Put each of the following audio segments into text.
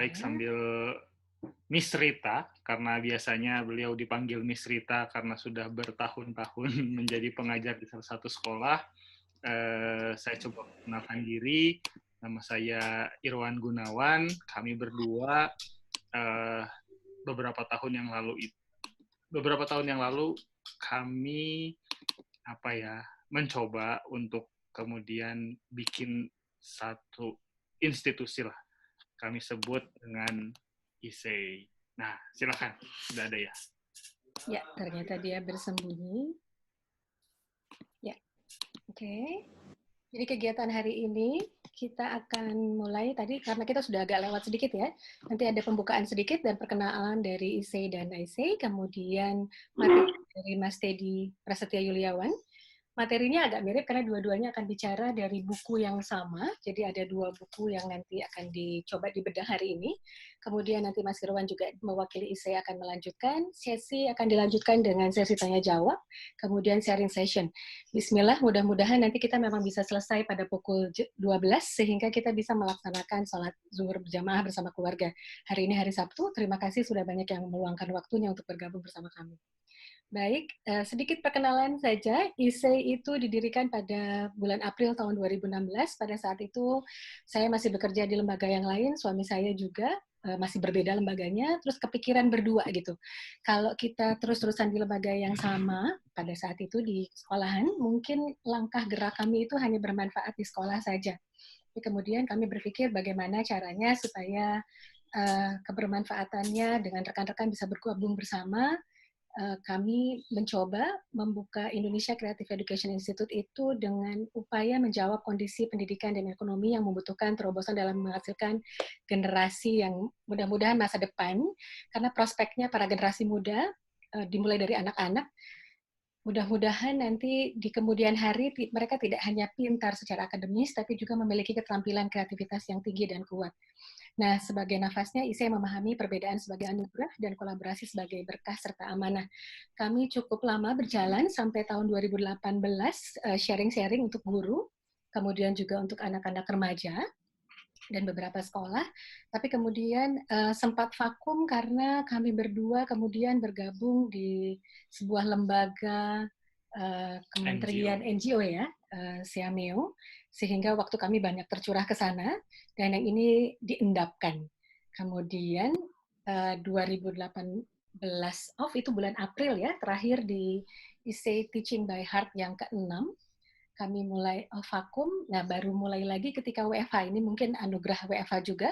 baik sambil Miss Rita, karena biasanya beliau dipanggil Miss Rita karena sudah bertahun-tahun menjadi pengajar di salah satu sekolah. Saya coba kenalkan diri, nama saya Irwan Gunawan. Kami berdua beberapa tahun yang lalu kami mencoba untuk kemudian bikin satu institusi lah. Kami sebut dengan ISEI. Nah, silakan. Sudah ada ya? Ya, ternyata dia bersembunyi. Ya, oke. Jadi kegiatan hari ini kita akan mulai tadi, karena kita sudah agak lewat sedikit ya. Nanti ada pembukaan sedikit dan perkenalan dari ISEI dan ISEI, kemudian materi dari Mas Teddy Prasetya Yuliawan. Materinya agak mirip karena dua-duanya akan bicara dari buku yang sama. Jadi ada 2 buku yang nanti akan dicoba dibedah hari ini. Kemudian nanti Mas Irwan juga mewakili ISEI akan melanjutkan. Sesi akan dilanjutkan dengan sesi tanya-jawab, kemudian sharing session. Bismillah, mudah-mudahan nanti kita memang bisa selesai pada pukul 12, sehingga kita bisa melaksanakan sholat zuhur berjamaah bersama keluarga. Hari ini hari Sabtu, terima kasih sudah banyak yang meluangkan waktunya untuk bergabung bersama kami. Baik, sedikit perkenalan saja. ISEI itu didirikan pada bulan April tahun 2016. Pada saat itu saya masih bekerja di lembaga yang lain, suami saya juga masih berbeda lembaganya, terus kepikiran berdua gitu. Kalau kita terus-terusan di lembaga yang sama, pada saat itu di sekolahan, mungkin langkah gerak kami itu hanya bermanfaat di sekolah saja. Tapi kemudian kami berpikir bagaimana caranya supaya kebermanfaatannya dengan rekan-rekan bisa bergabung bersama. Kami mencoba membuka Indonesia Creative Education Institute itu dengan upaya menjawab kondisi pendidikan dan ekonomi yang membutuhkan terobosan dalam menghasilkan generasi yang mudah-mudahan masa depan, karena prospeknya para generasi muda, dimulai dari anak-anak, mudah-mudahan nanti di kemudian hari mereka tidak hanya pintar secara akademis, tapi juga memiliki keterampilan kreativitas yang tinggi dan kuat. Nah, sebagai nafasnya, ISEI memahami perbedaan sebagai anugerah dan kolaborasi sebagai berkah serta amanah. Kami cukup lama berjalan sampai tahun 2018, sharing-sharing untuk guru, kemudian juga untuk anak-anak remaja, dan beberapa sekolah. Tapi kemudian sempat vakum karena kami berdua kemudian bergabung di sebuah lembaga kementerian NGO ya, Siameo, sehingga waktu kami banyak tercurah ke sana, dan yang ini diendapkan. Kemudian 2018, itu bulan April ya, terakhir di ISEI Teaching by Heart yang ke-6, kami mulai vakum. Nah, baru mulai lagi ketika WFH. Ini mungkin anugerah WFH juga,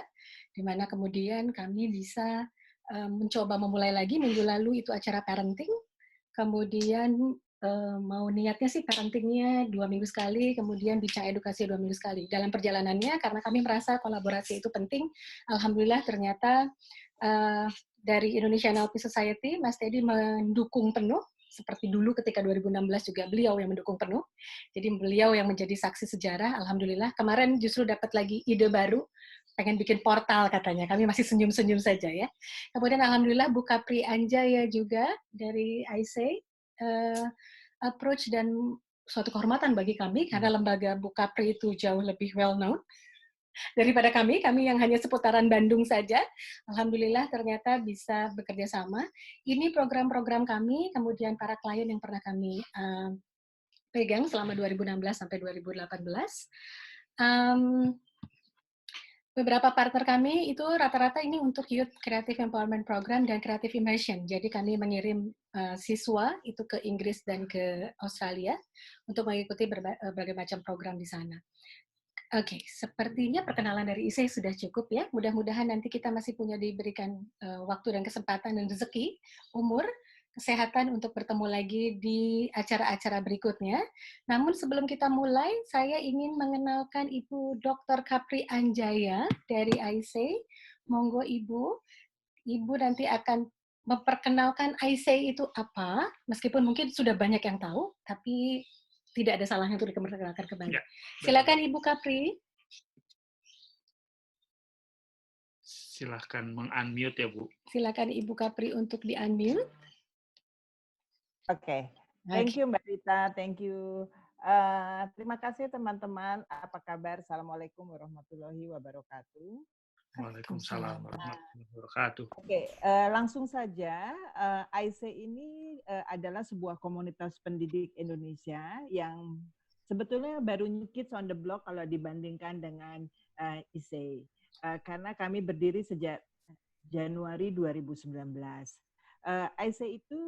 di mana kemudian kami bisa mencoba memulai lagi. Minggu lalu itu acara parenting, kemudian mau niatnya sih parentingnya 2 minggu sekali, kemudian bincang edukasi 2 minggu sekali. Dalam perjalanannya, karena kami merasa kolaborasi itu penting, alhamdulillah ternyata dari Indonesian NLP Society, Mas Teddy mendukung penuh, seperti dulu ketika 2016 juga beliau yang mendukung penuh. Jadi beliau yang menjadi saksi sejarah, alhamdulillah. Kemarin justru dapat lagi ide baru, pengen bikin portal katanya. Kami masih senyum-senyum saja ya. Kemudian alhamdulillah Bu Kapri Anjaya juga dari ISEI approach, dan suatu kehormatan bagi kami karena lembaga Bu Kapri itu jauh lebih well known daripada kami yang hanya seputaran Bandung saja. Alhamdulillah ternyata bisa bekerja sama. Ini program-program kami, kemudian para klien yang pernah kami pegang selama 2016 sampai 2018. Beberapa partner kami itu rata-rata ini untuk Youth Creative Empowerment Program dan Creative Immersion. Jadi kami mengirim siswa itu ke Inggris dan ke Australia untuk mengikuti berbagai macam program di sana. Oke, sepertinya perkenalan dari ISEI sudah cukup ya. Mudah-mudahan nanti kita masih diberikan waktu dan kesempatan dan rezeki, umur, kesehatan untuk bertemu lagi di acara-acara berikutnya. Namun sebelum kita mulai, saya ingin mengenalkan Ibu Dr. Kapri Anjaya dari ISEI. Monggo Ibu. Ibu nanti akan memperkenalkan ISEI itu apa, meskipun mungkin sudah banyak yang tahu, tapi tidak ada salahnya untuk diperkenalkan kembali. Silakan Ibu Kapri. Silakan meng-unmute ya, Bu. Silakan Ibu Kapri untuk di-unmute. Oke. Thank you Mbak Rita, thank you. Terima kasih teman-teman. Apa kabar? Assalamualaikum warahmatullahi wabarakatuh. Waalaikumsalam warahmatullahi wabarakatuh. Oke, langsung saja. IC ini adalah sebuah komunitas pendidik Indonesia yang sebetulnya baru new kids on the block kalau dibandingkan dengan IC. Karena kami berdiri sejak Januari 2019. IC itu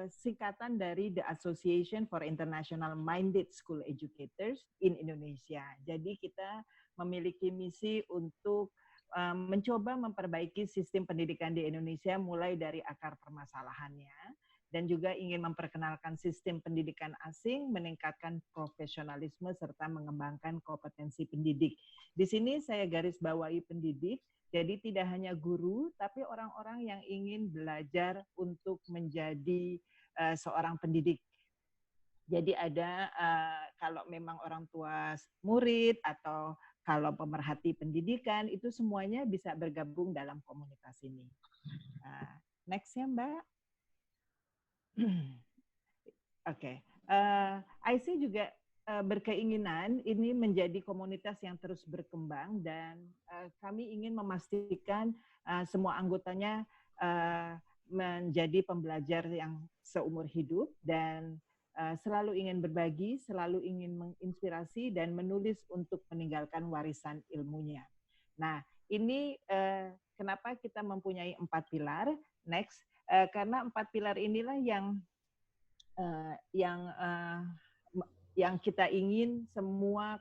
singkatan dari The Association for International Minded School Educators in Indonesia. Jadi kita memiliki misi untuk mencoba memperbaiki sistem pendidikan di Indonesia mulai dari akar permasalahannya dan juga ingin memperkenalkan sistem pendidikan asing, meningkatkan profesionalisme serta mengembangkan kompetensi pendidik. Di sini saya garis bawahi pendidik, jadi tidak hanya guru tapi orang-orang yang ingin belajar untuk menjadi seorang pendidik. Jadi ada kalau memang orang tua murid atau kalau pemerhati pendidikan, itu semuanya bisa bergabung dalam komunitas ini. Next ya, Mbak. Oke. IC juga berkeinginan ini menjadi komunitas yang terus berkembang dan kami ingin memastikan semua anggotanya menjadi pembelajar yang seumur hidup dan selalu ingin berbagi, selalu ingin menginspirasi dan menulis untuk meninggalkan warisan ilmunya. Nah, ini kenapa kita mempunyai 4 pilar. Next, karena 4 pilar inilah yang kita ingin semua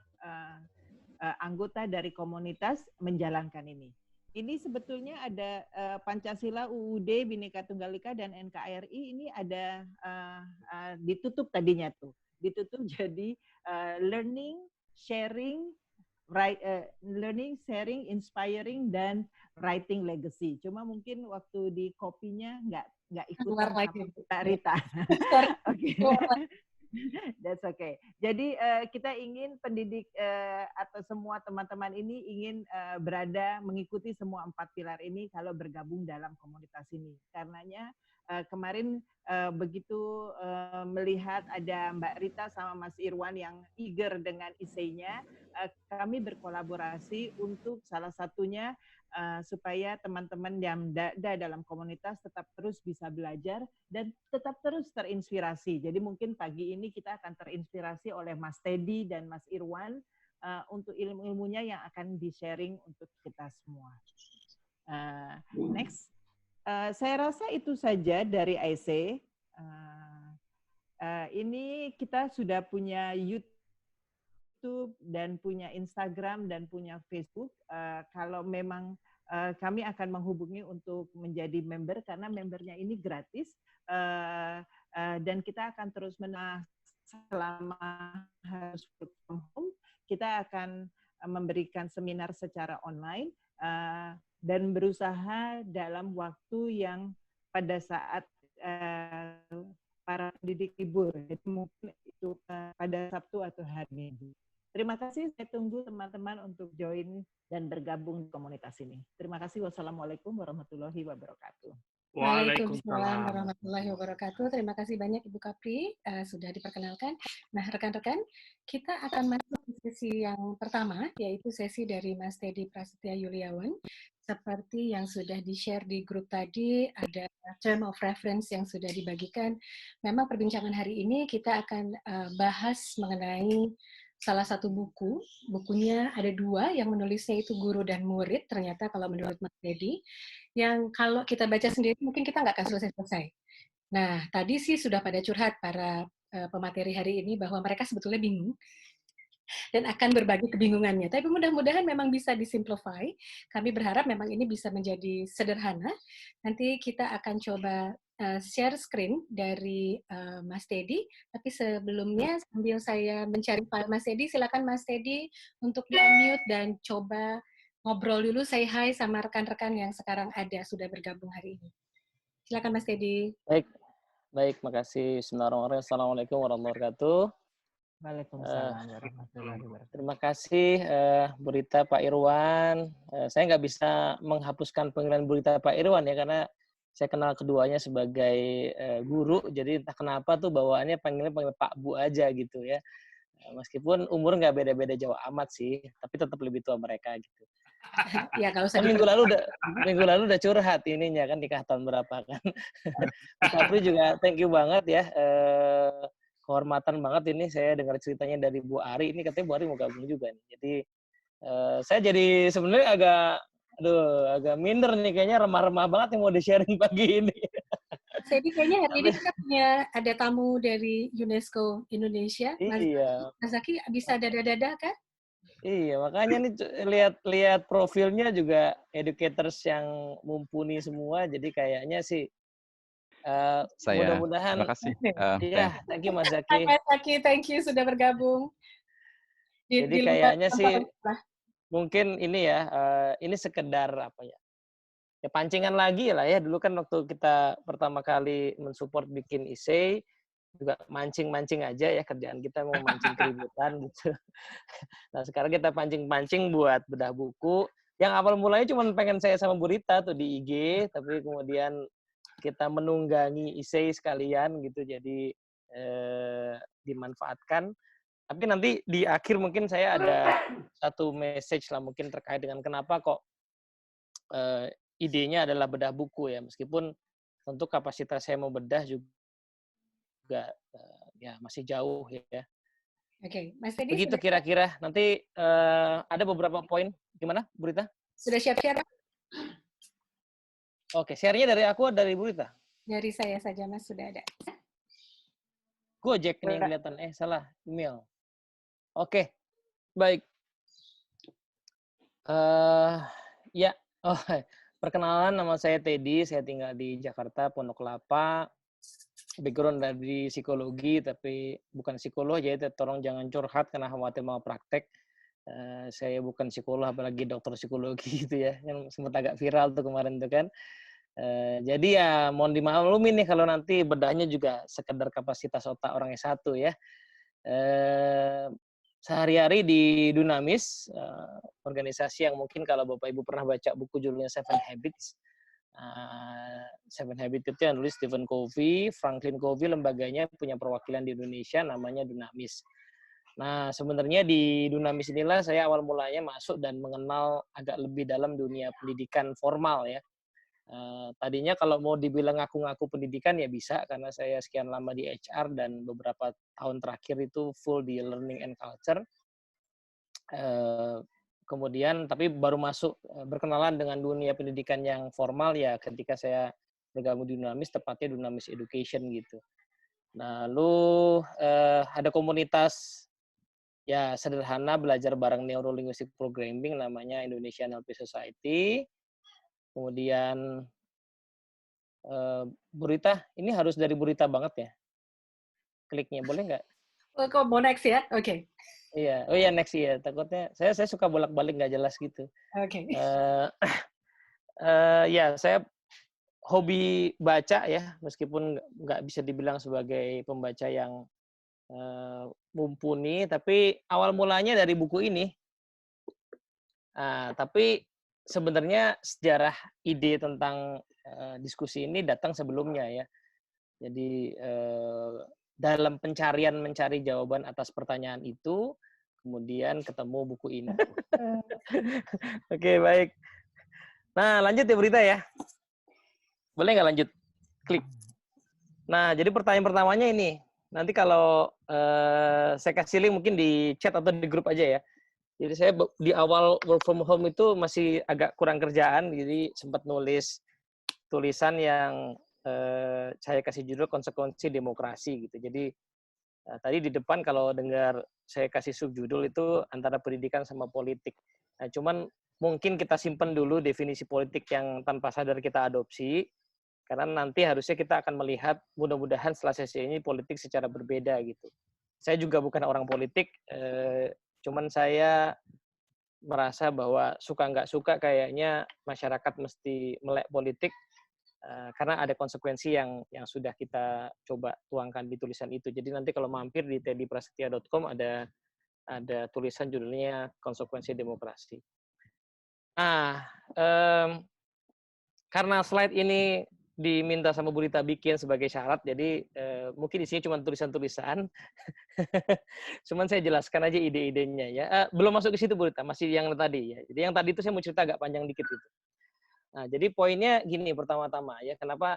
anggota dari komunitas menjalankan ini. Ini sebetulnya ada Pancasila, UUD, Bhinneka Tunggal Ika, dan NKRI ini ada ditutup tadinya tuh. Ditutup jadi learning, sharing, inspiring, dan writing legacy. Cuma mungkin waktu di kopinya nggak ikutan sama Mbak Rita. Oke. That's okay. Jadi kita ingin pendidik atau semua teman-teman ini ingin berada mengikuti semua 4 pilar ini kalau bergabung dalam komunitas ini. Karenanya kemarin begitu melihat ada Mbak Rita sama Mas Irwan yang eager dengan IC-nya, kami berkolaborasi untuk salah satunya supaya teman-teman yang ada dalam komunitas tetap terus bisa belajar dan tetap terus terinspirasi. Jadi mungkin pagi ini kita akan terinspirasi oleh Mas Teddy dan Mas Irwan untuk ilmu-ilmunya yang akan di-sharing untuk kita semua. Next. Saya rasa itu saja dari IC. Ini kita sudah punya YouTube dan punya Instagram dan punya Facebook. Kalau memang kami akan menghubungi untuk menjadi member karena membernya ini gratis dan kita akan terus selama harus work from home. Kita akan memberikan seminar secara online dan berusaha dalam waktu yang pada saat para pendidik libur, jadi mungkin itu pada Sabtu atau hari Minggu. Terima kasih, saya tunggu teman-teman untuk join dan bergabung di komunitas ini. Terima kasih, wassalamualaikum warahmatullahi wabarakatuh. Waalaikumsalam warahmatullahi wabarakatuh. Terima kasih banyak Ibu Kapri sudah diperkenalkan. Nah, rekan-rekan, kita akan masuk ke sesi yang pertama, yaitu sesi dari Mas Teddy Prasetya Yuliawan. Seperti yang sudah di-share di grup tadi, ada term of reference yang sudah dibagikan. Memang perbincangan hari ini kita akan bahas mengenai salah satu buku. Bukunya ada 2, yang menulisnya itu guru dan murid, ternyata kalau menurut Mas Teddy. Yang kalau kita baca sendiri mungkin kita nggak akan selesai-selesai. Nah, tadi sih sudah pada curhat para pemateri hari ini bahwa mereka sebetulnya bingung dan akan berbagi kebingungannya. Tapi mudah-mudahan memang bisa disimplify. Kami berharap memang ini bisa menjadi sederhana. Nanti kita akan coba share screen dari Mas Teddy. Tapi sebelumnya sambil saya mencari file Mas Teddy, silakan Mas Teddy untuk di-unmute dan coba ngobrol dulu, say hi sama rekan-rekan yang sekarang ada, sudah bergabung hari ini. Silakan Mas Teddy. Baik, makasih. Bismillahirrahmanirrahim. Assalamualaikum warahmatullahi wabarakatuh. Waalaikumsalam warahmatullahi wabarakatuh. Terima kasih Bu Rita, Pak Irwan. Saya nggak bisa menghapuskan panggilan Bu Rita, Pak Irwan ya, karena saya kenal keduanya sebagai guru, jadi entah kenapa tuh bawaannya panggil Pak Bu aja gitu ya. Meskipun umur nggak beda-beda jauh amat sih, tapi tetap lebih tua mereka gitu. Ya nggak usah Minggu lalu udah curhat ininya kan nikah tahun berapa kan. Mas Afri juga thank you banget ya. Kehormatan banget ini saya dengar ceritanya dari Bu Ari. Ini katanya Bu Ari mau gabung juga nih. Jadi saya jadi sebenarnya agak minder nih, kayaknya remah-remah banget yang mau di-sharing pagi ini. Jadi kayaknya hari ini kita punya ada tamu dari UNESCO Indonesia. Iya. Mas Zaki bisa dada-dada kan? Iya, makanya nih lihat profilnya juga educators yang mumpuni semua. Jadi kayaknya sih mudah-mudahan. Terima kasih. Iya, thank you Mas Zaki. Mas Zaki, thank you sudah bergabung. Jadi kayaknya sih mungkin ini ya, ini sekedar apa ya? Ya pancingan lagi lah ya. Dulu kan waktu kita pertama kali mensupport bikin essay juga mancing-mancing aja ya, kerjaan kita mau mancing keributan gitu. Nah sekarang kita pancing-pancing buat bedah buku. Yang awal mulanya cuma pengen saya sama Bu Rita tuh di IG, tapi kemudian kita menunggangi essay sekalian gitu, jadi dimanfaatkan. Tapi nanti di akhir mungkin saya ada satu message lah mungkin terkait dengan kenapa kok idenya adalah bedah buku ya, meskipun tentu kapasitas saya mau bedah juga ya masih jauh ya. Oke, Mas Teddy begitu kira-kira. Nanti ada beberapa poin. Gimana, Bu Rita? Sudah siap-siap? Oke, share-nya dari aku atau dari Bu Rita? Dari saya saja, Mas, sudah ada. Gojek nih yang kelihatan. Salah, email. Oke, baik. Ya, perkenalan, nama saya Teddy, saya tinggal di Jakarta, Pondok Kelapa. Background dari psikologi, tapi bukan psikolog, jadi tolong jangan curhat karena khawatir mau praktek. Saya bukan psikolog, apalagi dokter psikologi gitu ya, yang sempat agak viral tuh kemarin tuh kan. Jadi ya mohon dimaklumin nih kalau nanti bedahnya juga sekedar kapasitas otak orang S1 ya. Sehari-hari di Dunamis, organisasi yang mungkin kalau Bapak Ibu pernah baca buku judulnya Seven Habits. Seven Habits itu yang nulis Stephen Covey, Franklin Covey, lembaganya punya perwakilan di Indonesia namanya Dunamis. Nah, sebenarnya di Dunamis inilah saya awal mulanya masuk dan mengenal agak lebih dalam dunia pendidikan formal ya. Tadinya kalau mau dibilang ngaku-ngaku pendidikan ya bisa, karena saya sekian lama di HR dan beberapa tahun terakhir itu full di learning and culture. Kemudian tapi baru masuk berkenalan dengan dunia pendidikan yang formal ya ketika saya bergabung di Dunamis, tepatnya Dunamis Education gitu. Lalu ada komunitas ya sederhana belajar bareng Neuro-Linguistic Programming namanya Indonesian NLP Society. Kemudian Bu Rita, ini harus dari Bu Rita banget ya? Kliknya boleh nggak? Oh, kok mau next ya? Oke. Iya, oh iya next ya. Takutnya saya suka bolak-balik nggak jelas gitu. Oke. Ya saya hobi baca ya, meskipun nggak bisa dibilang sebagai pembaca yang mumpuni, tapi awal mulanya dari buku ini. Tapi sebenarnya sejarah ide tentang diskusi ini datang sebelumnya ya. Jadi dalam mencari jawaban atas pertanyaan itu, kemudian ketemu buku ini. Oke, baik. Nah, lanjut ya Berita ya. Boleh nggak lanjut? Klik. Nah, jadi pertanyaan pertamanya ini. Nanti kalau saya kasih link mungkin di chat atau di grup aja ya. Jadi saya di awal work from home itu masih agak kurang kerjaan, jadi sempat nulis tulisan yang saya kasih judul konsekuensi demokrasi gitu. Jadi tadi di depan kalau dengar saya kasih subjudul itu antara pendidikan sama politik. Nah, cuman mungkin kita simpen dulu definisi politik yang tanpa sadar kita adopsi, karena nanti harusnya kita akan melihat mudah-mudahan setelah sesi ini politik secara berbeda gitu. Saya juga bukan orang politik, cuman saya merasa bahwa suka nggak suka kayaknya masyarakat mesti melek politik karena ada konsekuensi yang sudah kita coba tuangkan di tulisan itu. Jadi nanti kalau mampir di teddyprasetya.com ada tulisan judulnya konsekuensi demokrasi. Nah, karena slide ini diminta sama Bu Rita bikin sebagai syarat, jadi mungkin isinya cuma tulisan-tulisan. Cuman saya jelaskan aja ide-idenya ya. Belum masuk ke situ Bu Rita, masih yang tadi ya. Jadi yang tadi itu saya mau cerita agak panjang dikit gitu. Nah, jadi poinnya gini pertama-tama ya, kenapa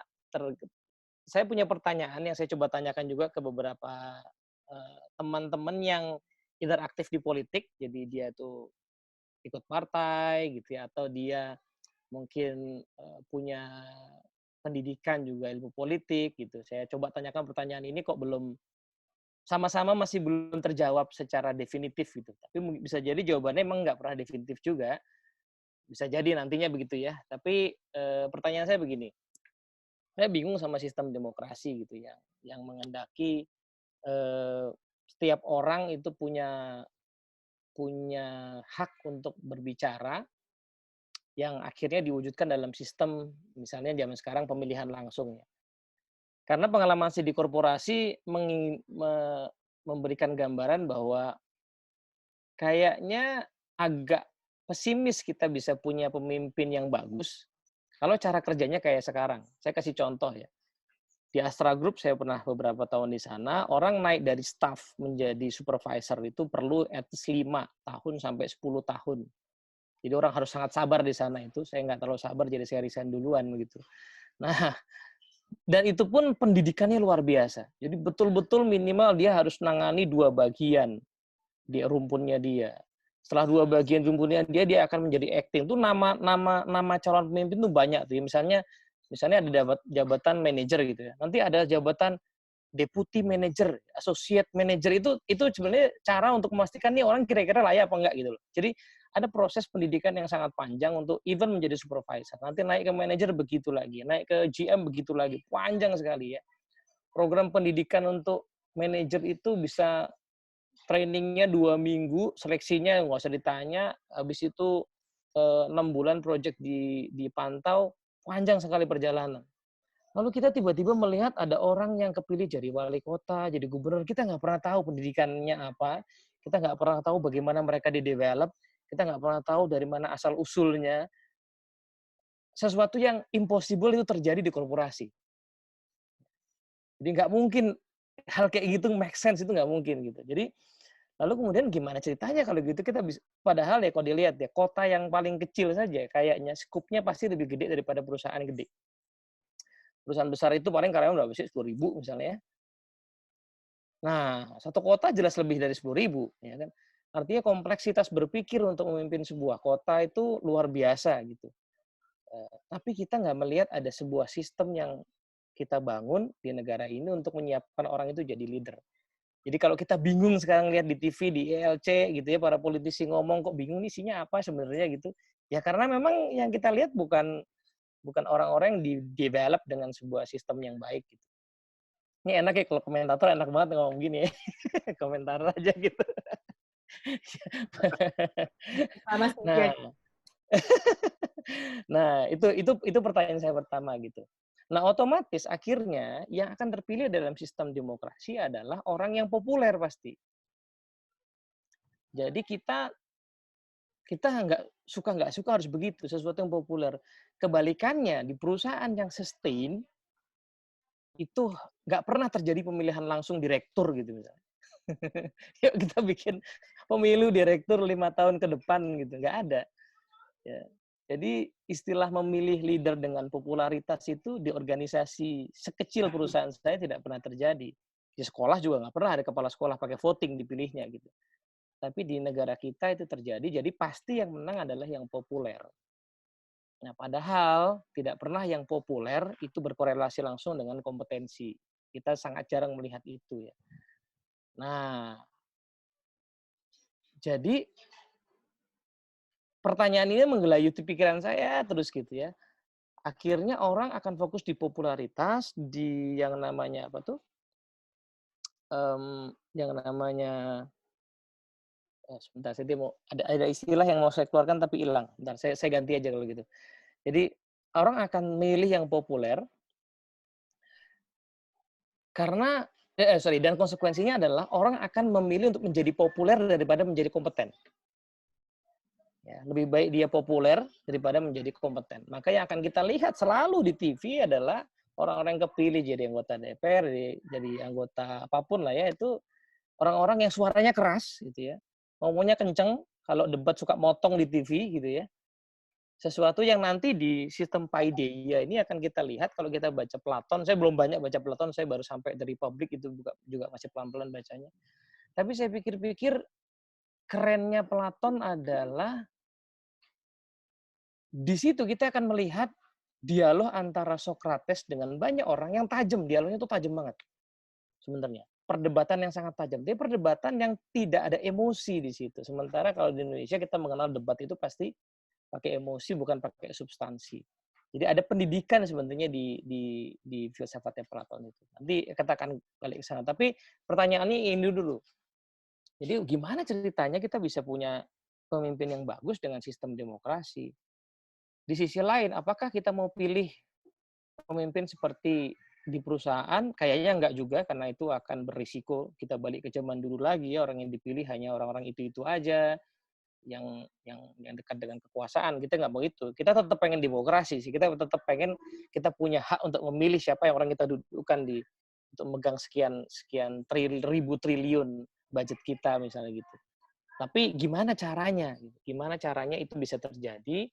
saya punya pertanyaan yang saya coba tanyakan juga ke beberapa teman-teman yang interaktif di politik, jadi dia tuh ikut partai gitu ya, atau dia mungkin punya pendidikan juga ilmu politik gitu. Saya coba tanyakan pertanyaan ini kok belum sama-sama masih belum terjawab secara definitif gitu. Tapi bisa jadi jawabannya emang nggak pernah definitif juga. Bisa jadi nantinya begitu ya. Tapi pertanyaan saya begini. Saya bingung sama sistem demokrasi gitu ya, yang menghendaki setiap orang itu punya hak untuk berbicara, yang akhirnya diwujudkan dalam sistem misalnya zaman sekarang pemilihan langsung ya. Karena pengalaman saya di korporasi memberikan gambaran bahwa kayaknya agak pesimis kita bisa punya pemimpin yang bagus kalau cara kerjanya kayak sekarang. Saya kasih contoh ya. Di Astra Group saya pernah beberapa tahun di sana, orang naik dari staff menjadi supervisor itu perlu at least 5 tahun sampai 10 tahun. Jadi orang harus sangat sabar di sana itu. Saya nggak terlalu sabar, jadi saya resign duluan begitu. Nah, dan itu pun pendidikannya luar biasa. Jadi betul-betul minimal dia harus nangani 2 bagian di rumpunnya dia. Setelah 2 bagian rumpunnya dia akan menjadi acting. Itu nama calon pemimpin itu banyak tuh. Misalnya ada jabatan manajer gitu ya. Nanti ada jabatan deputy manager, associate manager, itu sebenarnya cara untuk memastikan nih orang kira-kira layak apa enggak gitu loh. Jadi ada proses pendidikan yang sangat panjang untuk even menjadi supervisor. Nanti naik ke manajer begitu lagi, naik ke GM begitu lagi, panjang sekali ya. Program pendidikan untuk manajer itu bisa trainingnya 2 minggu, seleksinya nggak usah ditanya, habis itu 6 bulan project dipantau, panjang sekali perjalanan. Lalu kita tiba-tiba melihat ada orang yang kepilih jadi wali kota, jadi gubernur. Kita nggak pernah tahu pendidikannya apa, kita nggak pernah tahu bagaimana mereka di-develop, kita nggak pernah tahu dari mana asal-usulnya. Sesuatu yang impossible itu terjadi di korporasi. Jadi nggak mungkin hal kayak gitu make sense, itu nggak mungkin gitu. Jadi lalu kemudian gimana ceritanya kalau gitu kita bisa, padahal ya kalau dilihat ya kota yang paling kecil saja kayaknya skupnya pasti lebih gede daripada perusahaan gede. Perusahaan besar itu paling karyawan berapa sih? 10.000 misalnya ya. Nah, satu kota jelas lebih dari 10.000 ya kan. Artinya kompleksitas berpikir untuk memimpin sebuah kota itu luar biasa gitu. Tapi kita nggak melihat ada sebuah sistem yang kita bangun di negara ini untuk menyiapkan orang itu jadi leader. Jadi kalau kita bingung sekarang lihat di TV, di ELC gitu ya, para politisi ngomong kok bingung nih isinya apa sebenarnya gitu. Ya karena memang yang kita lihat bukan orang-orang yang di-develop dengan sebuah sistem yang baik gitu. Ini enak ya kalau komentator, enak banget ngomong gini ya. Komentar aja gitu. Nah, itu pertanyaan saya pertama gitu. Nah, otomatis akhirnya yang akan terpilih dalam sistem demokrasi adalah orang yang populer pasti. Jadi kita nggak suka harus begitu, sesuatu yang populer. Kebalikannya, di perusahaan yang sustain, itu nggak pernah terjadi pemilihan langsung direktur gitu misalnya. Yuk kita bikin pemilu direktur 5 tahun ke depan gitu, nggak ada. Ya. Jadi istilah memilih leader dengan popularitas itu di organisasi sekecil perusahaan saya tidak pernah terjadi. Di sekolah juga nggak pernah ada kepala sekolah pakai voting dipilihnya gitu. Tapi di negara kita itu terjadi, jadi pasti yang menang adalah yang populer. Nah, padahal tidak pernah yang populer itu berkorelasi langsung dengan kompetensi. Kita sangat jarang melihat itu ya. Nah, jadi pertanyaan ini menggelayuti pikiran saya terus gitu ya. Akhirnya orang akan fokus di popularitas, di yang namanya apa tuh? Yang namanya sebentar, saya mau ada istilah yang mau saya keluarkan tapi hilang. Bentar, saya ganti aja kalau gitu. Jadi orang akan milih yang populer karena dan konsekuensinya adalah orang akan memilih untuk menjadi populer daripada menjadi kompeten. Ya, lebih baik dia populer daripada menjadi kompeten. Maka yang akan kita lihat selalu di TV adalah orang-orang yang kepilih jadi anggota DPR, jadi anggota apapun lah ya, itu orang-orang yang suaranya keras gitu ya. Ngomongnya kenceng, kalau debat suka motong di TV gitu ya. Sesuatu yang nanti di sistem paideia ini akan kita lihat kalau kita baca Platon. Saya belum banyak baca Platon, saya baru sampai dari Republik, itu juga masih pelan-pelan bacanya. Tapi saya pikir-pikir kerennya Platon adalah di situ kita akan melihat dialog antara Sokrates dengan banyak orang yang tajam. Dialognya itu tajam banget sebenarnya. Perdebatan yang sangat tajam. Dia perdebatan yang tidak ada emosi di situ. Sementara kalau di Indonesia kita mengenal debat itu pasti pakai emosi, bukan pakai substansi. Jadi ada pendidikan sebenarnya di filsafatnya Platon itu. Nanti katakan balik ke sana. Tapi pertanyaannya ini dulu. Jadi gimana ceritanya kita bisa punya pemimpin yang bagus dengan sistem demokrasi? Di sisi lain, apakah kita mau pilih pemimpin seperti di perusahaan? Kayaknya enggak juga, karena itu akan berisiko kita balik ke zaman dulu lagi ya, orang yang dipilih hanya orang-orang itu aja, yang dekat dengan kekuasaan. Kita nggak mau itu. Kita tetap pengen demokrasi sih. Kita tetap pengen kita punya hak untuk memilih siapa yang orang kita dudukkan untuk megang sekian ribu triliun budget kita misalnya gitu. Tapi gimana caranya? Gimana caranya itu bisa terjadi?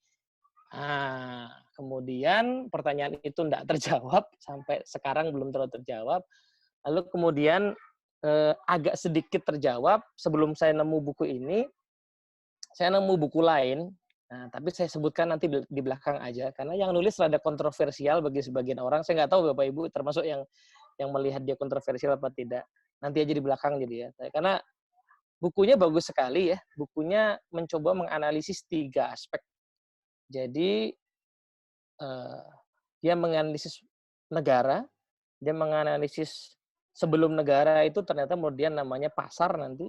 Kemudian pertanyaan itu tidak terjawab sampai sekarang, belum terlalu terjawab. Lalu kemudian agak sedikit terjawab sebelum saya nemu buku ini. Saya nemu buku lain, tapi saya sebutkan nanti di belakang aja, karena yang nulis rada kontroversial bagi sebagian orang. Saya nggak tahu Bapak Ibu termasuk yang melihat dia kontroversial apa tidak. Nanti aja di belakang jadi ya. Karena bukunya bagus sekali ya. Bukunya mencoba menganalisis 3 aspek. Jadi dia menganalisis negara, dia menganalisis sebelum negara itu ternyata kemudian namanya pasar nanti.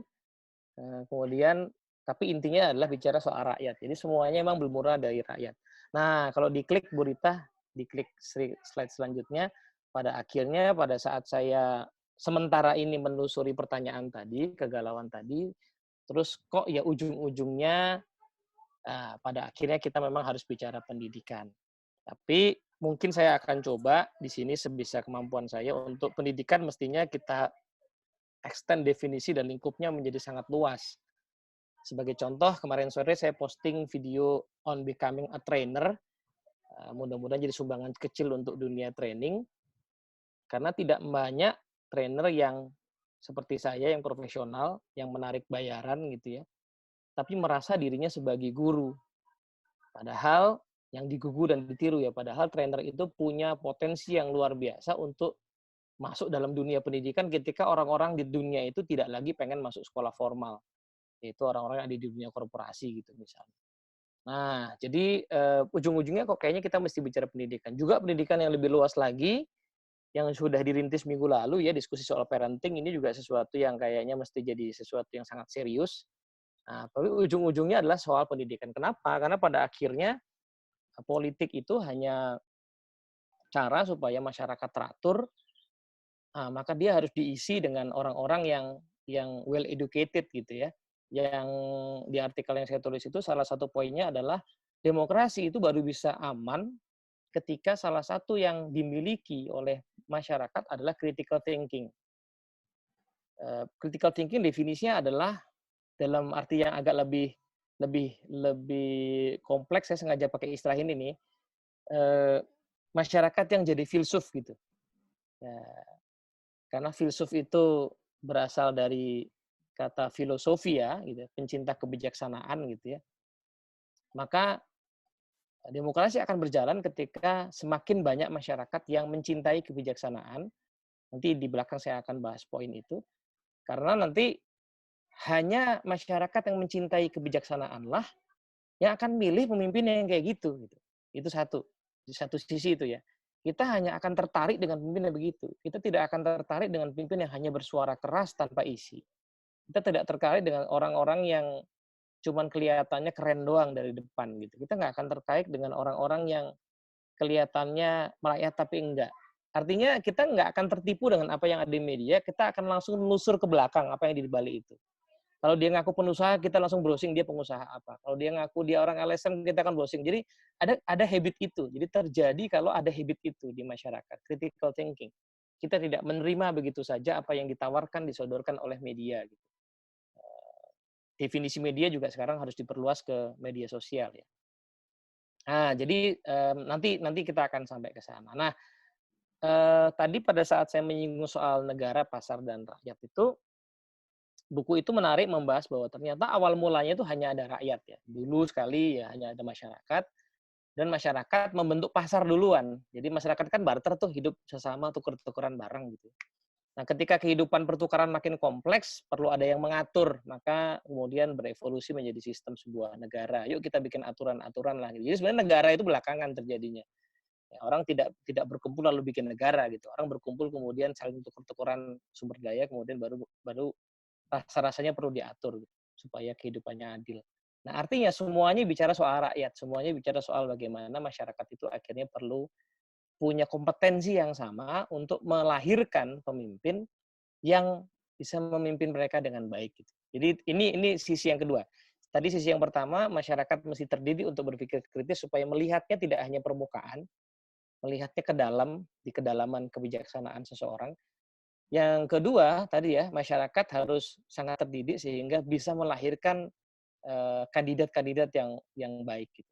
Kemudian tapi intinya adalah bicara soal rakyat. Jadi semuanya memang bermula dari rakyat. Nah, kalau diklik Bu Rita, diklik slide selanjutnya, pada akhirnya pada saat saya sementara ini menelusuri pertanyaan tadi, kegalauan tadi, terus kok ya ujung-ujungnya pada akhirnya kita memang harus bicara pendidikan. Tapi mungkin saya akan coba di sini sebisa kemampuan saya untuk pendidikan mestinya kita extend definisi dan lingkupnya menjadi sangat luas. Sebagai contoh, kemarin sore saya posting video on becoming a trainer. Mudah-mudahan jadi sumbangan kecil untuk dunia training. Karena tidak banyak trainer yang seperti saya, yang profesional, yang menarik bayaran gitu ya. Tapi merasa dirinya sebagai guru. Padahal yang digugu dan ditiru ya. Padahal trainer itu punya potensi yang luar biasa untuk masuk dalam dunia pendidikan ketika orang-orang di dunia itu tidak lagi pengen masuk sekolah formal. Yaitu orang-orang yang ada di dunia korporasi gitu misalnya. Nah, jadi ujung-ujungnya kok kayaknya kita mesti bicara pendidikan. Juga pendidikan yang lebih luas lagi, yang sudah dirintis minggu lalu ya, diskusi soal parenting, ini juga sesuatu yang kayaknya mesti jadi sesuatu yang sangat serius. Nah, tapi ujung-ujungnya adalah soal pendidikan. Kenapa? Karena pada akhirnya politik itu hanya cara supaya masyarakat teratur, maka dia harus diisi dengan orang-orang yang well educated gitu ya. Yang di artikel yang saya tulis itu salah satu poinnya adalah demokrasi itu baru bisa aman ketika salah satu yang dimiliki oleh masyarakat adalah critical thinking. Critical thinking definisinya adalah dalam arti yang agak lebih kompleks, saya sengaja pakai istilah ini nih, masyarakat yang jadi filsuf gitu. Ya, karena filsuf itu berasal dari kata filosofi ya, gitu, pencinta kebijaksanaan gitu ya. Maka demokrasi akan berjalan ketika semakin banyak masyarakat yang mencintai kebijaksanaan. Nanti di belakang saya akan bahas poin itu. Karena nanti hanya masyarakat yang mencintai kebijaksanaanlah yang akan milih pemimpin yang kayak gitu. Itu satu. Di satu sisi itu ya. Kita hanya akan tertarik dengan pemimpin yang begitu. Kita tidak akan tertarik dengan pemimpin yang hanya bersuara keras tanpa isi. Kita tidak terkait dengan orang-orang yang cuman kelihatannya keren doang dari depan gitu. Kita nggak akan terkait dengan orang-orang yang kelihatannya merakyat tapi enggak. Artinya kita nggak akan tertipu dengan apa yang ada di media, kita akan langsung menelusur ke belakang apa yang di balik itu. Kalau dia ngaku pengusaha, kita langsung browsing dia pengusaha apa. Kalau dia ngaku dia orang LSM, kita akan browsing. Jadi ada habit itu. Jadi terjadi kalau ada habit itu di masyarakat, critical thinking. Kita tidak menerima begitu saja apa yang ditawarkan, disodorkan oleh media. Gitu. Definisi media juga sekarang harus diperluas ke media sosial ya. Nah, jadi nanti kita akan sampai ke sana. Nah, tadi pada saat saya menyinggung soal negara, pasar, dan rakyat itu, buku itu menarik membahas bahwa ternyata awal mulanya itu hanya ada rakyat ya. Dulu sekali ya hanya ada masyarakat, dan masyarakat membentuk pasar duluan. Jadi masyarakat kan barter tuh, hidup sesama, tuker-tukeran barang gitu. Nah, ketika kehidupan pertukaran makin kompleks, perlu ada yang mengatur, maka kemudian berevolusi menjadi sistem sebuah negara. Yuk kita bikin aturan-aturan lah. Jadi sebenarnya negara itu belakangan terjadinya. Ya, orang tidak berkumpul lalu bikin negara gitu. Orang berkumpul kemudian saling tuker-tukeran sumber daya, kemudian baru rasa-rasanya perlu diatur gitu, supaya kehidupannya adil. Nah, artinya semuanya bicara soal rakyat, semuanya bicara soal bagaimana masyarakat itu akhirnya perlu punya kompetensi yang sama untuk melahirkan pemimpin yang bisa memimpin mereka dengan baik. Gitu. Jadi ini sisi yang kedua. Tadi sisi yang pertama, masyarakat mesti terdidik untuk berpikir kritis supaya melihatnya tidak hanya permukaan, melihatnya ke dalam, di kedalaman kebijaksanaan seseorang. Yang kedua, tadi ya, masyarakat harus sangat terdidik sehingga bisa melahirkan kandidat-kandidat yang baik. Gitu.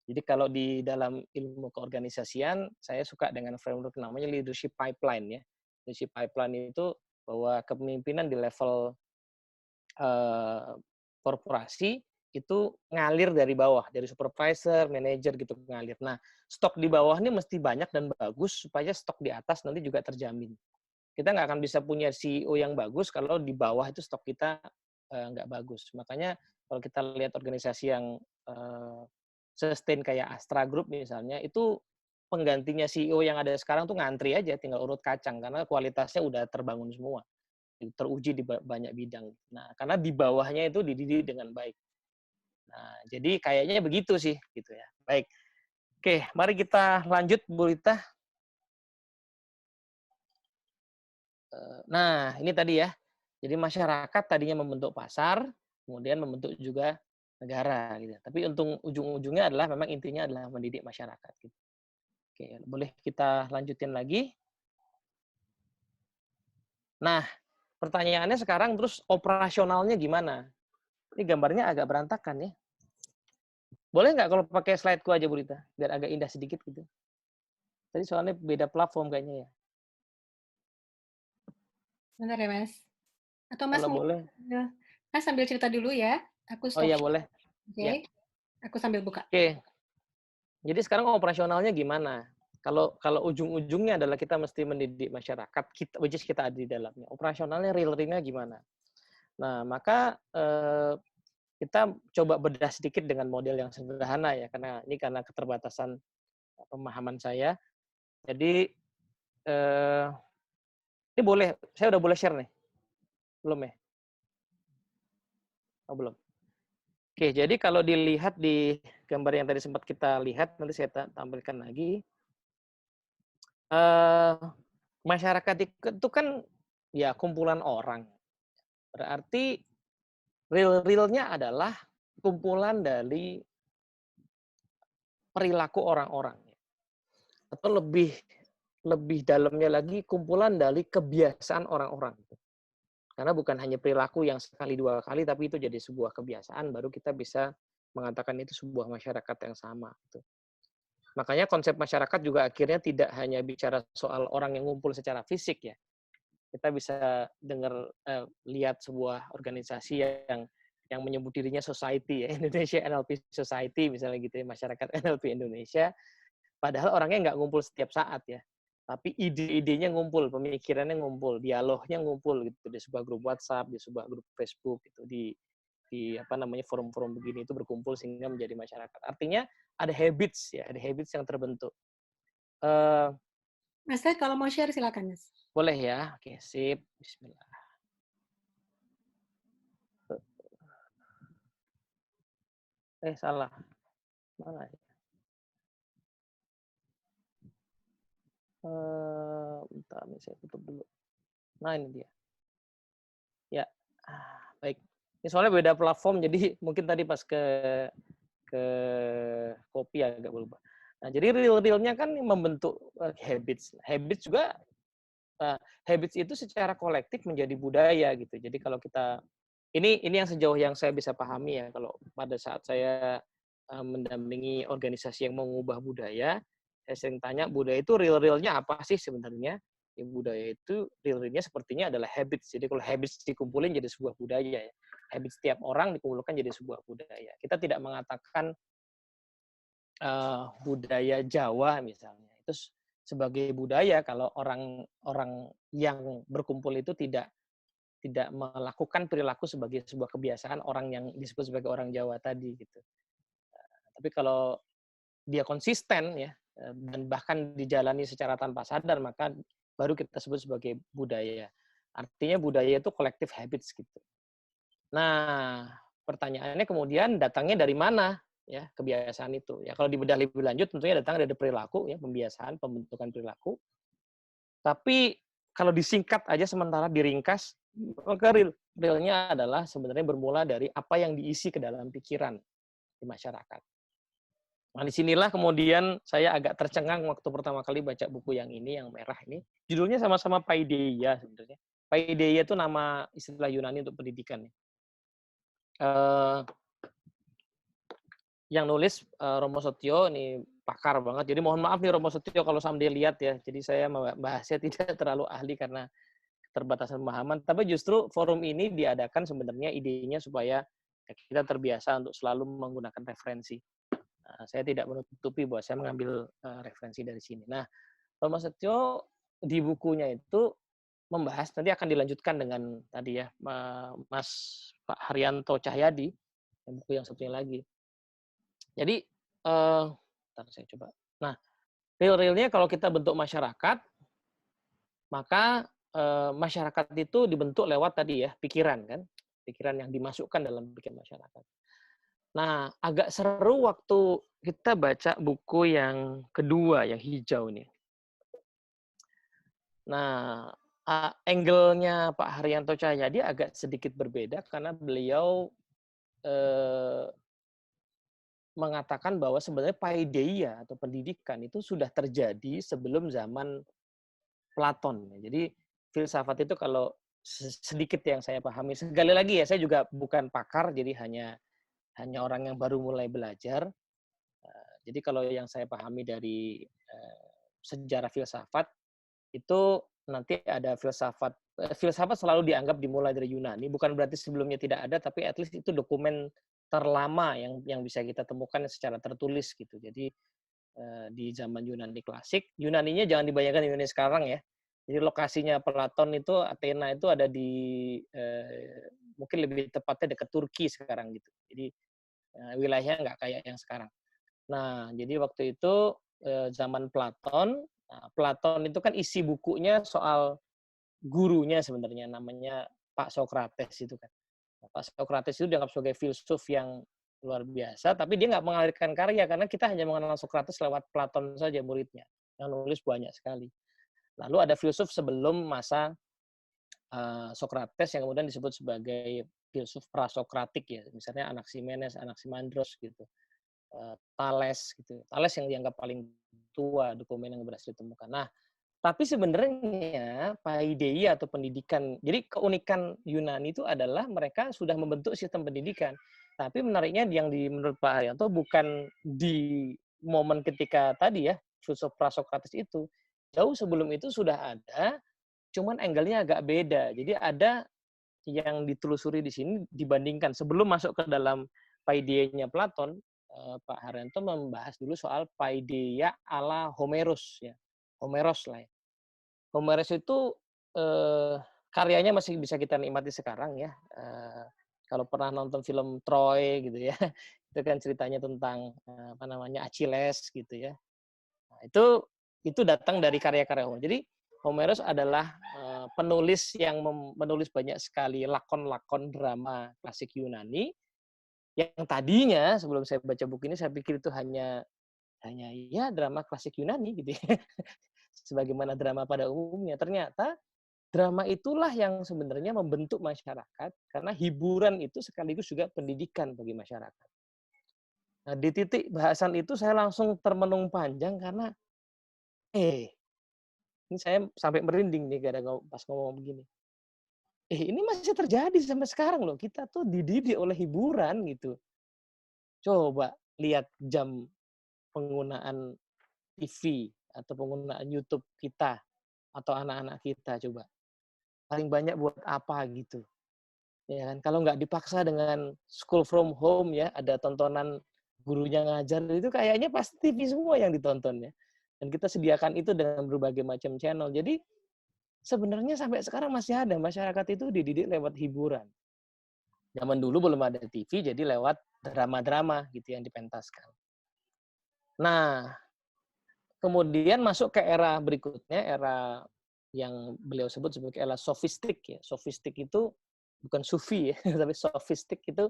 Jadi kalau di dalam ilmu keorganisasian, saya suka dengan framework namanya leadership pipeline ya. Leadership pipeline itu bahwa kepemimpinan di level korporasi itu ngalir dari bawah, dari supervisor, manajer gitu ngalir. Nah, stok di bawah ini mesti banyak dan bagus supaya stok di atas nanti juga terjamin. Kita nggak akan bisa punya CEO yang bagus kalau di bawah itu stok kita nggak bagus. Makanya kalau kita lihat organisasi yang sustain kayak Astra Group misalnya, itu penggantinya CEO yang ada sekarang tuh ngantri aja, tinggal urut kacang, karena kualitasnya udah terbangun semua, teruji di banyak bidang. Nah, karena di bawahnya itu dididik dengan baik. Nah, jadi kayaknya begitu sih, gitu ya. Baik. Oke, mari kita lanjut, Bu Rita. Nah, ini tadi ya. Jadi masyarakat tadinya membentuk pasar, kemudian membentuk juga negara. Gitu. Tapi untung ujung-ujungnya adalah memang intinya adalah mendidik masyarakat. Gitu. Oke, boleh kita lanjutin lagi. Nah, pertanyaannya sekarang terus operasionalnya gimana? Ini gambarnya agak berantakan ya. Boleh nggak kalau pakai slide-ku aja, Bu Rita? Biar agak indah sedikit gitu. Tadi soalnya beda platform kayaknya ya. Benar ya, Mas? Atau Mas Kalau boleh. Mas sambil cerita dulu ya. Aku Oh stop. iya, boleh. Oke. Ya. Aku sambil buka. Oke. Jadi sekarang operasionalnya gimana? Kalau ujung-ujungnya adalah kita mesti mendidik masyarakat, which is kita ada di dalamnya. Operasionalnya, realnya gimana? Nah, maka kita coba bedah sedikit dengan model yang sederhana ya, karena keterbatasan pemahaman saya. Jadi ini boleh, saya udah boleh share nih, belum ya? Oh belum. Oke, jadi kalau dilihat di gambar yang tadi sempat kita lihat, nanti saya tampilkan lagi. Masyarakat itu kan ya kumpulan orang. Berarti realnya adalah kumpulan dari perilaku orang-orang. Atau lebih dalamnya lagi kumpulan dari kebiasaan orang-orang. Karena bukan hanya perilaku yang sekali dua kali, tapi itu jadi sebuah kebiasaan, baru kita bisa mengatakan itu sebuah masyarakat yang sama. Makanya konsep masyarakat juga akhirnya tidak hanya bicara soal orang yang ngumpul secara fisik ya. Kita bisa lihat sebuah organisasi yang menyebut dirinya society ya, Indonesia NLP Society misalnya gitu ya, masyarakat NLP Indonesia. Padahal orangnya nggak ngumpul setiap saat ya, tapi ide-idenya ngumpul, pemikirannya ngumpul, dialognya ngumpul gitu di sebuah grup WhatsApp, di sebuah grup Facebook gitu, di forum-forum begini itu berkumpul sehingga menjadi masyarakat. Artinya ada habits ya, ada habits yang terbentuk. Mas, kalau mau share silakan, Mas. Boleh ya, oke sip, Bismillah. Salah, mana ya? Bentar nih saya tutup dulu. Nah ini dia. Ya, baik. Ini soalnya beda platform, jadi mungkin tadi pas ke kopi agak berubah. Nah, jadi real-realnya kan membentuk habits. Habits juga habits itu secara kolektif menjadi budaya gitu. Jadi kalau kita ini yang sejauh yang saya bisa pahami ya, kalau pada saat saya mendampingi organisasi yang mengubah budaya, saya sering tanya budaya itu real-realnya apa sih sebenarnya? Ya, budaya itu real-realnya sepertinya adalah habits. Jadi kalau habits dikumpulin jadi sebuah budaya ya. Habits setiap orang dikumpulkan jadi sebuah budaya. Kita tidak mengatakan budaya Jawa misalnya itu sebagai budaya kalau orang yang berkumpul itu tidak melakukan perilaku sebagai sebuah kebiasaan orang yang disebut sebagai orang Jawa tadi gitu. Tapi kalau dia konsisten ya dan bahkan dijalani secara tanpa sadar maka baru kita sebut sebagai budaya. Artinya budaya itu collective habits gitu. Nah, pertanyaannya kemudian datangnya dari mana ya kebiasaan itu? Ya kalau dibedah lebih lanjut tentunya datang dari perilaku ya, pembiasaan, pembentukan perilaku. Tapi kalau disingkat aja sementara diringkas, maka realnya adalah sebenarnya bermula dari apa yang diisi ke dalam pikiran di masyarakat. Nah, disinilah kemudian saya agak tercengang waktu pertama kali baca buku yang ini, yang merah ini. Judulnya sama-sama Paideia sebenarnya. Paideia itu nama istilah Yunani untuk pendidikan. Yang nulis Romo Setio, ini pakar banget. Jadi mohon maaf nih Romo Setio kalau sambil lihat ya. Jadi saya bahasnya tidak terlalu ahli karena keterbatasan pemahaman. Tapi justru forum ini diadakan sebenarnya idenya supaya kita terbiasa untuk selalu menggunakan referensi. Saya tidak menutupi bahwa saya mengambil referensi dari sini. Nah, Romo Setio di bukunya itu membahas, nanti akan dilanjutkan dengan tadi ya, Mas Pak Haryanto Cahyadi, buku yang satunya lagi. Jadi, ntar saya coba. Nah, real-realnya kalau kita bentuk masyarakat, maka masyarakat itu dibentuk lewat tadi ya, pikiran kan, pikiran yang dimasukkan dalam pikiran masyarakat. Nah, agak seru waktu kita baca buku yang kedua, yang hijau ini. Nah, angle-nya Pak Haryanto Cahyadi agak sedikit berbeda karena beliau mengatakan bahwa sebenarnya paideia atau pendidikan itu sudah terjadi sebelum zaman Platon. Jadi filsafat itu kalau sedikit yang saya pahami, sekali lagi ya saya juga bukan pakar, jadi hanya orang yang baru mulai belajar. Jadi kalau yang saya pahami dari sejarah filsafat itu nanti ada filsafat selalu dianggap dimulai dari Yunani, bukan berarti sebelumnya tidak ada, tapi at least itu dokumen terlama yang bisa kita temukan secara tertulis gitu. Jadi di zaman Yunani klasik, Yunaninya jangan dibayangkan Yunani sekarang ya. Jadi lokasinya Platon itu Athena itu ada di mungkin lebih tepatnya dekat Turki sekarang gitu. Jadi wilayahnya nggak kayak yang sekarang. Nah, jadi waktu itu zaman Platon. Nah, Platon itu kan isi bukunya soal gurunya sebenarnya namanya Pak Sokrates itu kan. Nah, Pak Sokrates itu dianggap sebagai filsuf yang luar biasa, tapi dia nggak mengalirkan karya karena kita hanya mengenal Sokrates lewat Platon saja muridnya, yang nulis banyak sekali. Lalu ada filsuf sebelum masa Sokrates yang kemudian disebut sebagai filsuf prasokratik ya, misalnya Anaximenes, Anaximandros gitu. Thales gitu. Thales yang dianggap paling tua dokumen yang berhasil ditemukan. Nah, tapi sebenarnya paideia atau pendidikan, jadi keunikan Yunani itu adalah mereka sudah membentuk sistem pendidikan. Tapi menariknya yang menurut Pak Haryanto bukan di momen ketika tadi ya, filsuf prasokrates itu. Jauh sebelum itu sudah ada, cuman angle-nya agak beda. Jadi ada yang ditelusuri di sini dibandingkan sebelum masuk ke dalam paideia-nya Platon. Pak Haryanto membahas dulu soal paideia ala Homeros ya. Homeros lah ya. Homeros itu karyanya masih bisa kita nikmati sekarang ya. Kalau pernah nonton film Troy gitu ya. Itu kan ceritanya tentang apa namanya Achilles gitu ya. Nah, itu datang dari karya-karya Homeros. Jadi Homeros adalah penulis yang menulis banyak sekali lakon-lakon drama klasik Yunani. Yang tadinya sebelum saya baca buku ini saya pikir itu hanya ya drama klasik Yunani gitu ya. Sebagaimana drama pada umumnya. Ternyata drama itulah yang sebenarnya membentuk masyarakat, karena hiburan itu sekaligus juga pendidikan bagi masyarakat. Nah, di titik bahasan itu saya langsung termenung panjang karena, ini saya sampai merinding nih pas ngomong begini. Ini masih terjadi sampai sekarang loh. Kita tuh dididik oleh hiburan gitu. Coba lihat jam penggunaan TV atau penggunaan YouTube kita atau anak-anak kita coba. Paling banyak buat apa gitu. Ya kan? Kalau nggak dipaksa dengan school from home ya, ada tontonan gurunya ngajar, itu kayaknya pasti TV semua yang ditonton ya. Dan kita sediakan itu dengan berbagai macam channel. Jadi sebenarnya sampai sekarang masih ada masyarakat itu dididik lewat hiburan. Zaman dulu belum ada TV, jadi lewat drama-drama gitu yang dipentaskan. Nah, kemudian masuk ke era berikutnya, era yang beliau sebut sebagai era sofistik ya. Sofistik itu bukan sufi ya, tapi sofistik itu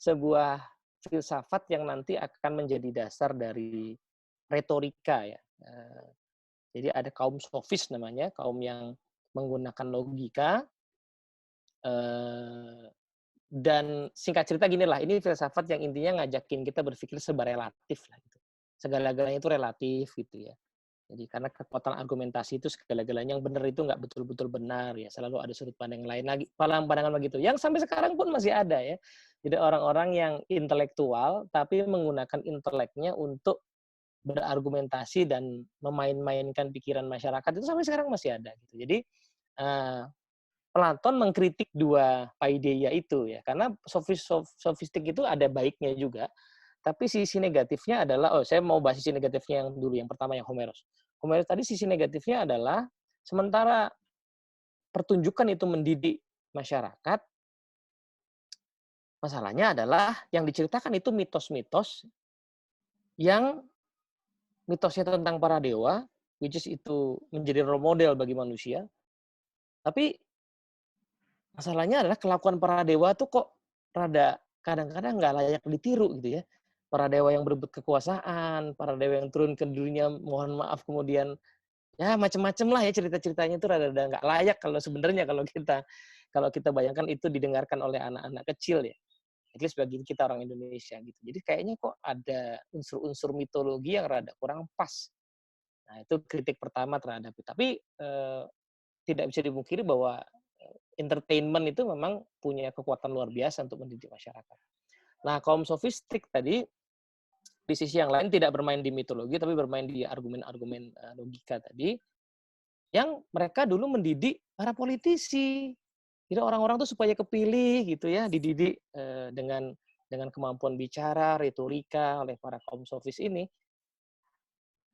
sebuah filsafat yang nanti akan menjadi dasar dari retorika ya. Jadi ada kaum sofis namanya, kaum yang menggunakan logika. Dan singkat cerita gini lah, ini filsafat yang intinya ngajakin kita berpikir serba relatif lah gitu. Segala-galanya itu relatif gitu ya. Jadi karena kekuatan argumentasi itu segala-galanya yang benar itu nggak betul-betul benar ya, selalu ada sudut pandang lain lagi, pandangan begitu. Yang sampai sekarang pun masih ada ya. Jadi orang-orang yang intelektual tapi menggunakan inteleknya untuk berargumentasi dan memain-mainkan pikiran masyarakat itu sampai sekarang masih ada gitu. Jadi Platon mengkritik dua paideia itu ya, karena sofistik itu ada baiknya juga, tapi sisi negatifnya adalah, saya mau bahas sisi negatifnya yang dulu, yang pertama yang Homeros. Homeros tadi sisi negatifnya adalah, sementara pertunjukan itu mendidik masyarakat, masalahnya adalah yang diceritakan itu mitos-mitos yang mitosnya tentang para dewa, which is itu menjadi role model bagi manusia, tapi masalahnya adalah kelakuan para dewa tuh kok rada kadang-kadang nggak layak ditiru gitu ya. Para dewa yang berebut kekuasaan, para dewa yang turun ke dunia mohon maaf kemudian ya macam-macam lah ya cerita-ceritanya itu rada nggak layak kalau sebenarnya kalau kita bayangkan itu didengarkan oleh anak-anak kecil ya. At least bagi kita orang Indonesia gitu. Jadi kayaknya kok ada unsur-unsur mitologi yang rada kurang pas. Nah, itu kritik pertama terhadap itu. Tapi tidak bisa dipungkiri bahwa entertainment itu memang punya kekuatan luar biasa untuk mendidik masyarakat. Nah, kaum sofistik tadi di sisi yang lain tidak bermain di mitologi tapi bermain di argumen-argumen logika tadi, yang mereka dulu mendidik para politisi. Jadi orang-orang tuh supaya kepilih gitu ya, dididik dengan kemampuan bicara, retorika oleh para kaum sofis ini.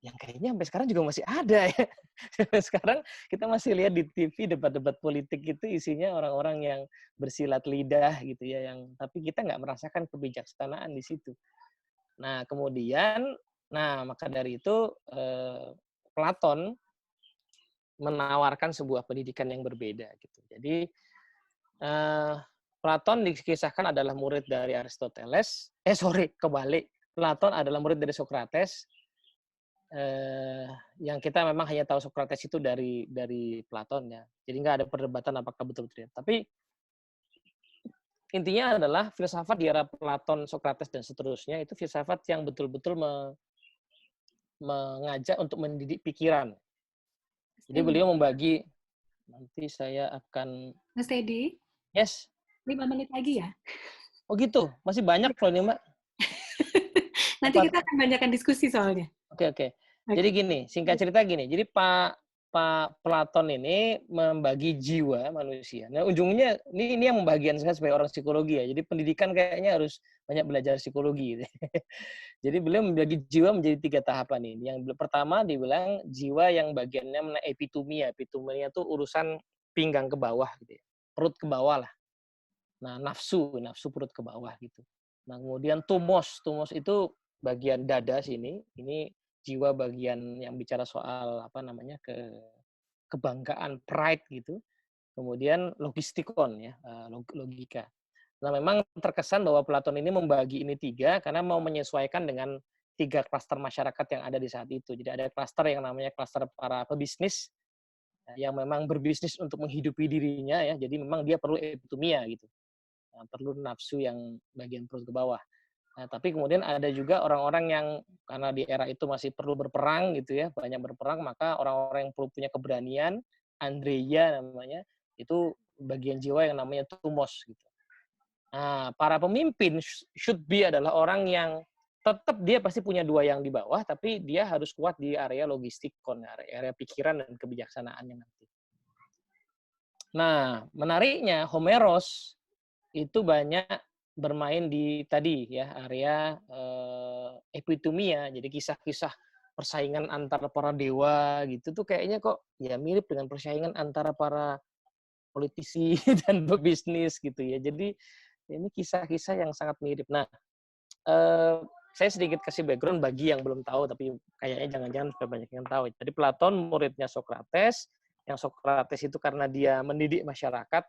Yang kayaknya sampai sekarang juga masih ada ya. Sampai sekarang kita masih lihat di TV debat-debat politik itu isinya orang-orang yang bersilat lidah gitu ya, yang tapi kita nggak merasakan kebijaksanaan di situ. Nah kemudian, maka dari itu Platon menawarkan sebuah pendidikan yang berbeda gitu. Jadi Platon dikisahkan adalah murid dari Aristoteles. Kebalik. Platon adalah murid dari Socrates. Yang kita memang hanya tahu Socrates itu dari Platon ya. Jadi nggak ada perdebatan apakah betul-betul. Tapi intinya adalah filsafat di era Platon, Socrates dan seterusnya itu filsafat yang betul-betul mengajak untuk mendidik pikiran. Jadi beliau membagi, nanti saya akan... Mas Teddy? Yes? 5 menit lagi ya? Oh gitu? Masih banyak loh ini, Mbak. Nanti kita akan banyakkan diskusi soalnya. Oke. Jadi gini, singkat cerita gini. Jadi Pak Platon ini membagi jiwa manusia. Nah, ujungnya ini yang membagian saya sebagai orang psikologi ya. Jadi pendidikan kayaknya harus banyak belajar psikologi. Jadi beliau membagi jiwa menjadi 3 tahapan ini. Yang pertama dibilang jiwa yang bagiannya epitumia. Epitumia itu urusan pinggang ke bawah gitu ya. Perut ke bawah lah. Nah, nafsu perut ke bawah gitu. Nah, kemudian tumos itu bagian dada sini. Ini jiwa bagian yang bicara soal kebanggaan, pride gitu. Kemudian logistikon ya, logika. Nah, memang terkesan bahwa Platon ini membagi ini 3 karena mau menyesuaikan dengan 3 klaster masyarakat yang ada di saat itu. Jadi ada klaster yang namanya klaster para pebisnis, yang memang berbisnis untuk menghidupi dirinya ya, jadi memang dia perlu epitomia gitu, perlu nafsu yang bagian perut ke bawah. Nah, tapi kemudian ada juga orang-orang yang karena di era itu masih perlu berperang gitu ya, banyak berperang, maka orang-orang yang perlu punya keberanian, Andreia namanya, itu bagian jiwa yang namanya tumos gitu. Nah, para pemimpin should be adalah orang yang tetap dia pasti punya dua yang di bawah, tapi dia harus kuat di area logistik, area pikiran dan kebijaksanaannya nanti. Nah, menariknya Homeros itu banyak bermain di tadi ya area epitomia, jadi kisah-kisah persaingan antara para dewa gitu tuh kayaknya kok ya mirip dengan persaingan antara para politisi dan pebisnis gitu ya. Jadi ini kisah-kisah yang sangat mirip. Nah, saya sedikit kasih background bagi yang belum tahu, tapi kayaknya jangan-jangan sudah banyak yang tahu. Jadi Platon muridnya Sokrates, yang Sokrates itu karena dia mendidik masyarakat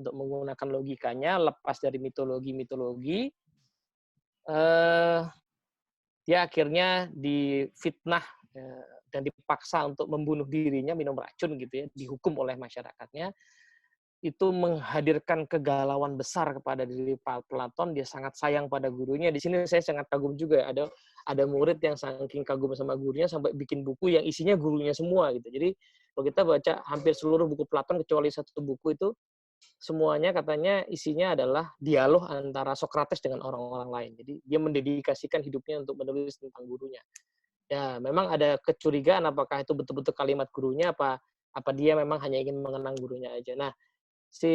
untuk menggunakan logikanya, lepas dari mitologi-mitologi, dia akhirnya difitnah dan dipaksa untuk membunuh dirinya, minum racun gitu ya, dihukum oleh masyarakatnya. Itu menghadirkan kegalauan besar kepada diri Platon. Dia sangat sayang pada gurunya. Di sini saya sangat kagum juga. Ada murid yang saking kagum sama gurunya sampai bikin buku yang isinya gurunya semua gitu. Jadi kalau kita baca hampir seluruh buku Platon kecuali satu buku itu semuanya katanya isinya adalah dialog antara Sokrates dengan orang-orang lain. Jadi dia mendedikasikan hidupnya untuk menulis tentang gurunya. Ya, memang ada kecurigaan apakah itu betul-betul kalimat gurunya apa dia memang hanya ingin mengenang gurunya aja. Nah, si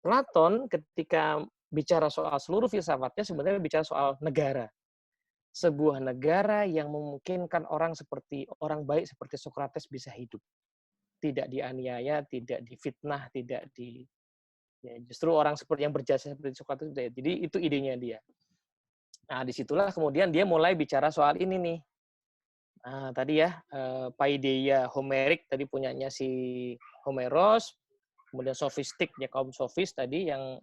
Platon ketika bicara soal seluruh filsafatnya sebenarnya bicara soal negara. Sebuah negara yang memungkinkan orang baik seperti Sokrates bisa hidup. Tidak dianiaya, tidak difitnah, tidak justru orang seperti yang berjasa seperti Sokrates. Jadi itu idenya dia. Nah, disitulah kemudian dia mulai bicara soal ini nih. Nah, tadi ya, paideia Homeric tadi punyanya si Homeros, kemudian sofistik ya kaum sofis tadi yang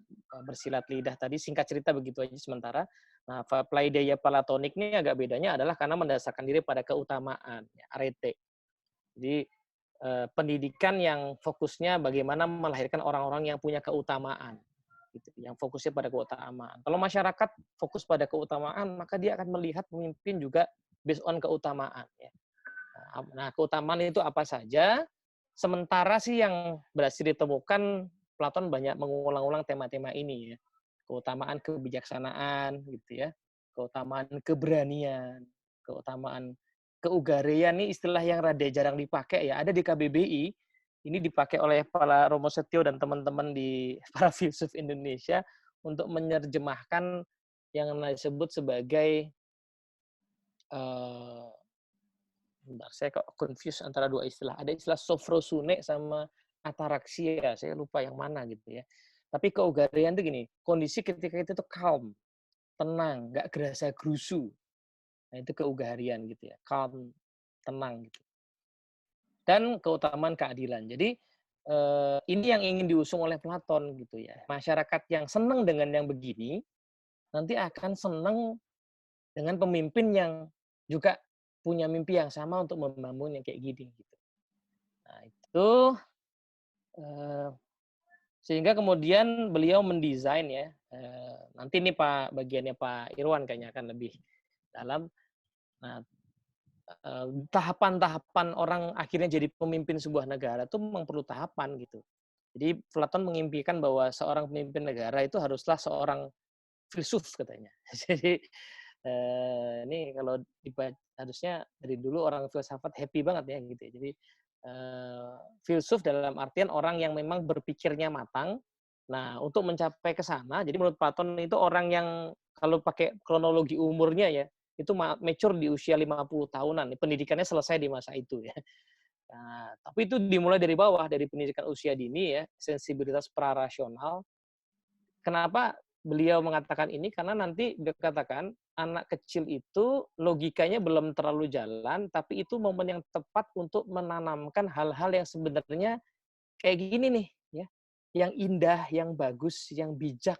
bersilat lidah tadi, singkat cerita begitu aja sementara. Nah, paideia Platonik ini agak bedanya adalah karena mendasarkan diri pada keutamaan, ya, arete. Jadi pendidikan yang fokusnya bagaimana melahirkan orang-orang yang punya keutamaan, gitu, yang fokusnya pada keutamaan. Kalau masyarakat fokus pada keutamaan, maka dia akan melihat pemimpin juga based on keutamaan. Ya. Nah, keutamaan itu apa saja? Sementara sih yang berhasil ditemukan, Platon banyak mengulang-ulang tema-tema ini ya. Keutamaan kebijaksanaan gitu ya. Keutamaan keberanian, keutamaan keugarean, ini istilah yang rada jarang dipakai ya. Ada di KBBI, ini dipakai oleh para Romo Setio dan teman-teman di para filsuf Indonesia untuk menerjemahkan yang disebut sebagai bentar, saya kok confuse antara dua istilah. Ada istilah sophrosune sama ataraxia, saya lupa yang mana gitu ya. Tapi keugarean itu gini, kondisi ketika itu tuh calm, tenang, nggak gerasa gerusu. Nah, itu keugarian gitu ya, calm, tenang gitu. Dan keutamaan keadilan. Jadi ini yang ingin diusung oleh Platon gitu ya. Masyarakat yang senang dengan yang begini nanti akan senang dengan pemimpin yang juga punya mimpi yang sama untuk membangun yang kayak gini gitu. Nah, itu sehingga kemudian beliau mendesain ya. Nanti ini bagiannya Pak Irwan kayaknya akan lebih dalam. Nah, tahapan-tahapan orang akhirnya jadi pemimpin sebuah negara itu memang perlu tahapan gitu. Jadi Platon mengimpikan bahwa seorang pemimpin negara itu haruslah seorang filsuf katanya. Jadi ini kalau harusnya dari dulu orang filsafat happy banget ya gitu ya. Jadi filsuf dalam artian orang yang memang berpikirnya matang. Nah, untuk mencapai ke sana, jadi menurut Platon itu orang yang kalau pakai kronologi umurnya ya, itu mature di usia 50 tahunan. Pendidikannya selesai di masa itu ya. Nah, tapi itu dimulai dari bawah, dari pendidikan usia dini ya, sensibilitas prarasional. Kenapa beliau mengatakan ini? Karena nanti dia katakan anak kecil itu logikanya belum terlalu jalan, tapi itu momen yang tepat untuk menanamkan hal-hal yang sebenarnya kayak gini nih, ya, yang indah, yang bagus, yang bijak.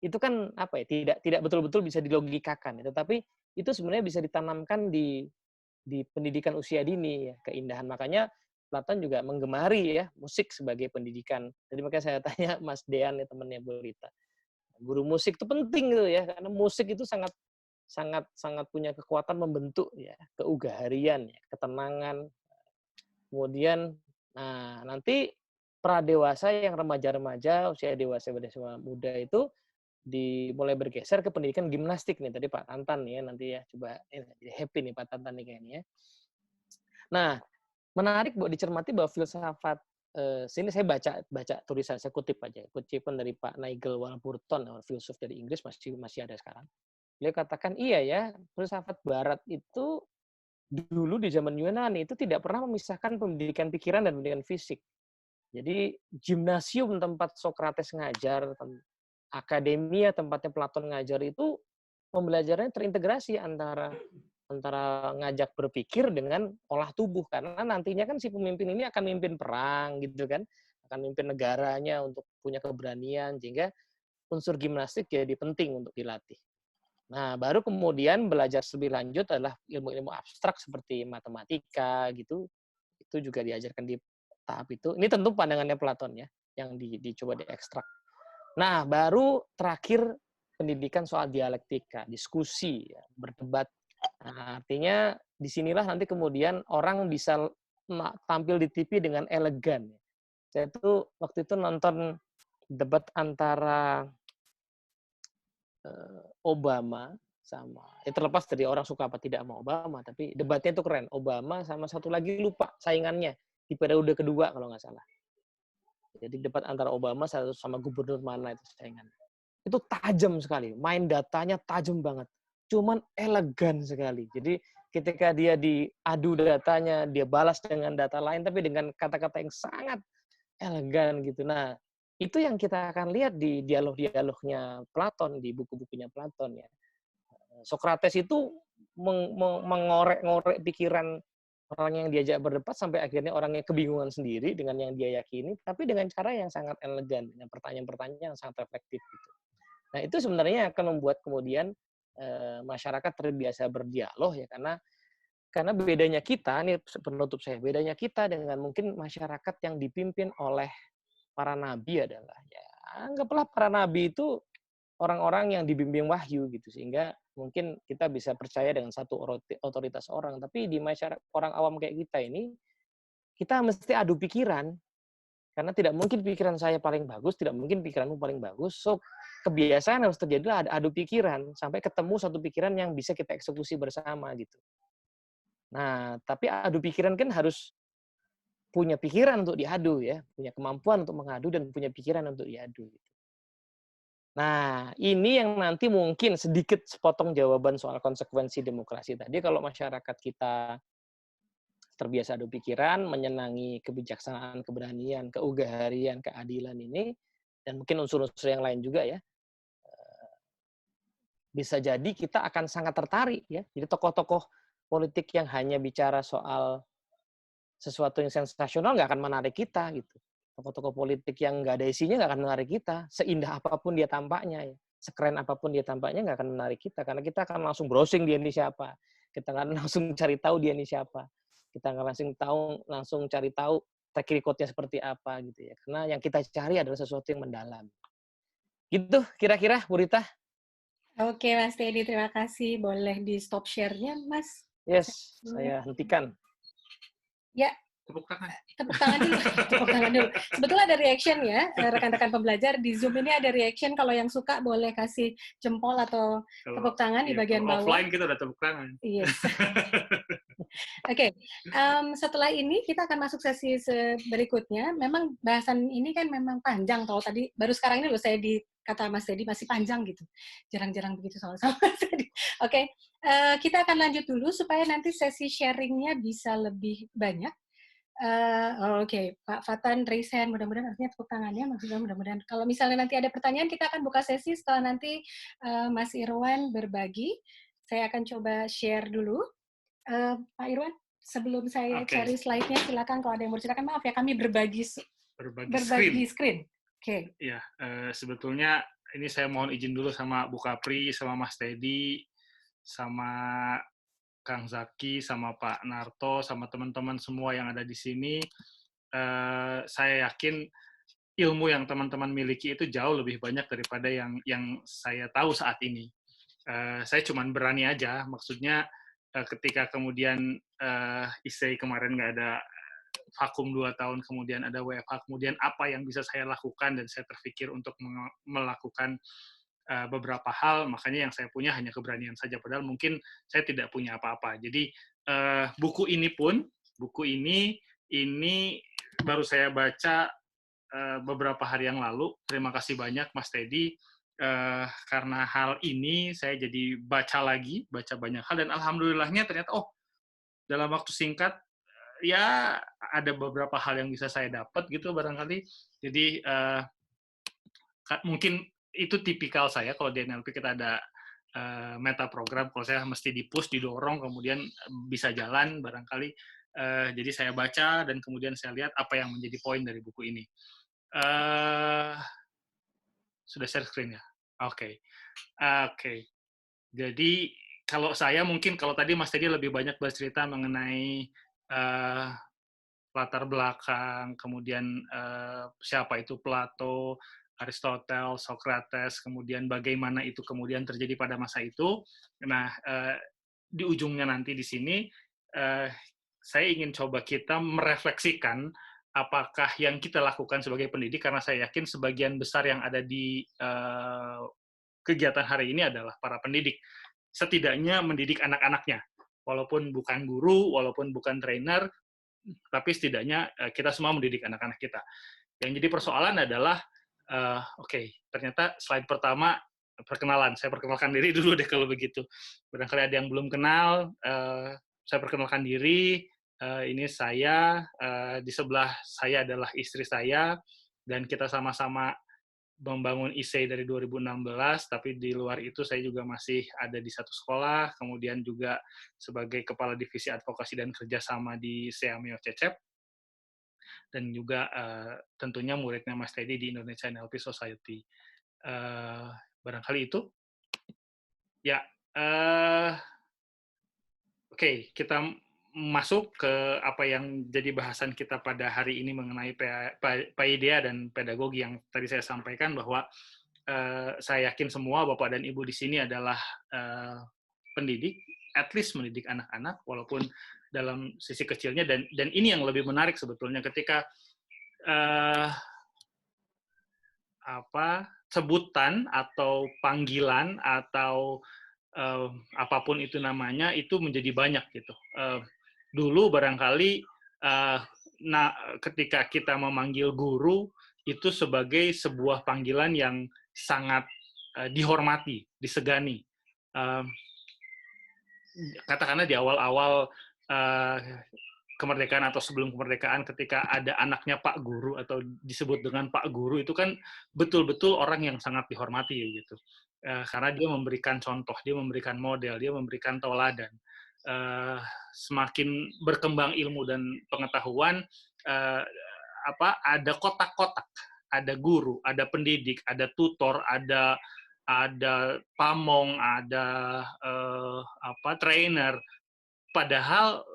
Itu kan apa ya? Tidak betul-betul bisa dilogikakan, tetapi itu sebenarnya bisa ditanamkan di pendidikan usia dini ya, keindahan. Makanya Platon juga menggemari ya musik sebagai pendidikan. Jadi makanya saya tanya Mas Dean ya, temannya Bu Rita. Guru musik itu penting gitu ya, karena musik itu sangat punya kekuatan membentuk ya keugaharian, ya, ketenangan. Kemudian, nah nanti pradewasa yang remaja-remaja, usia dewasa muda itu mulai bergeser ke pendidikan gimnastik nih. Tadi Pak Tantan ya, nanti ya coba jadi happy nih Pak Tantan nih kayaknya ya. Nah, menarik buat dicermati bahwa filsafat sini saya baca tulisan, saya kutip aja, kutipan dari Pak Nigel Warburton, filsuf dari Inggris, masih ada sekarang. Beliau katakan iya ya, filsafat Barat itu dulu di zaman Yunani itu tidak pernah memisahkan pendidikan pikiran dan pendidikan fisik. Jadi gimnasium tempat Sokrates ngajar, akademia tempatnya Platon ngajar itu pembelajarannya terintegrasi antara ngajak berpikir dengan olah tubuh, karena nantinya kan si pemimpin ini akan memimpin perang gitu kan, akan memimpin negaranya untuk punya keberanian, sehingga unsur gimnastik jadi penting untuk dilatih. Nah, baru kemudian belajar lebih lanjut adalah ilmu-ilmu abstrak seperti matematika gitu. Itu juga diajarkan di tahap itu. Ini tentu pandangannya Platon ya, yang dicoba diekstrak. Nah, baru terakhir pendidikan soal dialektika, diskusi, ya, berdebat. Nah, artinya disinilah nanti kemudian orang bisa tampil di TV dengan elegan. Saya tuh waktu itu nonton debat antara Obama sama, terlepas dari orang suka apa tidak sama Obama, tapi debatnya itu keren. Obama sama satu lagi lupa saingannya di periode kedua kalau nggak salah. Jadi debat antara Obama sama gubernur mana itu saingannya. Itu tajam sekali, main datanya tajam banget. Cuman elegan sekali. Jadi ketika dia diadu datanya, dia balas dengan data lain, tapi dengan kata-kata yang sangat elegan gitu. Nah, itu yang kita akan lihat di dialog-dialognya Platon, di buku-bukunya Platon ya. Sokrates itu mengorek-ngorek pikiran orang yang diajak berdebat sampai akhirnya orangnya kebingungan sendiri dengan yang dia yakini, tapi dengan cara yang sangat elegan, dengan pertanyaan-pertanyaan yang sangat reflektif gitu. Nah, itu sebenarnya akan membuat kemudian masyarakat terbiasa berdialog ya, karena bedanya kita, ini penutup saya, bedanya kita dengan mungkin masyarakat yang dipimpin oleh para nabi adalah, ya anggaplah para nabi itu orang-orang yang dibimbing wahyu gitu, sehingga mungkin kita bisa percaya dengan satu otoritas orang. Tapi di masyarakat orang awam kayak kita ini, kita mesti adu pikiran, karena tidak mungkin pikiran saya paling bagus, tidak mungkin pikiranmu paling bagus. So kebiasaan harus terjadi adu pikiran sampai ketemu satu pikiran yang bisa kita eksekusi bersama gitu. Nah, tapi adu pikiran kan harus punya pikiran untuk diadu ya, punya kemampuan untuk mengadu dan punya pikiran untuk diadu. Nah, ini yang nanti mungkin sedikit sepotong jawaban soal konsekuensi demokrasi tadi. Kalau masyarakat kita terbiasa adu pikiran, menyenangi kebijaksanaan, keberanian, keugaharian, keadilan ini, dan mungkin unsur-unsur yang lain juga ya, bisa jadi kita akan sangat tertarik ya. Jadi tokoh-tokoh politik yang hanya bicara soal sesuatu yang sensasional nggak akan menarik kita gitu. Tokoh-tokoh politik yang nggak ada isinya nggak akan menarik kita. Seindah apapun dia tampaknya, ya. Sekeren apapun dia tampaknya nggak akan menarik kita. Karena kita akan langsung browsing dia ini siapa. Kita akan langsung cari tahu dia ini siapa. Kita akan langsung cari tahu track record-nya seperti apa gitu ya. Karena yang kita cari adalah sesuatu yang mendalam. Gitu kira-kira, Bu Rita. Oke, Mas Teddy, terima kasih. Boleh di stop share-nya, Mas? Yes, saya hentikan. Ya, Tepuk tangan. Tepuk tangan dulu. Tepuk tangan dulu. Sebetulnya ada reaction ya, rekan-rekan pembelajar. Di Zoom ini ada reaction. Kalau yang suka boleh kasih jempol atau tepuk tangan di bagian bawah. Offline kita udah tepuk tangan. Yes. Oke, setelah ini kita akan masuk sesi berikutnya. Memang bahasan ini kan memang panjang. Kalau tadi, baru sekarang ini loh saya kata Mas Teddy masih panjang gitu. Jarang-jarang begitu soal sama Mas Teddy. Oke, kita akan lanjut dulu supaya nanti sesi sharingnya bisa lebih banyak. Oke, Pak Fatan raise hand, mudah-mudahan artinya tepuk tangannya, maksudnya mudah-mudahan. Kalau misalnya nanti ada pertanyaan, kita akan buka sesi setelah nanti Mas Irwan berbagi. Saya akan coba share dulu. Pak Irwan, sebelum saya cari slide-nya, silakan kalau ada yang mau ceritakan. Maaf ya, kami berbagi screen. Oke. Ya, sebetulnya ini saya mohon izin dulu sama Bu Kapri, sama Mas Teddy, sama Kang Zaki, sama Pak Narto, sama teman-teman semua yang ada di sini, saya yakin ilmu yang teman-teman miliki itu jauh lebih banyak daripada yang saya tahu saat ini. Saya cuma berani aja, maksudnya ketika kemudian ISEI kemarin nggak ada vakum 2 tahun, kemudian ada WFH, kemudian apa yang bisa saya lakukan, dan saya terpikir untuk melakukan beberapa hal, makanya yang saya punya hanya keberanian saja, padahal mungkin saya tidak punya apa-apa. Jadi buku ini baru saya baca beberapa hari yang lalu. Terima kasih banyak Mas Teddy. Karena hal ini saya jadi baca banyak hal, dan alhamdulillahnya ternyata dalam waktu singkat ya ada beberapa hal yang bisa saya dapat gitu barangkali. Jadi mungkin itu tipikal saya. Kalau di NLP kita ada meta program, kalau saya mesti di-push, didorong, kemudian bisa jalan barangkali. Jadi saya baca dan kemudian saya lihat apa yang menjadi poin dari buku ini. Sudah share screen ya? Oke. Jadi kalau saya mungkin, kalau tadi Mas Teddy lebih banyak bercerita mengenai latar belakang, kemudian siapa itu Plato, Aristoteles, Socrates, kemudian bagaimana itu kemudian terjadi pada masa itu. Nah, di ujungnya nanti di sini, saya ingin coba kita merefleksikan apakah yang kita lakukan sebagai pendidik, karena saya yakin sebagian besar yang ada di kegiatan hari ini adalah para pendidik. Setidaknya mendidik anak-anaknya. Walaupun bukan guru, walaupun bukan trainer, tapi setidaknya kita semua mendidik anak-anak kita. Yang jadi persoalan adalah, ternyata slide pertama, perkenalan. Saya perkenalkan diri dulu deh kalau begitu. Barangkali ada yang belum kenal, saya perkenalkan diri. Ini saya, di sebelah saya adalah istri saya, dan kita sama-sama membangun ISEI dari 2016, tapi di luar itu saya juga masih ada di satu sekolah, kemudian juga sebagai Kepala Divisi Advokasi dan Kerjasama di Seameo Cecep, dan juga tentunya muridnya Mas Teddy di Indonesia NLP Society. Barangkali itu. Ya, oke, kita masuk ke apa yang jadi bahasan kita pada hari ini mengenai PAIDEA dan pedagogi, yang tadi saya sampaikan bahwa saya yakin semua Bapak dan Ibu di sini adalah pendidik, at least mendidik anak-anak, walaupun dalam sisi kecilnya, dan ini yang lebih menarik sebetulnya ketika sebutan atau panggilan atau apapun itu namanya, itu menjadi banyak gitu. Dulu barangkali ketika kita memanggil guru itu sebagai sebuah panggilan yang sangat dihormati, disegani. Katakanlah di awal-awal kemerdekaan atau sebelum kemerdekaan, ketika ada anaknya Pak Guru atau disebut dengan Pak Guru, itu kan betul-betul orang yang sangat dihormati gitu. Karena dia memberikan contoh, dia memberikan model, dia memberikan tauladan. Semakin berkembang ilmu dan pengetahuan, ada kotak-kotak, ada guru, ada pendidik, ada tutor, ada pamong, ada trainer. Padahal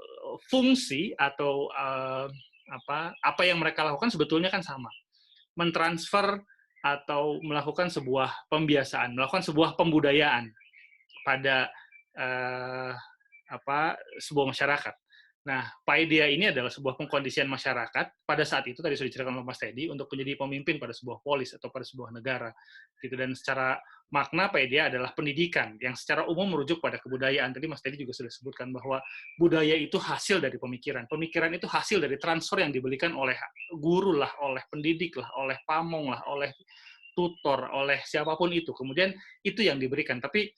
fungsi atau apa yang mereka lakukan sebetulnya kan sama, mentransfer atau melakukan sebuah pembiasaan, melakukan sebuah pembudayaan pada sebuah masyarakat. Nah, PAIDEA ini adalah sebuah pengkondisian masyarakat pada saat itu, tadi sudah diceritakan oleh Mas Teddy, untuk menjadi pemimpin pada sebuah polis atau pada sebuah negara. Gitu. Dan secara makna PAIDEA adalah pendidikan yang secara umum merujuk pada kebudayaan. Tadi Mas Teddy juga sudah sebutkan bahwa budaya itu hasil dari pemikiran. Pemikiran itu hasil dari transfer yang diberikan oleh guru lah, oleh pendidik lah, oleh pamong lah, oleh tutor, oleh siapapun itu. Kemudian itu yang diberikan. Tapi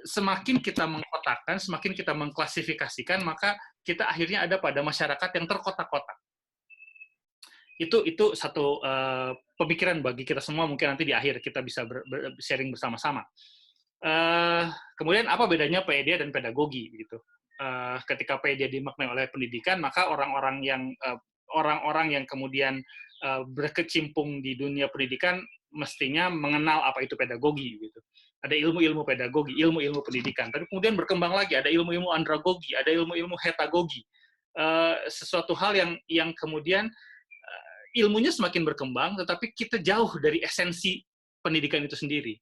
semakin kita mengkotakkan, semakin kita mengklasifikasikan, maka kita akhirnya ada pada masyarakat yang terkotak-kotak. Itu satu pemikiran bagi kita semua, mungkin nanti di akhir kita bisa sharing bersama-sama. Kemudian apa bedanya PAIDEA dan pedagogi gitu? Ketika PAIDEA dimaknai oleh pendidikan, maka orang-orang yang kemudian berkecimpung di dunia pendidikan mestinya mengenal apa itu pedagogi gitu. ada ilmu-ilmu pedagogi, ilmu-ilmu pendidikan. Tapi kemudian berkembang lagi, ada ilmu-ilmu andragogi, ada ilmu-ilmu hetagogi. Sesuatu hal yang kemudian ilmunya semakin berkembang, tetapi kita jauh dari esensi pendidikan itu sendiri.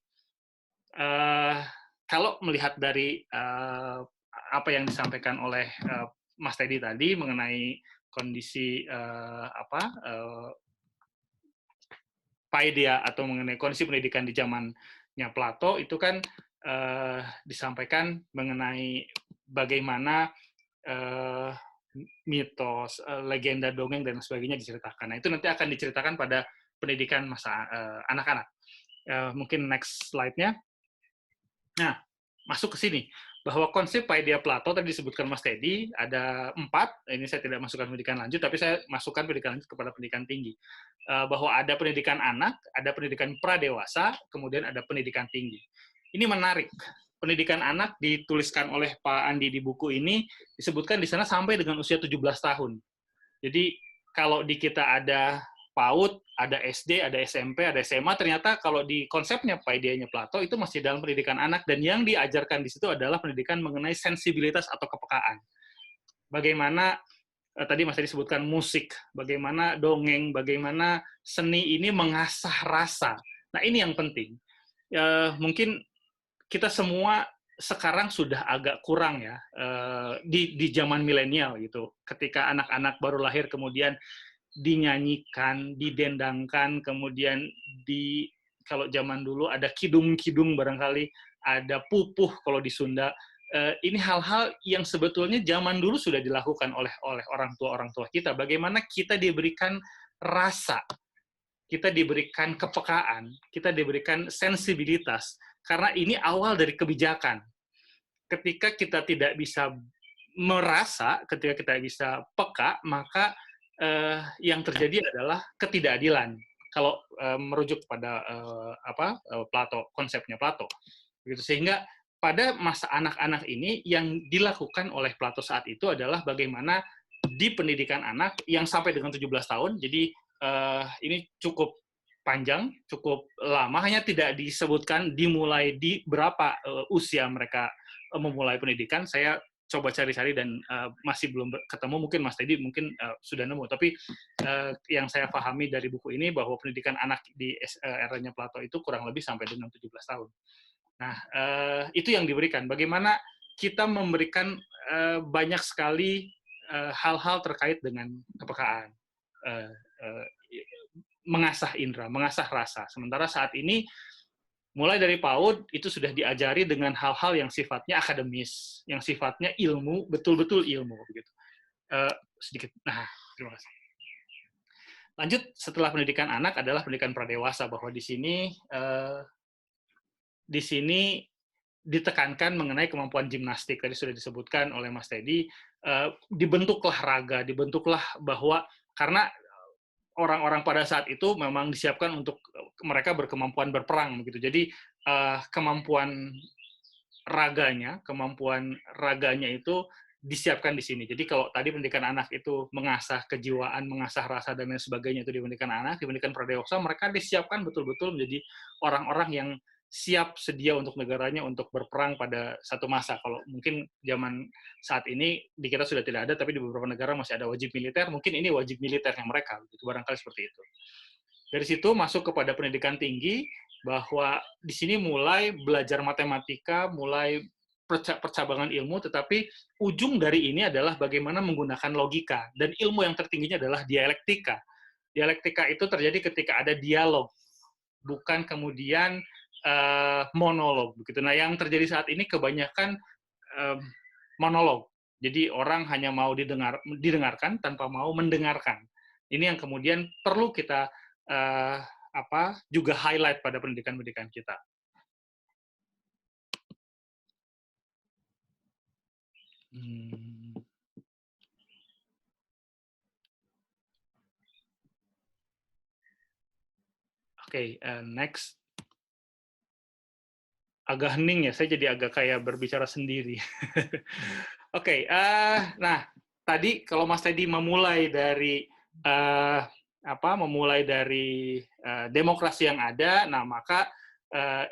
Kalau melihat dari apa yang disampaikan oleh Mas Teddy tadi mengenai kondisi Paideia atau mengenai kondisi pendidikan di zamannya Plato, itu kan disampaikan mengenai bagaimana mitos, legenda, dongeng, dan sebagainya diceritakan. Nah, itu nanti akan diceritakan pada pendidikan masa anak-anak. Mungkin next slide-nya. Nah, masuk ke sini. Bahwa konsep Paideia Plato, tadi disebutkan Mas Teddy, ada 4. Ini saya tidak masukkan pendidikan lanjut, tapi saya masukkan pendidikan lanjut kepada pendidikan tinggi. Bahwa ada pendidikan anak, ada pendidikan pradewasa, kemudian ada pendidikan tinggi. Ini menarik. Pendidikan anak dituliskan oleh Pak Andi di buku ini, disebutkan di sana sampai dengan usia 17 tahun. Jadi kalau di kita ada PAUD, ada SD, ada SMP, ada SMA, ternyata kalau di konsepnya Paideia-nya Plato itu masih dalam pendidikan anak, dan yang diajarkan di situ adalah pendidikan mengenai sensibilitas atau kepekaan. Bagaimana tadi Mas tadi sebutkan musik, bagaimana dongeng, bagaimana seni ini mengasah rasa. Nah, ini yang penting. Mungkin kita semua sekarang sudah agak kurang ya di zaman milenial gitu. Ketika anak-anak baru lahir kemudian dinyanyikan, didendangkan, kemudian kalau zaman dulu ada kidung-kidung barangkali, ada pupuh kalau di Sunda. Ini hal-hal yang sebetulnya zaman dulu sudah dilakukan oleh orang tua kita. Bagaimana kita diberikan rasa, kita diberikan kepekaan, kita diberikan sensibilitas. Karena ini awal dari kebijakan. Ketika kita tidak bisa merasa, ketika kita bisa peka, maka yang terjadi adalah ketidakadilan. Kalau merujuk pada Plato, konsepnya Plato. Begitu. Sehingga pada masa anak-anak ini yang dilakukan oleh Plato saat itu adalah bagaimana di pendidikan anak yang sampai dengan 17 tahun, jadi ini cukup panjang, cukup lama, hanya tidak disebutkan dimulai di berapa usia mereka memulai pendidikan. Saya coba cari-cari dan masih belum ketemu, mungkin Mas Teddy mungkin sudah nemu, tapi yang saya pahami dari buku ini bahwa pendidikan anak di eranya Plato itu kurang lebih sampai dengan 17 tahun. Nah, itu yang diberikan. Bagaimana kita memberikan banyak sekali hal-hal terkait dengan kepekaan, mengasah indera, mengasah rasa. Sementara saat ini, mulai dari PAUD, itu sudah diajari dengan hal-hal yang sifatnya akademis, yang sifatnya ilmu, betul-betul ilmu. Begitu. Sedikit. Nah, terima kasih. Lanjut, setelah pendidikan anak adalah pendidikan pradewasa, bahwa di sini ditekankan mengenai kemampuan gimnastik. Tadi sudah disebutkan oleh Mas Teddy, dibentuklah raga, dibentuklah bahwa karena orang-orang pada saat itu memang disiapkan untuk mereka berkemampuan berperang begitu. Jadi kemampuan raganya itu disiapkan di sini. Jadi kalau tadi pendidikan anak itu mengasah kejiwaan, mengasah rasa dan lain sebagainya itu di pendidikan anak, di pendidikan pradewasa mereka disiapkan betul-betul menjadi orang-orang yang siap sedia untuk negaranya untuk berperang pada satu masa. Kalau mungkin zaman saat ini di kita sudah tidak ada, tapi di beberapa negara masih ada wajib militer, mungkin ini wajib militernya mereka, gitu, barangkali seperti itu. Dari situ masuk kepada pendidikan tinggi, bahwa di sini mulai belajar matematika, mulai percabangan ilmu, tetapi ujung dari ini adalah bagaimana menggunakan logika, dan ilmu yang tertingginya adalah dialektika. Dialektika itu terjadi ketika ada dialog, bukan kemudian monolog begitu. Nah, yang terjadi saat ini kebanyakan monolog. Jadi orang hanya mau didengarkan tanpa mau mendengarkan. Ini yang kemudian perlu kita juga highlight pada pendidikan-pendidikan kita. Oke, next. Agak hening ya, saya jadi agak kayak berbicara sendiri. Oke, nah tadi kalau Mas Teddy memulai dari demokrasi yang ada, nah maka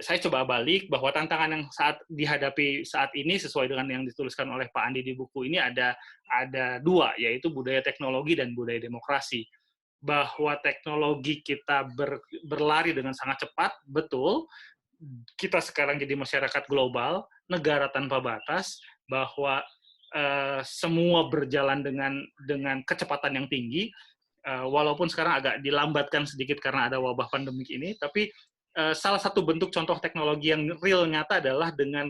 saya coba balik bahwa tantangan yang saat dihadapi saat ini sesuai dengan yang dituliskan oleh Pak Andi di buku ini ada dua, yaitu budaya teknologi dan budaya demokrasi. Bahwa teknologi kita berlari dengan sangat cepat, betul. Kita sekarang jadi masyarakat global, negara tanpa batas, bahwa semua berjalan dengan kecepatan yang tinggi, walaupun sekarang agak dilambatkan sedikit karena ada wabah pandemik ini, tapi salah satu bentuk contoh teknologi yang real nyata adalah dengan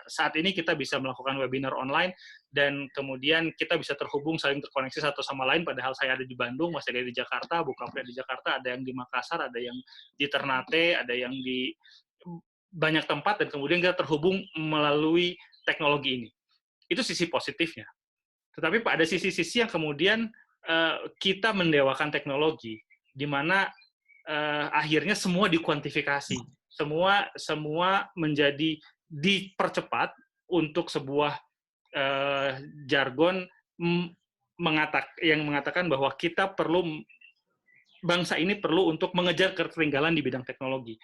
saat ini kita bisa melakukan webinar online dan kemudian kita bisa terhubung, saling terkoneksi satu sama lain, padahal saya ada di Bandung, masih ada di Jakarta, Bukapri di Jakarta, ada yang di Makassar, ada yang di Ternate, ada yang di banyak tempat, dan kemudian kita terhubung melalui teknologi ini. Itu sisi positifnya. Tetapi ada sisi-sisi yang kemudian kita mendewakan teknologi, di mana akhirnya semua dikuantifikasi, semua menjadi dipercepat untuk sebuah jargon yang mengatakan bahwa kita perlu, bangsa ini perlu untuk mengejar ketertinggalan di bidang teknologi.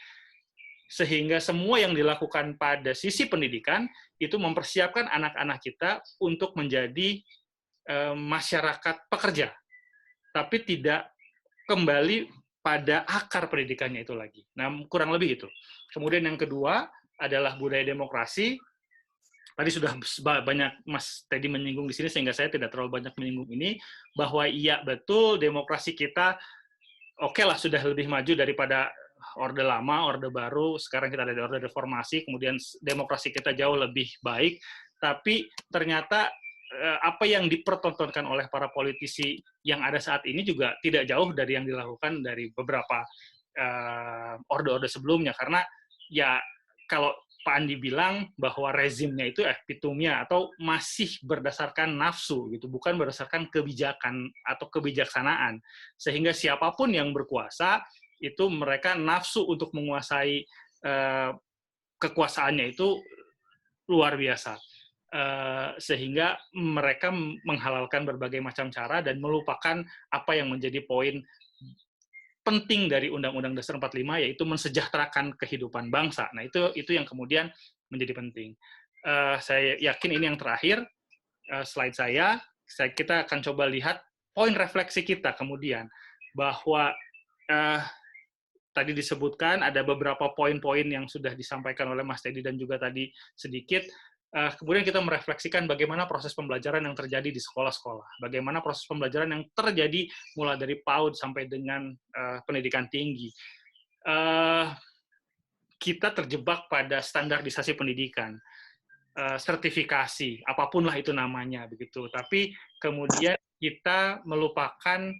Sehingga semua yang dilakukan pada sisi pendidikan itu mempersiapkan anak-anak kita untuk menjadi masyarakat pekerja, tapi tidak kembali pada akar pendidikannya itu lagi. Nah, kurang lebih itu. Kemudian yang kedua adalah budaya demokrasi. Tadi sudah banyak Mas Teddy menyinggung di sini, sehingga saya tidak terlalu banyak menyinggung ini, bahwa iya betul demokrasi kita oke lah sudah lebih maju daripada Orde Lama, Orde Baru, sekarang kita ada di Orde Reformasi, kemudian demokrasi kita jauh lebih baik, tapi ternyata apa yang dipertontonkan oleh para politisi yang ada saat ini juga tidak jauh dari yang dilakukan dari beberapa orde-orde sebelumnya. Karena ya kalau Pak Andi bilang bahwa rezimnya itu epitomnya atau masih berdasarkan nafsu gitu, bukan berdasarkan kebijakan atau kebijaksanaan. Sehingga siapapun yang berkuasa itu mereka nafsu untuk menguasai kekuasaannya itu luar biasa. Sehingga mereka menghalalkan berbagai macam cara dan melupakan apa yang menjadi poin penting dari Undang-Undang Dasar 45, yaitu mensejahterakan kehidupan bangsa. Nah, itu yang kemudian menjadi penting. Saya yakin ini yang terakhir, slide saya. Kita akan coba lihat poin refleksi kita kemudian, bahwa tadi disebutkan ada beberapa poin-poin yang sudah disampaikan oleh Mas Teddy dan juga tadi sedikit. Kemudian kita merefleksikan bagaimana proses pembelajaran yang terjadi di sekolah-sekolah, bagaimana proses pembelajaran yang terjadi mulai dari PAUD sampai dengan pendidikan tinggi. Kita terjebak pada standarisasi pendidikan, sertifikasi, apapun lah itu namanya, begitu. Tapi kemudian kita melupakan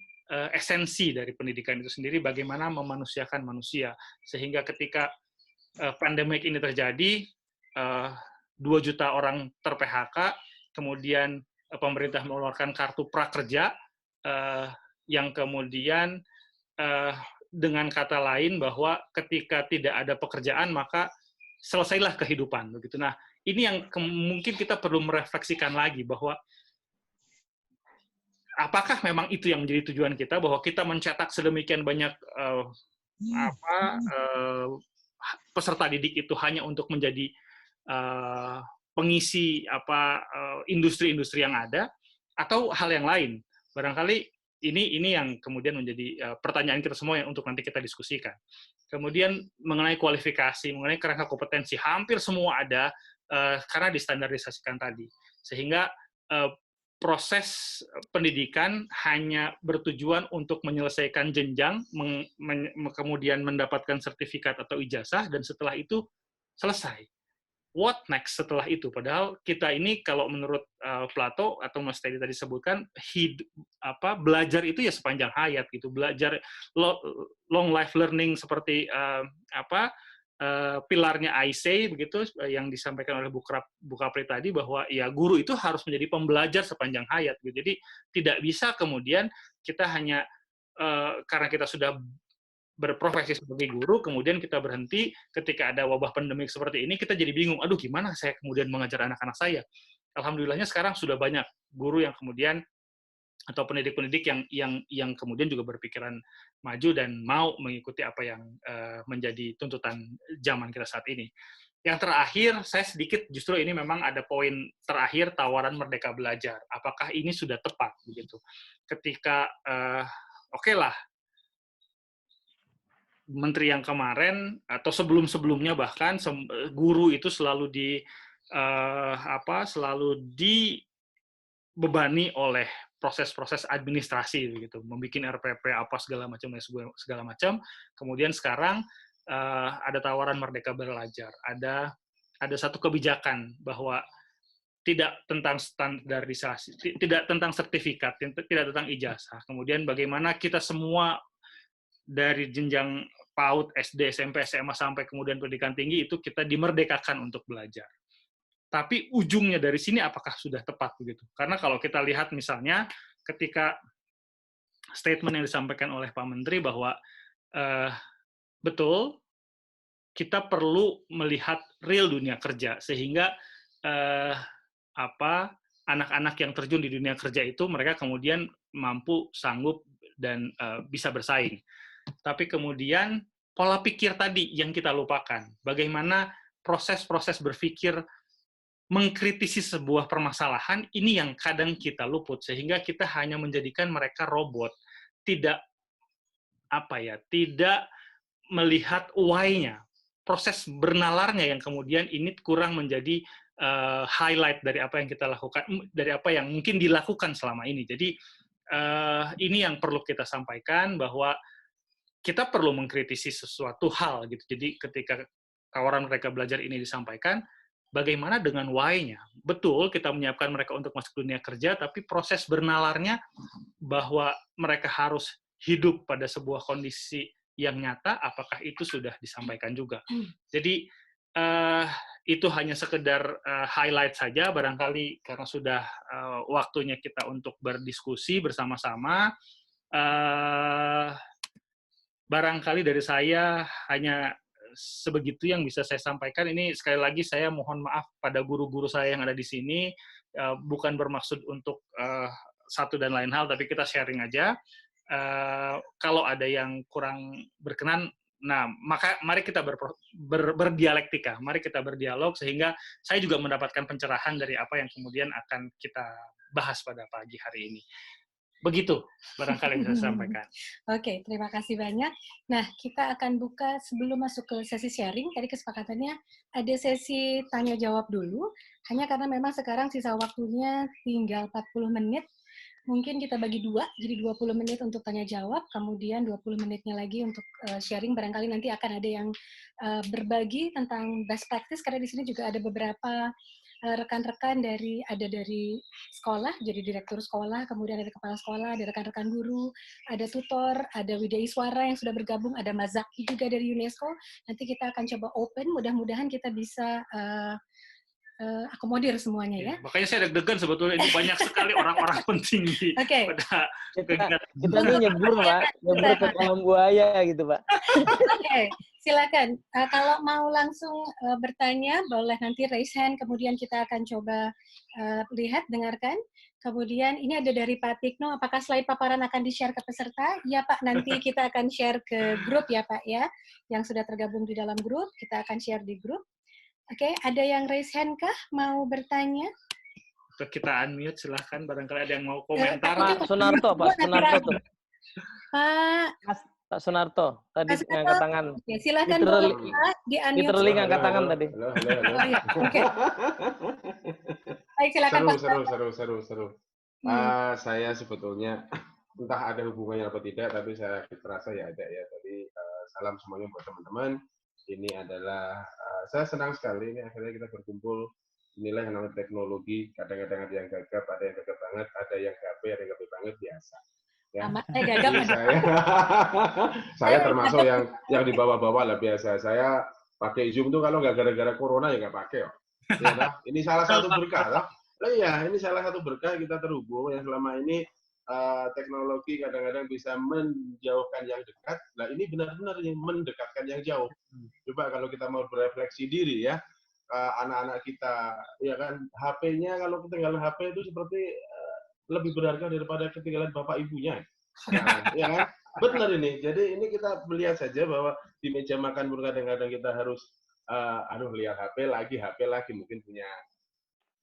esensi dari pendidikan itu sendiri, bagaimana memanusiakan manusia, sehingga ketika pandemik ini terjadi, 2 juta orang ter-PHK, kemudian pemerintah mengeluarkan kartu prakerja, yang kemudian dengan kata lain bahwa ketika tidak ada pekerjaan maka selesailah kehidupan, begitu. Nah, ini yang mungkin kita perlu merefleksikan lagi, bahwa apakah memang itu yang menjadi tujuan kita, bahwa kita mencetak sedemikian banyak peserta didik itu hanya untuk menjadi pengisi industri-industri yang ada, atau hal yang lain. Barangkali ini yang kemudian menjadi pertanyaan kita semua yang untuk nanti kita diskusikan. Kemudian mengenai kualifikasi, mengenai kerangka kompetensi, hampir semua ada karena distandarisasikan tadi. Sehingga proses pendidikan hanya bertujuan untuk menyelesaikan jenjang, kemudian mendapatkan sertifikat atau ijazah, dan setelah itu selesai. What next setelah itu? Padahal kita ini kalau menurut Plato atau Mas Teddy tadi sebutkan, belajar itu ya sepanjang hayat gitu. Belajar long life learning seperti pilarnya IC begitu yang disampaikan oleh Bukapri tadi, bahwa ya guru itu harus menjadi pembelajar sepanjang hayat gitu. Jadi tidak bisa kemudian kita hanya karena kita sudah berprofesi sebagai guru, kemudian kita berhenti ketika ada wabah pandemik seperti ini, kita jadi bingung, aduh gimana saya kemudian mengajar anak-anak saya. Alhamdulillahnya sekarang sudah banyak guru yang kemudian atau pendidik-pendidik yang kemudian juga berpikiran maju dan mau mengikuti apa yang menjadi tuntutan zaman kita saat ini. Yang terakhir, saya sedikit justru ini memang ada poin terakhir, tawaran Merdeka Belajar. Apakah ini sudah tepat begitu? Ketika oke lah, menteri yang kemarin atau sebelum-sebelumnya bahkan guru itu selalu selalu dibebani oleh proses-proses administrasi begitu, membuat RPP apa segala macam. Kemudian sekarang ada tawaran Merdeka Belajar, ada satu kebijakan bahwa tidak tentang standarisasi, tidak tentang sertifikat, tidak tentang ijazah. Kemudian bagaimana kita semua dari jenjang PAUD, SD, SMP, SMA sampai kemudian pendidikan tinggi itu kita dimerdekakan untuk belajar. Tapi ujungnya dari sini apakah sudah tepat begitu? Karena kalau kita lihat misalnya ketika statement yang disampaikan oleh Pak Menteri bahwa betul kita perlu melihat real dunia kerja sehingga anak-anak yang terjun di dunia kerja itu mereka kemudian mampu, sanggup dan bisa bersaing. Tapi kemudian pola pikir tadi yang kita lupakan. Bagaimana proses-proses berpikir mengkritisi sebuah permasalahan ini yang kadang kita luput sehingga kita hanya menjadikan mereka robot, tidak melihat why-nya, proses bernalarnya yang kemudian ini kurang menjadi highlight dari apa yang kita lakukan, dari apa yang mungkin dilakukan selama ini. Jadi ini yang perlu kita sampaikan bahwa kita perlu mengkritisi sesuatu hal gitu. Jadi ketika tawaran Merdeka Belajar ini disampaikan, bagaimana dengan why-nya? Betul, kita menyiapkan mereka untuk masuk dunia kerja, tapi proses bernalarnya bahwa mereka harus hidup pada sebuah kondisi yang nyata, apakah itu sudah disampaikan juga? Jadi, itu hanya sekedar highlight saja, barangkali karena sudah waktunya kita untuk berdiskusi bersama-sama. Barangkali dari saya hanya sebegitu yang bisa saya sampaikan. Ini sekali lagi saya mohon maaf pada guru-guru saya yang ada di sini, bukan bermaksud untuk satu dan lain hal, tapi kita sharing aja. Kalau ada yang kurang berkenan, nah maka mari kita berdialektika, mari kita berdialog sehingga saya juga mendapatkan pencerahan dari apa yang kemudian akan kita bahas pada pagi hari ini. Begitu barangkali bisa saya sampaikan. Oke, terima kasih banyak. Nah, kita akan buka sebelum masuk ke sesi sharing. Tadi kesepakatannya ada sesi tanya jawab dulu. Hanya karena memang sekarang sisa waktunya tinggal 40 menit. Mungkin kita bagi dua, jadi 20 menit untuk tanya jawab, kemudian 20 menitnya lagi untuk sharing. Barangkali nanti akan ada yang berbagi tentang best practice, karena di sini juga ada beberapa rekan-rekan dari sekolah, jadi direktur sekolah, kemudian ada kepala sekolah, ada rekan-rekan guru, ada tutor, ada Widya Iswara yang sudah bergabung, ada Mas Zaki juga dari UNESCO. Nanti kita akan coba open, mudah-mudahan kita bisa akomodir semuanya ya. Makanya saya deg-degan sebetulnya, ini banyak sekali orang-orang penting di pada kegiatan. Kita nih nyebur Pak, nyebur ke kolam buaya gitu Pak. Oke, silakan. Kalau mau langsung bertanya, boleh nanti raise hand, kemudian kita akan coba lihat, dengarkan. Kemudian ini ada dari Pak Tikno, apakah slide paparan akan di-share ke peserta? Ya Pak, nanti kita akan share ke grup ya Pak ya, yang sudah tergabung di dalam grup, kita akan share di grup. Oke, ada yang raise hand kah? Mau bertanya? Kita unmute, silahkan. Barangkali ada yang mau komentar. Pak Sunarto tuh. Pak Sunarto, tadi ngangkat tangan. Oke, silakan boleh Pak, di-unmute. Literally ngangkat tangan tadi. Oh ya, oke. Baik, silakan Pak. Seru. Saya sebetulnya entah ada hubungannya atau tidak, tapi saya terasa ya ada ya. Tadi salam semuanya buat teman-teman. Ini adalah saya senang sekali ini akhirnya kita berkumpul. Inilah yang namanya teknologi. Kadang-kadang ada yang gagap, ada yang gagap banget, ada yang gape, ada yang gape banget, biasa. Ya. Saya termasuk yang dibawa-bawa lah biasa. Saya pakai Zoom tuh kalau nggak gara-gara corona ya nggak pakai. Ya, nah, ini salah satu berkah lah. Iya, ini salah satu berkah kita terhubung yang selama ini teknologi kadang-kadang bisa menjauhkan yang dekat. Nah, ini benar-benar yang mendekatkan yang jauh. Coba kalau kita mau berefleksi diri ya, anak-anak kita, ya kan, HP-nya kalau ketinggalan HP itu seperti lebih berharga daripada ketinggalan bapak ibunya. Nah, ya kan? Benar ini. Jadi ini kita melihat saja bahwa di meja makan pun kadang-kadang kita harus lihat HP lagi mungkin punya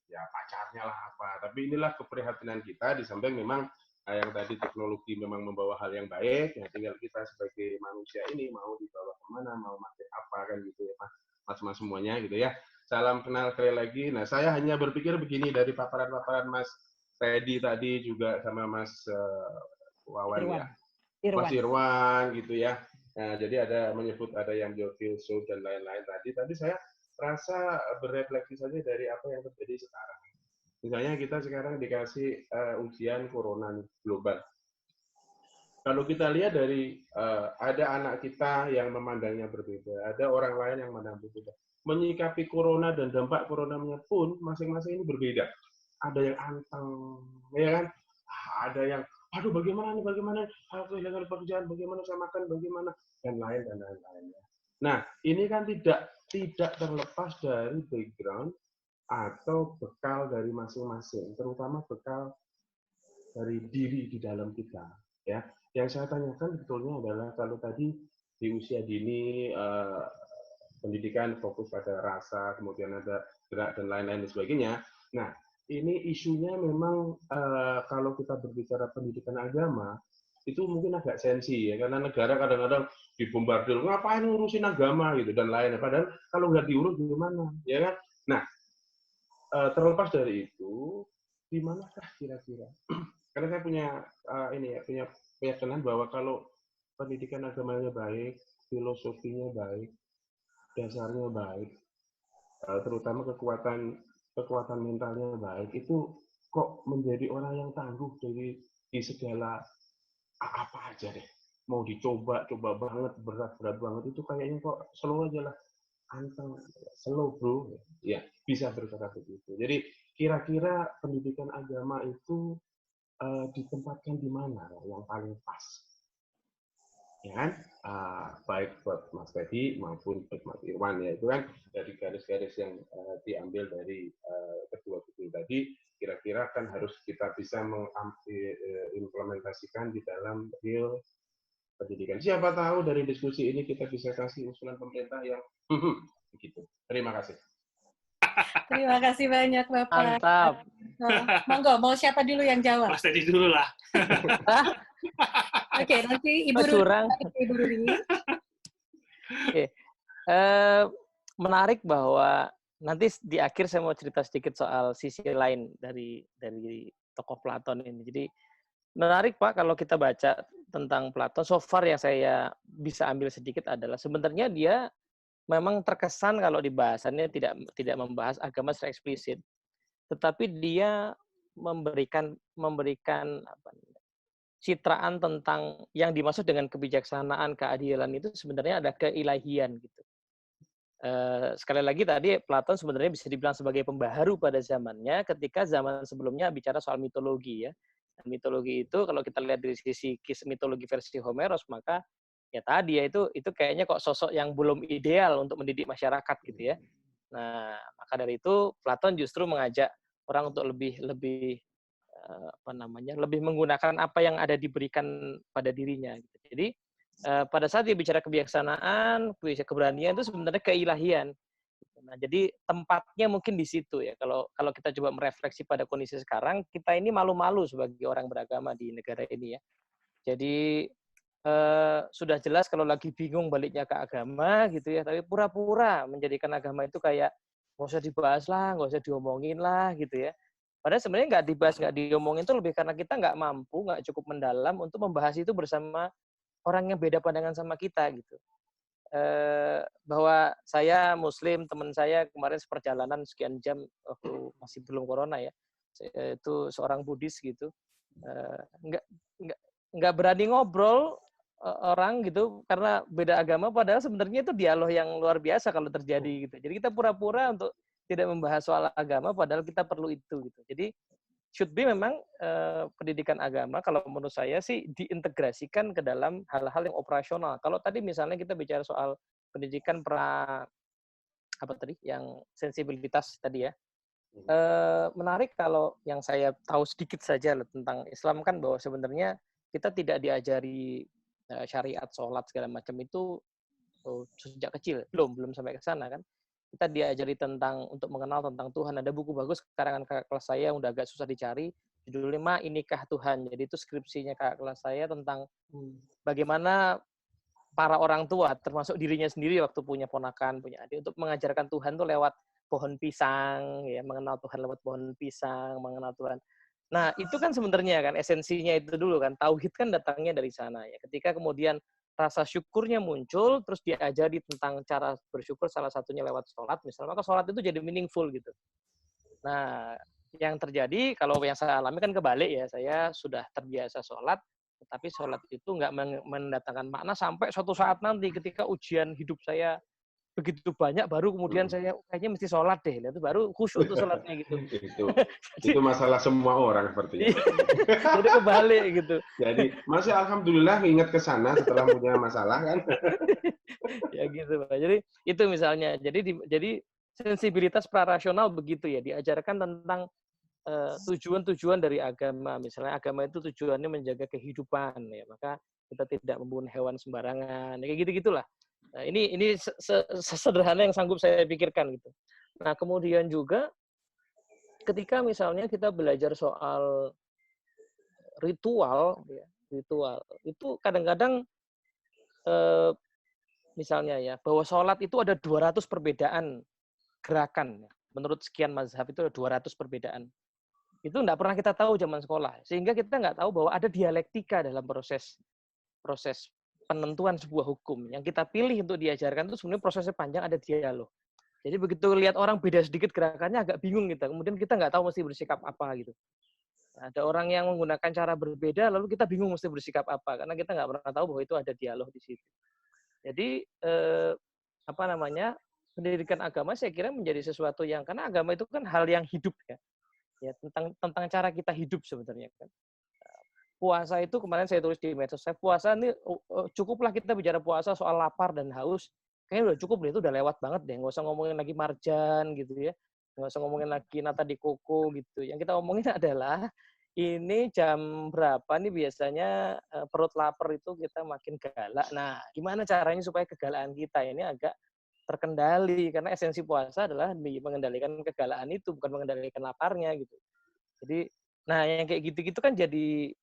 ya pacarnya lah apa. Tapi inilah keprihatinan kita di samping memang yang tadi teknologi memang membawa hal yang baik, ya tinggal kita sebagai manusia ini mau dibawa kemana, mau pakai apa kan gitu ya mas semuanya gitu ya. Salam kenal sekali lagi. Nah saya hanya berpikir begini dari paparan-paparan Mas Teddy tadi juga sama Mas Wawan ya, Mas Irwan gitu ya. Nah, jadi ada menyebut ada yang filsuf dan lain-lain tadi. Tapi saya rasa berefleksi saja dari apa yang terjadi sekarang. Misalnya kita sekarang dikasih ujian corona global. Kalau kita lihat dari ada anak kita yang memandangnya berbeda, ada orang lain yang memandang berbeda. Menyikapi corona dan dampak coronanya pun masing-masing ini berbeda. Ada yang anteng, ya kan? Ada yang, aduh bagaimana aku kehilangan pekerjaan, bagaimana saya makan, bagaimana dan lain-lain. Nah, ini kan tidak terlepas dari background atau bekal dari masing-masing, terutama bekal dari diri di dalam kita. Ya, yang saya tanyakan sebetulnya adalah kalau tadi di usia dini pendidikan fokus pada rasa, kemudian ada gerak dan lain-lain dan sebagainya. Nah, ini isunya memang kalau kita berbicara pendidikan agama itu mungkin agak sensi ya, karena negara kadang-kadang dibombardir ngapain ngurusin agama gitu dan lain-lain. Padahal kalau nggak diurus gimana, ya kan? Nah, terlepas dari itu, di manakah kira-kira? Karena saya punya punya keyakinan bahwa kalau pendidikan agamanya baik, filosofinya baik, dasarnya baik, terutama kekuatan mentalnya baik, itu kok menjadi orang yang tangguh dari di segala apa aja deh. Mau dicoba banget, berat banget itu kayaknya kok slow aja lah. Anteng, slow bro. Ya, bisa berkata begitu. Jadi kira-kira pendidikan agama itu ditempatkan di mana yang paling pas? Ya kan? Baik buat Mas Teddy maupun buat Mas Irwan ya, itu kan dari garis-garis yang diambil dari kedua buku tadi, kira-kira kan harus kita bisa mengimplementasikan di dalam real pendidikan. Siapa tahu dari diskusi ini kita bisa kasih usulan pemerintah yang begitu. Terima kasih. Terima kasih banyak Bapak. Mantap. Monggo, mau siapa dulu yang jawab? Mas Teddy dulu lah. Oke, nanti Ibu Ruri. Oke. Menarik bahwa nanti di akhir saya mau cerita sedikit soal sisi lain dari tokoh Platon ini. Jadi menarik Pak kalau kita baca tentang Platon. So far yang saya bisa ambil sedikit adalah sebenarnya dia memang terkesan kalau di bahasannya tidak membahas agama secara eksplisit, tetapi dia memberikan citraan tentang yang dimaksud dengan kebijaksanaan, keadilan itu sebenarnya ada keilahian gitu. Sekali lagi tadi Platon sebenarnya bisa dibilang sebagai pembaharu pada zamannya, ketika zaman sebelumnya bicara soal mitologi ya. Mitologi itu kalau kita lihat dari sisi mitologi versi Homeros, maka ya tadi ya itu kayaknya kok sosok yang belum ideal untuk mendidik masyarakat gitu ya. Nah, maka dari itu Platon justru mengajak orang untuk lebih lebih menggunakan apa yang ada diberikan pada dirinya gitu. Jadi pada saat dia bicara kebijaksanaan, keberanian itu sebenarnya keilahian. Nah, jadi tempatnya mungkin di situ ya. Kalau kita coba merefleksi pada kondisi sekarang, kita ini malu-malu sebagai orang beragama di negara ini ya. Jadi sudah jelas kalau lagi bingung baliknya ke agama gitu ya, tapi pura-pura menjadikan agama itu kayak nggak usah dibahas lah, nggak usah diomongin lah gitu ya. Padahal sebenarnya nggak dibahas, nggak diomongin itu lebih karena kita nggak mampu, nggak cukup mendalam untuk membahas itu bersama orang yang beda pandangan sama kita gitu. Bahwa saya Muslim, teman saya kemarin seperjalanan sekian jam waktu masih belum corona ya, itu seorang Buddhis gitu, nggak berani ngobrol orang gitu karena beda agama, padahal sebenarnya itu dialog yang luar biasa kalau terjadi gitu. Jadi kita pura-pura untuk tidak membahas soal agama padahal kita perlu itu gitu. Jadi should be memang pendidikan agama kalau menurut saya sih diintegrasikan ke dalam hal-hal yang operasional. Kalau tadi misalnya kita bicara soal pendidikan yang sensibilitas tadi ya. Menarik kalau yang saya tahu sedikit saja tentang Islam kan bahwa sebenarnya kita tidak diajari syariat, sholat segala macam itu sejak kecil, belum sampai ke sana kan. Kita diajari tentang untuk mengenal tentang Tuhan. Ada buku bagus karangan kakak kelas saya yang udah agak susah dicari, judulnya Ma Inikah Tuhan. Jadi itu skripsinya kakak kelas saya tentang bagaimana para orang tua, termasuk dirinya sendiri waktu punya ponakan, punya adik, untuk mengajarkan Tuhan tuh lewat pohon pisang, ya, mengenal Tuhan lewat pohon pisang, mengenal Tuhan. Nah, itu kan sebenarnya kan esensinya itu dulu kan, tauhid kan datangnya dari sana ya. Ketika kemudian rasa syukurnya muncul, terus diajari tentang cara bersyukur, salah satunya lewat sholat, misalnya, maka sholat itu jadi meaningful gitu. Nah, yang terjadi, kalau yang saya alami kan kebalik ya, saya sudah terbiasa sholat, tetapi sholat itu nggak mendatangkan makna sampai suatu saat nanti ketika ujian hidup saya begitu banyak, baru kemudian saya kayaknya mesti sholat deh, itu baru khusyuk untuk sholatnya gitu. itu masalah semua orang sepertinya. Jadi kebalik gitu. Jadi masih alhamdulillah ingat ke sana setelah punya masalah kan. Ya gitu Pak. Jadi itu misalnya. Jadi sensibilitas prarasional begitu ya, diajarkan tentang tujuan-tujuan dari agama. Misalnya agama itu tujuannya menjaga kehidupan ya, maka kita tidak membunuh hewan sembarangan. Kayak gitu-gitulah. Nah, ini sesederhana yang sanggup saya pikirkan gitu. Nah, kemudian juga ketika misalnya kita belajar soal ritual ya, ritual itu kadang-kadang misalnya ya, bahwa sholat itu ada 200 perbedaan gerakan. Menurut sekian mazhab itu ada 200 perbedaan. Itu enggak pernah kita tahu zaman sekolah. Sehingga kita enggak tahu bahwa ada dialektika dalam proses penentuan sebuah hukum. Yang kita pilih untuk diajarkan itu sebenarnya prosesnya panjang, ada dialog. Jadi begitu lihat orang beda sedikit gerakannya agak bingung kita. Kemudian kita nggak tahu mesti bersikap apa gitu. Ada orang yang menggunakan cara berbeda, lalu kita bingung mesti bersikap apa karena kita nggak pernah tahu bahwa itu ada dialog di situ. Jadi pendidikan agama saya kira menjadi sesuatu yang, karena agama itu kan hal yang hidup ya, tentang cara kita hidup sebenarnya kan. Puasa itu kemarin saya tulis di medsos saya, puasa ini cukuplah kita bicara puasa soal lapar dan haus, kayaknya udah cukup deh, itu udah lewat banget deh, nggak usah ngomongin lagi marjan gitu ya, nggak usah ngomongin lagi nata di koko gitu. Yang kita omongin adalah ini jam berapa nih biasanya perut lapar itu kita makin galak. Nah, gimana caranya supaya kegalaan kita ini agak terkendali, karena esensi puasa adalah mengendalikan kegalaan itu, bukan mengendalikan laparnya gitu. Jadi, nah yang kayak gitu-gitu kan jadi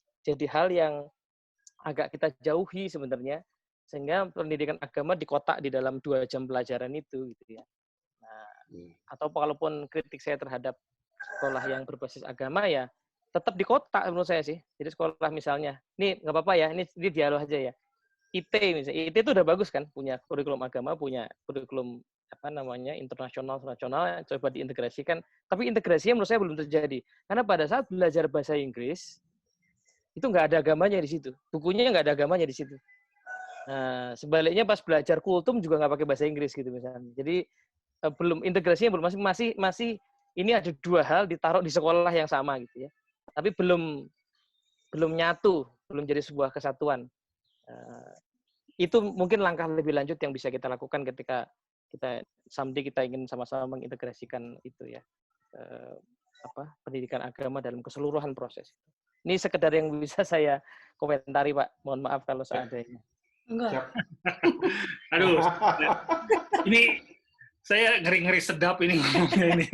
hal yang agak kita jauhi sebenarnya, sehingga pendidikan agama dikotak di dalam 2 jam pelajaran itu gitu ya. Nah, atau kalaupun kritik saya terhadap sekolah yang berbasis agama ya tetap dikotak menurut saya sih. Jadi sekolah misalnya, ini nggak apa-apa ya, ini dialog aja ya. IT misalnya, IT itu udah bagus kan, punya kurikulum agama, punya kurikulum internasional, nasional, coba diintegrasikan. Tapi integrasinya menurut saya belum terjadi. Karena pada saat belajar bahasa Inggris, itu nggak ada agamanya di situ. Bukunya nggak ada agamanya di situ. Nah, sebaliknya pas belajar kultum juga nggak pakai bahasa Inggris gitu misalnya. Jadi belum integrasinya belum, masih ini ada 2 hal ditaruh di sekolah yang sama gitu ya. Tapi belum nyatu, belum jadi sebuah kesatuan. Itu mungkin langkah lebih lanjut yang bisa kita lakukan ketika kita ingin sama-sama mengintegrasikan itu ya, pendidikan agama dalam keseluruhan proses. Ini sekedar yang bisa saya komentari, Pak. Mohon maaf kalau seandainya. Enggak. Aduh, ini saya ngeri-ngeri sedap ini ngomongnya ini.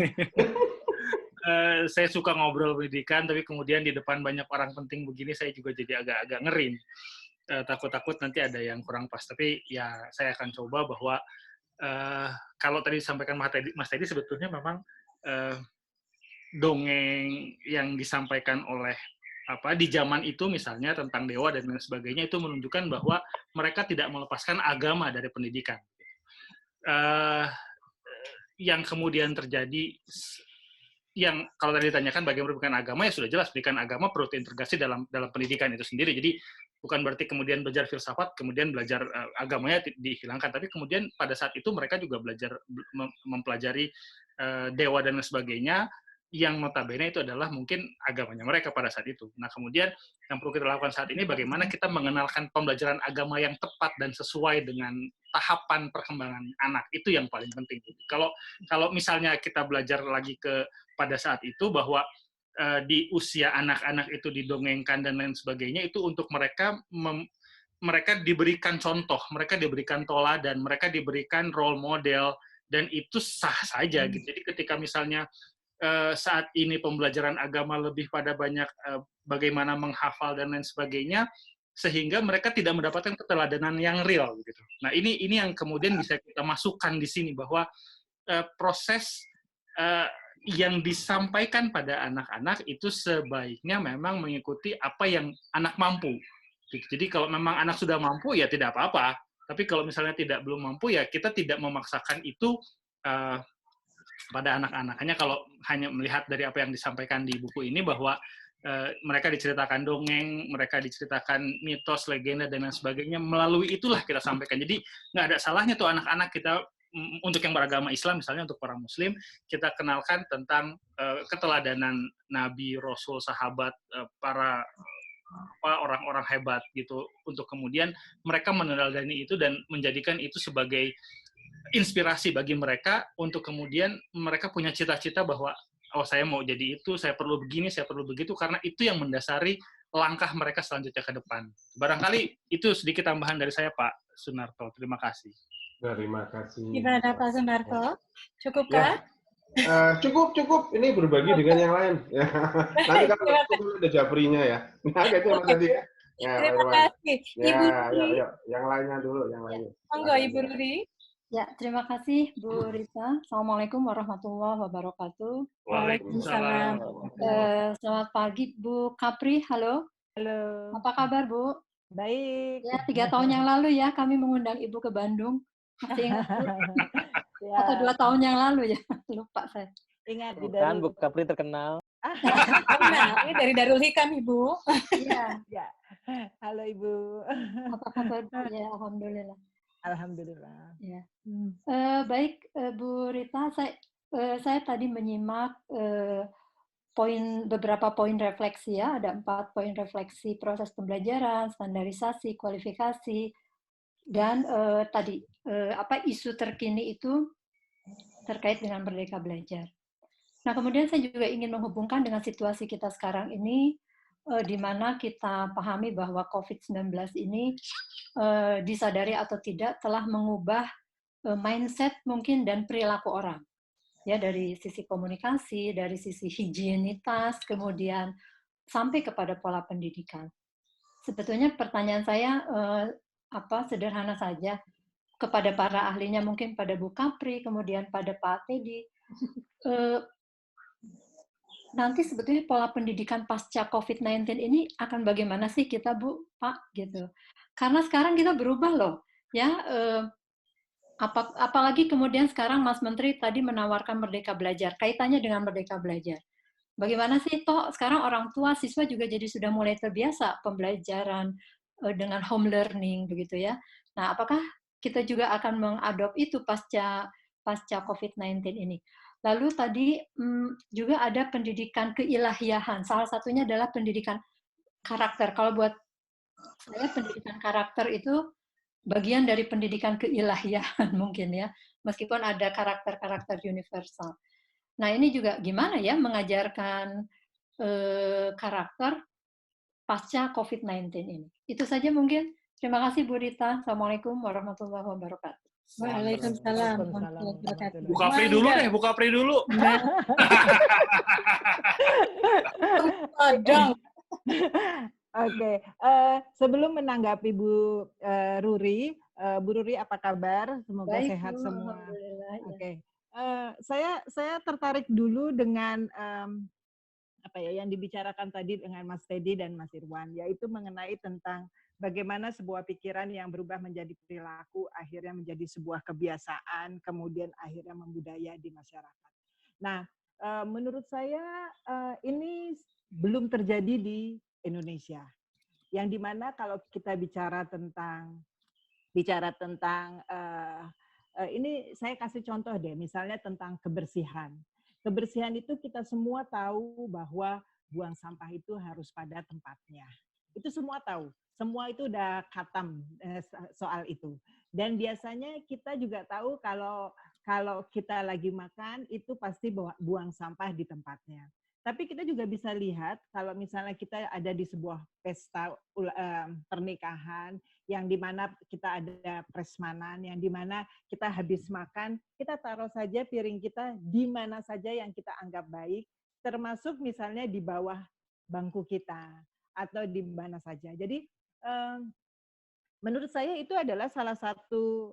Saya suka ngobrol pendidikan, tapi kemudian di depan banyak orang penting begini, saya juga jadi agak-agak ngeri. Takut-takut nanti ada yang kurang pas. Tapi ya saya akan coba bahwa kalau tadi disampaikan Mas Teddy sebetulnya memang dongeng yang disampaikan oleh di zaman itu misalnya tentang dewa dan lain sebagainya itu menunjukkan bahwa mereka tidak melepaskan agama dari pendidikan. Yang kemudian terjadi, yang kalau tadi ditanyakan bagaimana pendidikan agama, ya sudah jelas pendidikan agama perlu terintegrasi dalam pendidikan itu sendiri. Jadi bukan berarti kemudian belajar filsafat kemudian belajar agamanya dihilangkan, tapi kemudian pada saat itu mereka juga belajar mempelajari dewa dan lain sebagainya yang notabene itu adalah mungkin agamanya mereka pada saat itu. Nah, kemudian yang perlu kita lakukan saat ini bagaimana kita mengenalkan pembelajaran agama yang tepat dan sesuai dengan tahapan perkembangan anak. Itu yang paling penting. Kalau misalnya kita belajar lagi pada saat itu bahwa di usia anak-anak itu didongengkan dan lain sebagainya, itu untuk mereka diberikan contoh, mereka diberikan teladan, mereka diberikan role model, dan itu sah saja gitu. Jadi ketika misalnya saat ini pembelajaran agama lebih pada banyak bagaimana menghafal dan lain sebagainya, sehingga mereka tidak mendapatkan keteladanan yang real gitu. Nah, ini yang kemudian bisa kita masukkan di sini bahwa proses yang disampaikan pada anak-anak itu sebaiknya memang mengikuti apa yang anak mampu. Jadi kalau memang anak sudah mampu ya tidak apa-apa. Tapi kalau misalnya belum mampu ya kita tidak memaksakan itu pada anak-anak. Hanya kalau hanya melihat dari apa yang disampaikan di buku ini bahwa mereka diceritakan dongeng, mereka diceritakan mitos, legenda, dan lain sebagainya. Melalui itulah kita sampaikan. Jadi nggak ada salahnya tuh anak-anak kita, untuk yang beragama Islam, misalnya untuk para Muslim, kita kenalkan tentang keteladanan Nabi, Rasul, sahabat, para orang-orang hebat gitu. Untuk kemudian mereka meneladani itu dan menjadikan itu sebagai inspirasi bagi mereka untuk kemudian mereka punya cita-cita bahwa oh saya mau jadi itu, saya perlu begini, saya perlu begitu, karena itu yang mendasari langkah mereka selanjutnya ke depan. Barangkali itu sedikit tambahan dari saya, Pak Sunarto. Terima kasih. Terima kasih. Gimana Pak Sunarto? Cukupkah? Ya, cukup. Ini berbagi dengan yang lain. Ya. Nanti kalau ada Japrinya ya. Nah, gitu Mas tadi ya. Ya, terima kasih. Ya, Ibu Ruri. yang lainnya dulu, yang lainnya. Monggo Ibu Ruri. Ya, terima kasih Bu Rita. Assalamualaikum warahmatullahi wabarakatuh. Waalaikumsalam. Selamat pagi Bu Kapri, halo. Halo. Apa kabar Bu? Baik. Ya, 3 tahun yang lalu ya kami mengundang Ibu ke Bandung. Masih ingat Bu? Ya. Atau 2 tahun yang lalu ya? Lupa saya. Ingat di Kan Darul. Bu Kapri terkenal. Nah, ini dari Darul Hikam Ibu. Iya. Ya. Halo Ibu. Apa kabar Bu? Ya, alhamdulillah. Alhamdulillah. Ya. Baik Bu Rita, saya tadi menyimak beberapa poin refleksi ya, ada 4 poin refleksi proses pembelajaran, standarisasi, kualifikasi, dan tadi isu terkini itu terkait dengan Merdeka Belajar. Nah, kemudian saya juga ingin menghubungkan dengan situasi kita sekarang ini, di mana kita pahami bahwa COVID-19 ini disadari atau tidak telah mengubah mindset mungkin dan perilaku orang. Ya, dari sisi komunikasi, dari sisi higienitas, kemudian sampai kepada pola pendidikan. Sebetulnya pertanyaan saya sederhana saja kepada para ahlinya, mungkin pada Bu Kapri, kemudian pada Pak Teddy. Nanti sebetulnya pola pendidikan pasca COVID-19 ini akan bagaimana sih kita, Bu, Pak, gitu. Karena sekarang kita berubah loh, ya. Apalagi kemudian sekarang Mas Menteri tadi menawarkan Merdeka Belajar, kaitannya dengan Merdeka Belajar. Bagaimana sih, toh sekarang orang tua, siswa juga jadi sudah mulai terbiasa pembelajaran dengan home learning, begitu ya. Nah, apakah kita juga akan mengadop itu pasca COVID-19 ini? Lalu tadi juga ada pendidikan keilahiahan. Salah satunya adalah pendidikan karakter. Kalau buat saya pendidikan karakter itu bagian dari pendidikan keilahiahan mungkin ya. Meskipun ada karakter-karakter universal. Nah, ini juga gimana ya mengajarkan karakter pasca COVID-19 ini. Itu saja mungkin. Terima kasih Bu Rita. Assalamualaikum warahmatullahi wabarakatuh. Waalaikumsalam. Bu Kapri dulu deh, Bu Kapri dulu. Oke, sebelum menanggapi Bu Ruri, Bu Ruri apa kabar? Semoga Baik, sehat Bu. semua. Alhamdulillah, ya. Oke, saya tertarik dulu dengan yang dibicarakan tadi dengan Mas Teddy dan Mas Irwan, yaitu mengenai tentang bagaimana sebuah pikiran yang berubah menjadi perilaku, akhirnya menjadi sebuah kebiasaan, kemudian akhirnya membudaya di masyarakat. Nah, menurut saya ini belum terjadi di Indonesia. Yang dimana kalau kita bicara tentang ini saya kasih contoh deh, misalnya tentang kebersihan. Kebersihan itu kita semua tahu bahwa buang sampah itu harus pada tempatnya. Itu semua tahu. Semua itu udah khatam soal itu. Dan biasanya kita juga tahu kalau kita lagi makan itu pasti buang sampah di tempatnya. Tapi kita juga bisa lihat kalau misalnya kita ada di sebuah pesta pernikahan yang dimana kita ada prasmanan, yang dimana kita habis makan, kita taruh saja piring kita di mana saja yang kita anggap baik, termasuk misalnya di bawah bangku kita atau di mana saja. Jadi menurut saya itu adalah salah satu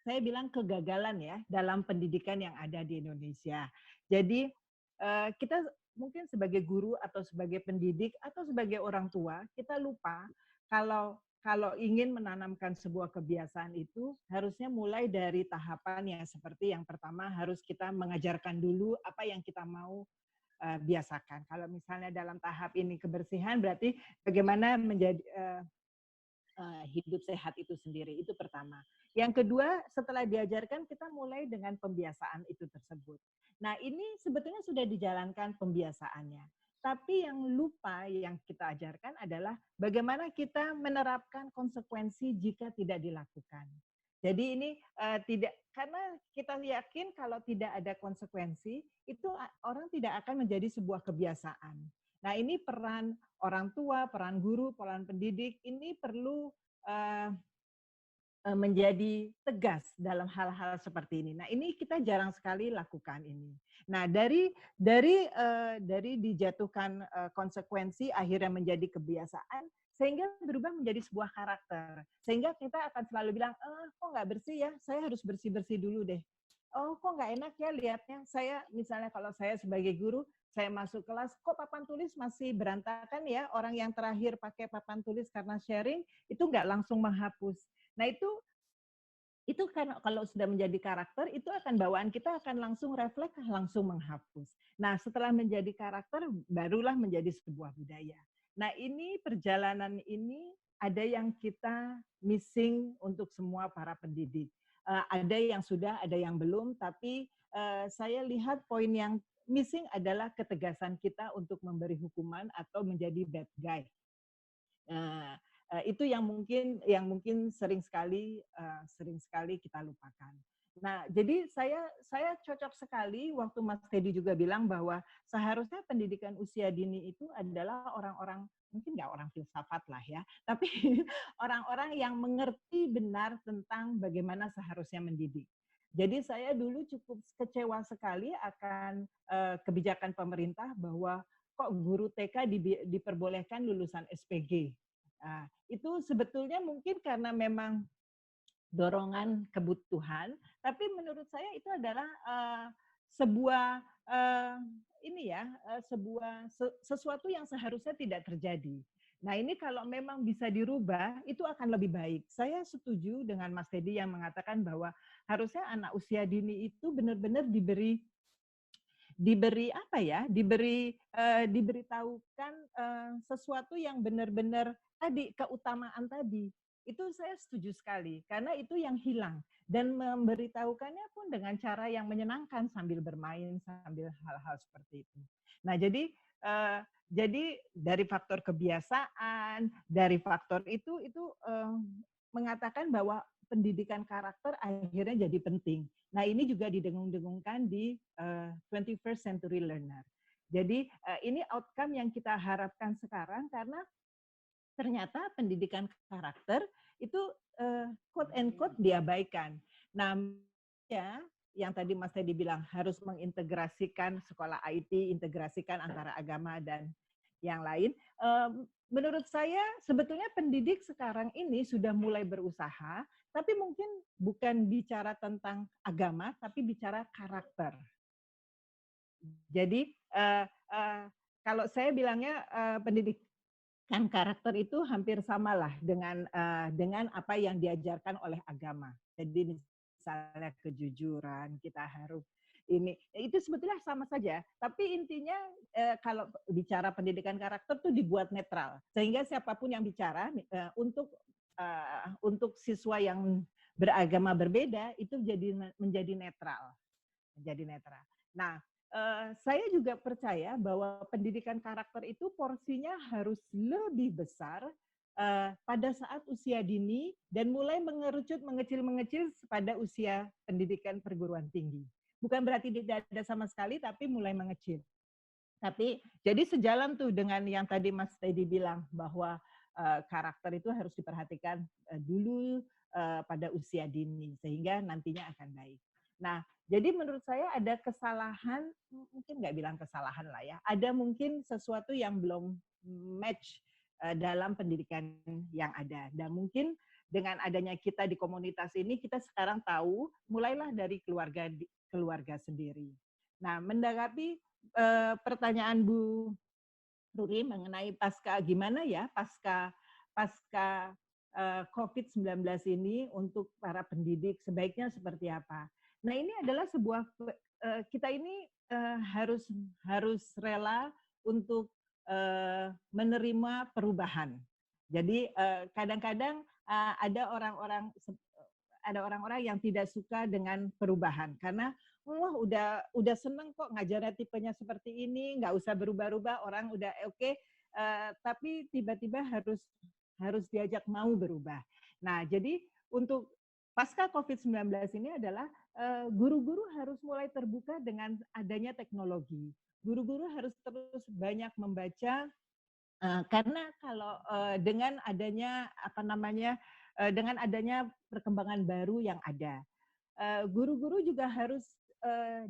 saya bilang kegagalan ya dalam pendidikan yang ada di Indonesia. Jadi kita mungkin sebagai guru atau sebagai pendidik atau sebagai orang tua, kita lupa kalau ingin menanamkan sebuah kebiasaan itu harusnya mulai dari tahapan yang seperti yang pertama harus kita mengajarkan dulu apa yang kita mau biasakan. Kalau misalnya dalam tahap ini kebersihan berarti bagaimana menjadi hidup sehat itu sendiri, itu pertama. Yang kedua, setelah diajarkan kita mulai dengan pembiasaan itu tersebut. Nah ini sebetulnya sudah dijalankan pembiasaannya. Tapi yang lupa yang kita ajarkan adalah bagaimana kita menerapkan konsekuensi jika tidak dilakukan. Jadi ini tidak, karena kita yakin kalau tidak ada konsekuensi, itu orang tidak akan menjadi sebuah kebiasaan. Nah ini peran orang tua, peran guru, peran pendidik, ini perlu menjadi tegas dalam hal-hal seperti ini. Nah ini kita jarang sekali lakukan ini. Nah dari dijatuhkan konsekuensi akhirnya menjadi kebiasaan, sehingga berubah menjadi sebuah karakter. Sehingga kita akan selalu bilang, kok nggak bersih ya, saya harus bersih-bersih dulu deh. Oh kok nggak enak ya lihatnya, saya misalnya kalau saya sebagai guru, saya masuk kelas, kok papan tulis masih berantakan ya, orang yang terakhir pakai papan tulis karena sharing, itu nggak langsung menghapus. Nah itu kan kalau sudah menjadi karakter, itu akan bawaan kita akan langsung refleks, langsung menghapus. Nah setelah menjadi karakter, barulah menjadi sebuah budaya. Nah ini perjalanan ini ada yang kita missing untuk semua para pendidik. Ada yang sudah, ada yang belum, tapi saya lihat poin yang missing adalah ketegasan kita untuk memberi hukuman atau menjadi bad guy. Itu yang mungkin sering sekali kita lupakan. Nah, jadi saya cocok sekali waktu Mas Teddy juga bilang bahwa seharusnya pendidikan usia dini itu adalah orang-orang, mungkin nggak orang filsafat lah ya, tapi orang-orang yang mengerti benar tentang bagaimana seharusnya mendidik. Jadi saya dulu cukup kecewa sekali akan kebijakan pemerintah bahwa kok guru TK diperbolehkan lulusan SPG. Nah, itu sebetulnya mungkin karena memang dorongan kebutuhan, tapi menurut saya itu adalah sebuah sesuatu yang seharusnya tidak terjadi. Nah ini kalau memang bisa dirubah, itu akan lebih baik. Saya setuju dengan Mas Teddy yang mengatakan bahwa harusnya anak usia dini itu benar-benar diberitahukan sesuatu yang benar-benar tadi, keutamaan tadi. Itu saya setuju sekali, karena itu yang hilang. Dan memberitahukannya pun dengan cara yang menyenangkan, sambil bermain, sambil hal-hal seperti itu. Nah, jadi dari faktor kebiasaan, dari faktor itu mengatakan bahwa pendidikan karakter akhirnya jadi penting. Nah, ini juga didengung-dengungkan di 21st century learner. Jadi, ini outcome yang kita harapkan sekarang, karena ternyata pendidikan karakter itu quote and quote diabaikan. Nah, ya, yang tadi Mas Teddy bilang harus mengintegrasikan sekolah IT, integrasikan antara agama dan yang lain. Menurut saya sebetulnya pendidik sekarang ini sudah mulai berusaha, tapi mungkin bukan bicara tentang agama, tapi bicara karakter. Jadi kalau saya bilangnya pendidik kan karakter itu hampir samalah dengan apa yang diajarkan oleh agama. Jadi misalnya kejujuran, kita harus ini, itu sebetulnya sama saja. Tapi intinya kalau bicara pendidikan karakter itu dibuat netral, sehingga siapapun yang bicara untuk siswa yang beragama berbeda itu menjadi netral, Nah, saya juga percaya bahwa pendidikan karakter itu porsinya harus lebih besar pada saat usia dini dan mulai mengerucut mengecil pada usia pendidikan perguruan tinggi. Bukan berarti tidak ada sama sekali, tapi mulai mengecil. Tapi jadi sejalan tuh dengan yang tadi Mas Teddy bilang bahwa karakter itu harus diperhatikan dulu pada usia dini sehingga nantinya akan baik. Nah, jadi menurut saya ada kesalahan, mungkin nggak bilang kesalahan lah ya, ada mungkin sesuatu yang belum match dalam pendidikan yang ada. Dan mungkin dengan adanya kita di komunitas ini, kita sekarang tahu mulailah dari keluarga sendiri. Nah, menanggapi pertanyaan Bu Ruri mengenai gimana ya pasca COVID-19 ini untuk para pendidik sebaiknya seperti apa. Nah, ini adalah sebuah kita ini harus rela untuk menerima perubahan. Jadi kadang-kadang ada orang-orang yang tidak suka dengan perubahan karena wah udah seneng kok ngajarnya tipenya seperti ini, nggak usah berubah-ubah, orang udah oke, tapi tiba-tiba harus diajak mau berubah. Nah, jadi untuk pasca COVID-19 ini adalah guru-guru harus mulai terbuka dengan adanya teknologi. Guru-guru harus terus banyak membaca karena kalau dengan adanya dengan adanya perkembangan baru yang ada, guru-guru juga harus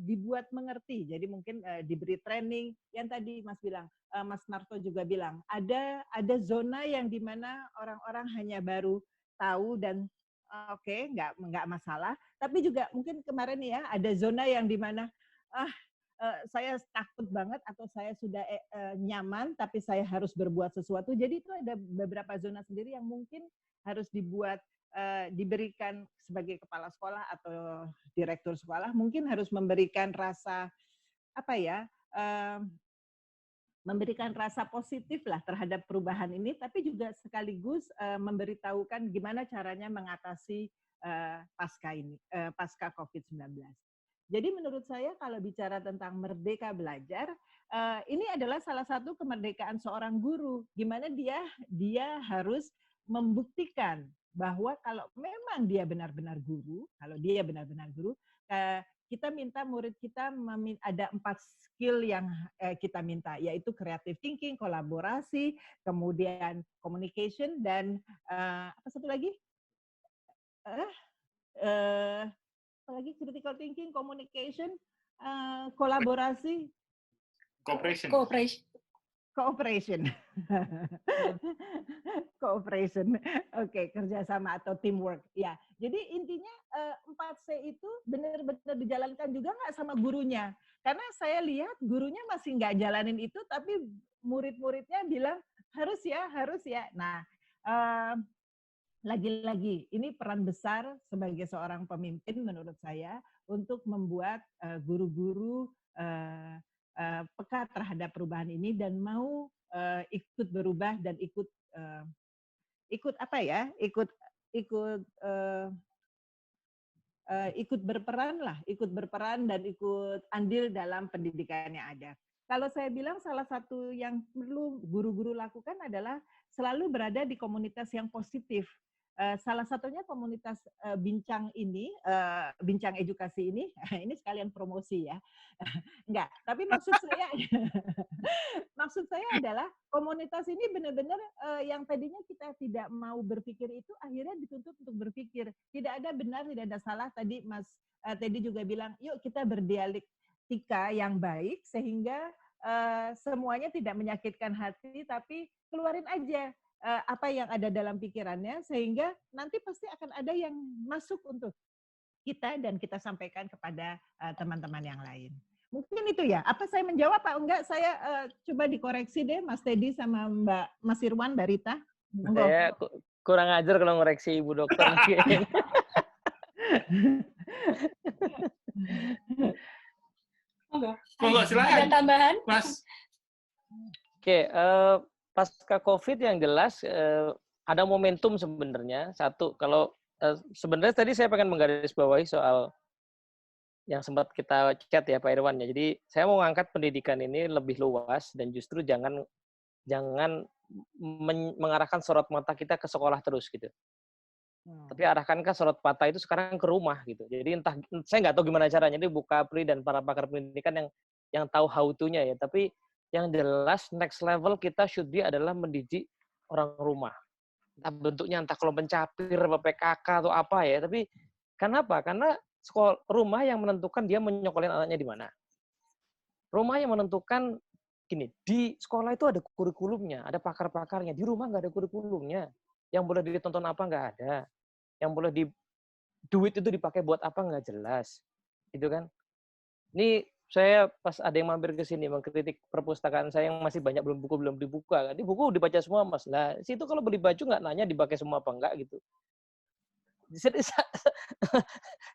dibuat mengerti. Jadi mungkin diberi training yang tadi Mas bilang, Mas Narto juga bilang, ada zona yang di mana orang-orang hanya baru tahu dan oke, nggak masalah. Tapi juga mungkin kemarin ya ada zona yang di mana saya takut banget atau saya sudah nyaman tapi saya harus berbuat sesuatu. Jadi itu ada beberapa zona sendiri yang mungkin harus diberikan sebagai kepala sekolah atau direktur sekolah, mungkin harus memberikan rasa memberikan rasa positif lah terhadap perubahan ini, tapi juga sekaligus memberitahukan gimana caranya mengatasi pasca COVID-19. Jadi menurut saya kalau bicara tentang merdeka belajar, ini adalah salah satu kemerdekaan seorang guru, gimana dia harus membuktikan bahwa kalau memang dia benar-benar guru, kita minta murid kita ada 4 skill yang kita minta, yaitu creative thinking, kolaborasi, kemudian communication, dan apa satu lagi? Apalagi critical thinking, communication, kolaborasi, cooperation. Cooperation. Oke, kerjasama atau teamwork. Ya, jadi intinya 4C itu benar-benar dijalankan juga nggak sama gurunya. Karena saya lihat gurunya masih nggak jalanin itu, tapi murid-muridnya bilang harus ya. Nah, lagi-lagi ini peran besar sebagai seorang pemimpin menurut saya untuk membuat guru-guru peka terhadap perubahan ini dan mau ikut berubah dan ikut berperan dan ikut andil dalam pendidikan yang ada. Kalau saya bilang salah satu yang perlu guru-guru lakukan adalah selalu berada di komunitas yang positif. Salah satunya komunitas bincang edukasi ini sekalian promosi ya. Enggak, tapi maksud saya adalah komunitas ini benar-benar yang tadinya kita tidak mau berpikir itu akhirnya dituntut untuk berpikir. Tidak ada benar, tidak ada salah. Tadi Mas Teddy juga bilang, yuk kita berdialektika yang baik sehingga semuanya tidak menyakitkan hati, tapi keluarin aja apa yang ada dalam pikirannya, sehingga nanti pasti akan ada yang masuk untuk kita dan kita sampaikan kepada teman-teman yang lain. Mungkin itu ya. Apa saya menjawab Pak? Enggak, saya coba dikoreksi deh Mas Teddy sama Mas Irwan, Mbak Rita. Saya kurang ajar kalau ngoreksi Ibu Dokter. Monggo, silakan. Ada tambahan? Mas. Oke, pasca COVID yang jelas ada momentum sebenarnya. Satu, kalau sebenarnya tadi saya pengen menggarisbawahi soal yang sempat kita chat ya Pak Irwan ya. Jadi saya mau ngangkat pendidikan ini lebih luas dan justru jangan mengarahkan sorot mata kita ke sekolah terus gitu. Tapi arahkan ke sorot mata itu sekarang ke rumah gitu. Jadi entah saya nggak tahu gimana caranya. Jadi Bu Kapri dan para pakar pendidikan yang tahu how to-nya ya. Tapi yang jelas next level kita should be adalah mendidik orang rumah. Entah bentuknya entah kalau pencapir, PKK atau apa ya. Tapi kenapa? Karena rumah yang menentukan dia menyekolahkan anaknya di mana. Rumah yang menentukan gini, di sekolah itu ada kurikulumnya, ada pakar-pakarnya. Di rumah nggak ada kurikulumnya. Yang boleh ditonton apa nggak ada. Yang boleh duit itu dipakai buat apa nggak jelas. Gitu kan. Ini saya pas ada yang mampir ke sini mengkritik perpustakaan saya yang masih banyak belum dibuka. Ini buku dibaca semua Mas. Lah, situ kalau beli baju nggak nanya dipakai semua apa enggak gitu.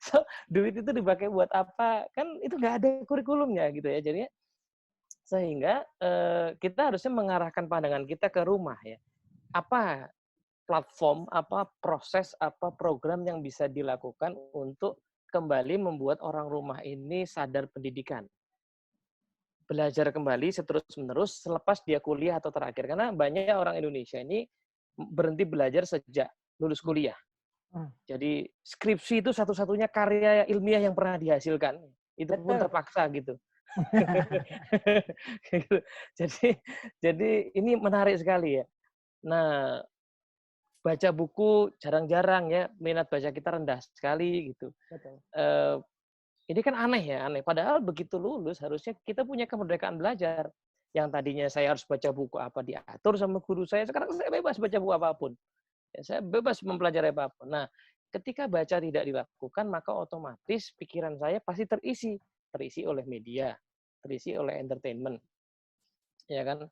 So, duit itu dipakai buat apa? Kan itu nggak ada kurikulumnya gitu ya. Jadinya sehingga kita harusnya mengarahkan pandangan kita ke rumah ya. Apa platform, apa proses, apa program yang bisa dilakukan untuk kembali membuat orang rumah ini sadar pendidikan. Belajar kembali seterus-menerus selepas dia kuliah atau terakhir. Karena banyak orang Indonesia ini berhenti belajar sejak lulus kuliah. Jadi skripsi itu satu-satunya karya ilmiah yang pernah dihasilkan. Itu pun terpaksa gitu. Jadi ini menarik sekali ya. Nah, baca buku jarang-jarang ya, minat baca kita rendah sekali gitu. Ini kan aneh ya, aneh. Padahal begitu lulus harusnya kita punya kemerdekaan belajar. Yang tadinya saya harus baca buku apa diatur sama guru saya, sekarang saya bebas baca buku apapun. Ya, saya bebas mempelajari apapun. Nah, ketika baca tidak dilakukan, maka otomatis pikiran saya pasti terisi oleh media, terisi oleh entertainment, ya kan?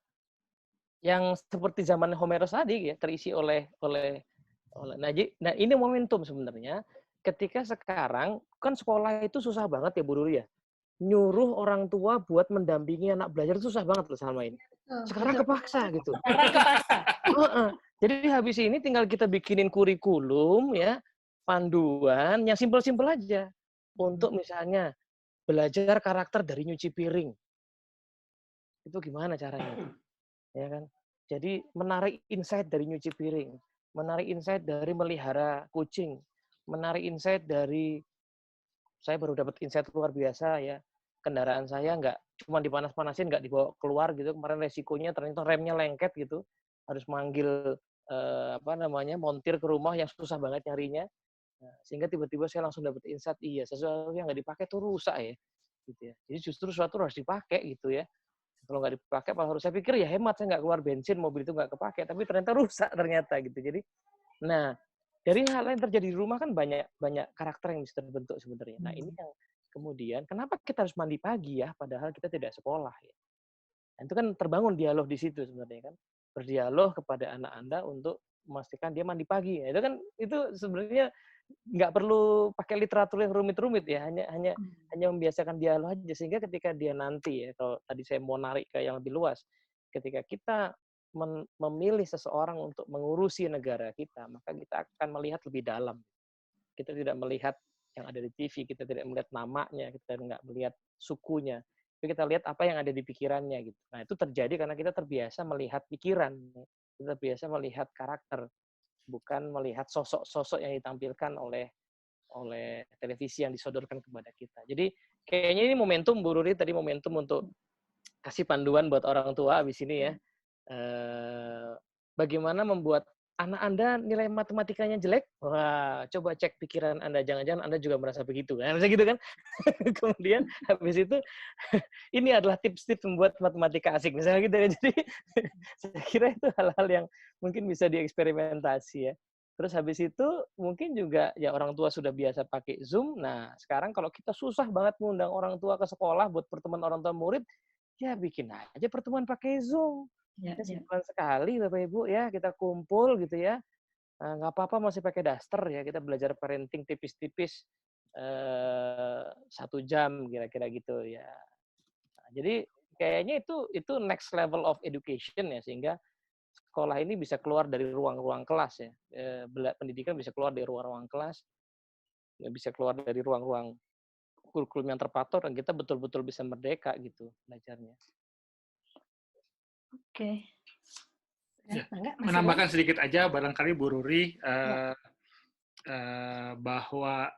Yang seperti zaman Homeros tadi ya, terisi oleh. Nah, ini momentum sebenarnya. Ketika sekarang kan sekolah itu susah banget ya Bu Ruri ya. Nyuruh orang tua buat mendampingi anak belajar itu susah banget loh selama ini. Sekarang kepaksa gitu. Sekarang kepaksa. Jadi habis ini tinggal kita bikinin kurikulum ya, panduan yang simpel-simpel aja. Untuk misalnya belajar karakter dari nyuci piring. Itu gimana caranya? Ya kan? Jadi menarik insight dari nyuci piring, menarik insight dari melihara kucing, menarik insight dari saya baru dapat insight luar biasa ya. Kendaraan saya nggak cuma dipanas-panasin, nggak dibawa keluar gitu. Kemarin resikonya ternyata remnya lengket gitu. Harus manggil montir ke rumah yang susah banget nyarinya. Nah, sehingga tiba-tiba saya langsung dapat insight, iya sesuatu yang nggak dipakai itu rusak ya. Gitu ya. Jadi justru sesuatu harus dipakai gitu ya. Kalau nggak dipakai, harus saya pikir ya hemat, saya nggak keluar bensin, mobil itu nggak kepake, tapi ternyata rusak ternyata gitu. Jadi, nah dari hal yang terjadi di rumah kan banyak karakter yang bisa terbentuk sebenarnya. Nah ini yang kemudian kenapa kita harus mandi pagi ya, padahal kita tidak sekolah ya. Nah, itu kan terbangun dialog di situ sebenarnya kan, berdialog kepada anak Anda untuk memastikan dia mandi pagi. Ya, itu sebenarnya nggak perlu pakai literatur yang rumit-rumit ya, hanya membiasakan dialog aja sehingga ketika dia nanti ya, kalau tadi saya mau narik ke yang lebih luas, ketika kita memilih seseorang untuk mengurusi negara kita, maka kita akan melihat lebih dalam. Kita tidak melihat yang ada di TV, kita tidak melihat namanya, kita nggak melihat sukunya, tapi kita lihat apa yang ada di pikirannya gitu. Nah itu terjadi karena kita terbiasa melihat pikiran, kita terbiasa melihat karakter, bukan melihat sosok-sosok yang ditampilkan oleh televisi yang disodorkan kepada kita. Jadi kayaknya ini momentum Bu Ruri tadi, momentum untuk kasih panduan buat orang tua abis ini ya. Bagaimana membuat anak Anda nilai matematikanya jelek? Wah, coba cek pikiran Anda, jangan-jangan Anda juga merasa begitu. Nah, bisa gitu kan? Kemudian habis itu ini adalah tips-tips membuat matematika asik misalnya gitu ya. Jadi saya kira itu hal-hal yang mungkin bisa dieksperimentasi ya. Terus habis itu mungkin juga ya orang tua sudah biasa pakai Zoom. Nah, sekarang kalau kita susah banget mengundang orang tua ke sekolah buat pertemuan orang tua murid, ya bikin aja pertemuan pakai Zoom. Ya, sebulan sekali Bapak Ibu ya, kita kumpul gitu ya. Nggak apa-apa masih pakai daster ya, kita belajar parenting tipis-tipis 1 jam kira-kira gitu ya. Nah, jadi kayaknya itu next level of education ya, sehingga sekolah ini bisa keluar dari ruang-ruang kelas ya. Pendidikan bisa keluar dari ruang-ruang kelas, bisa keluar dari ruang-ruang kurikulum yang terpatok dan kita betul-betul bisa merdeka gitu belajarnya. Oke. Ya, Mangga, Mas menambahkan Iwan. sedikit aja, barangkali Bu Ruri, Ya. bahwa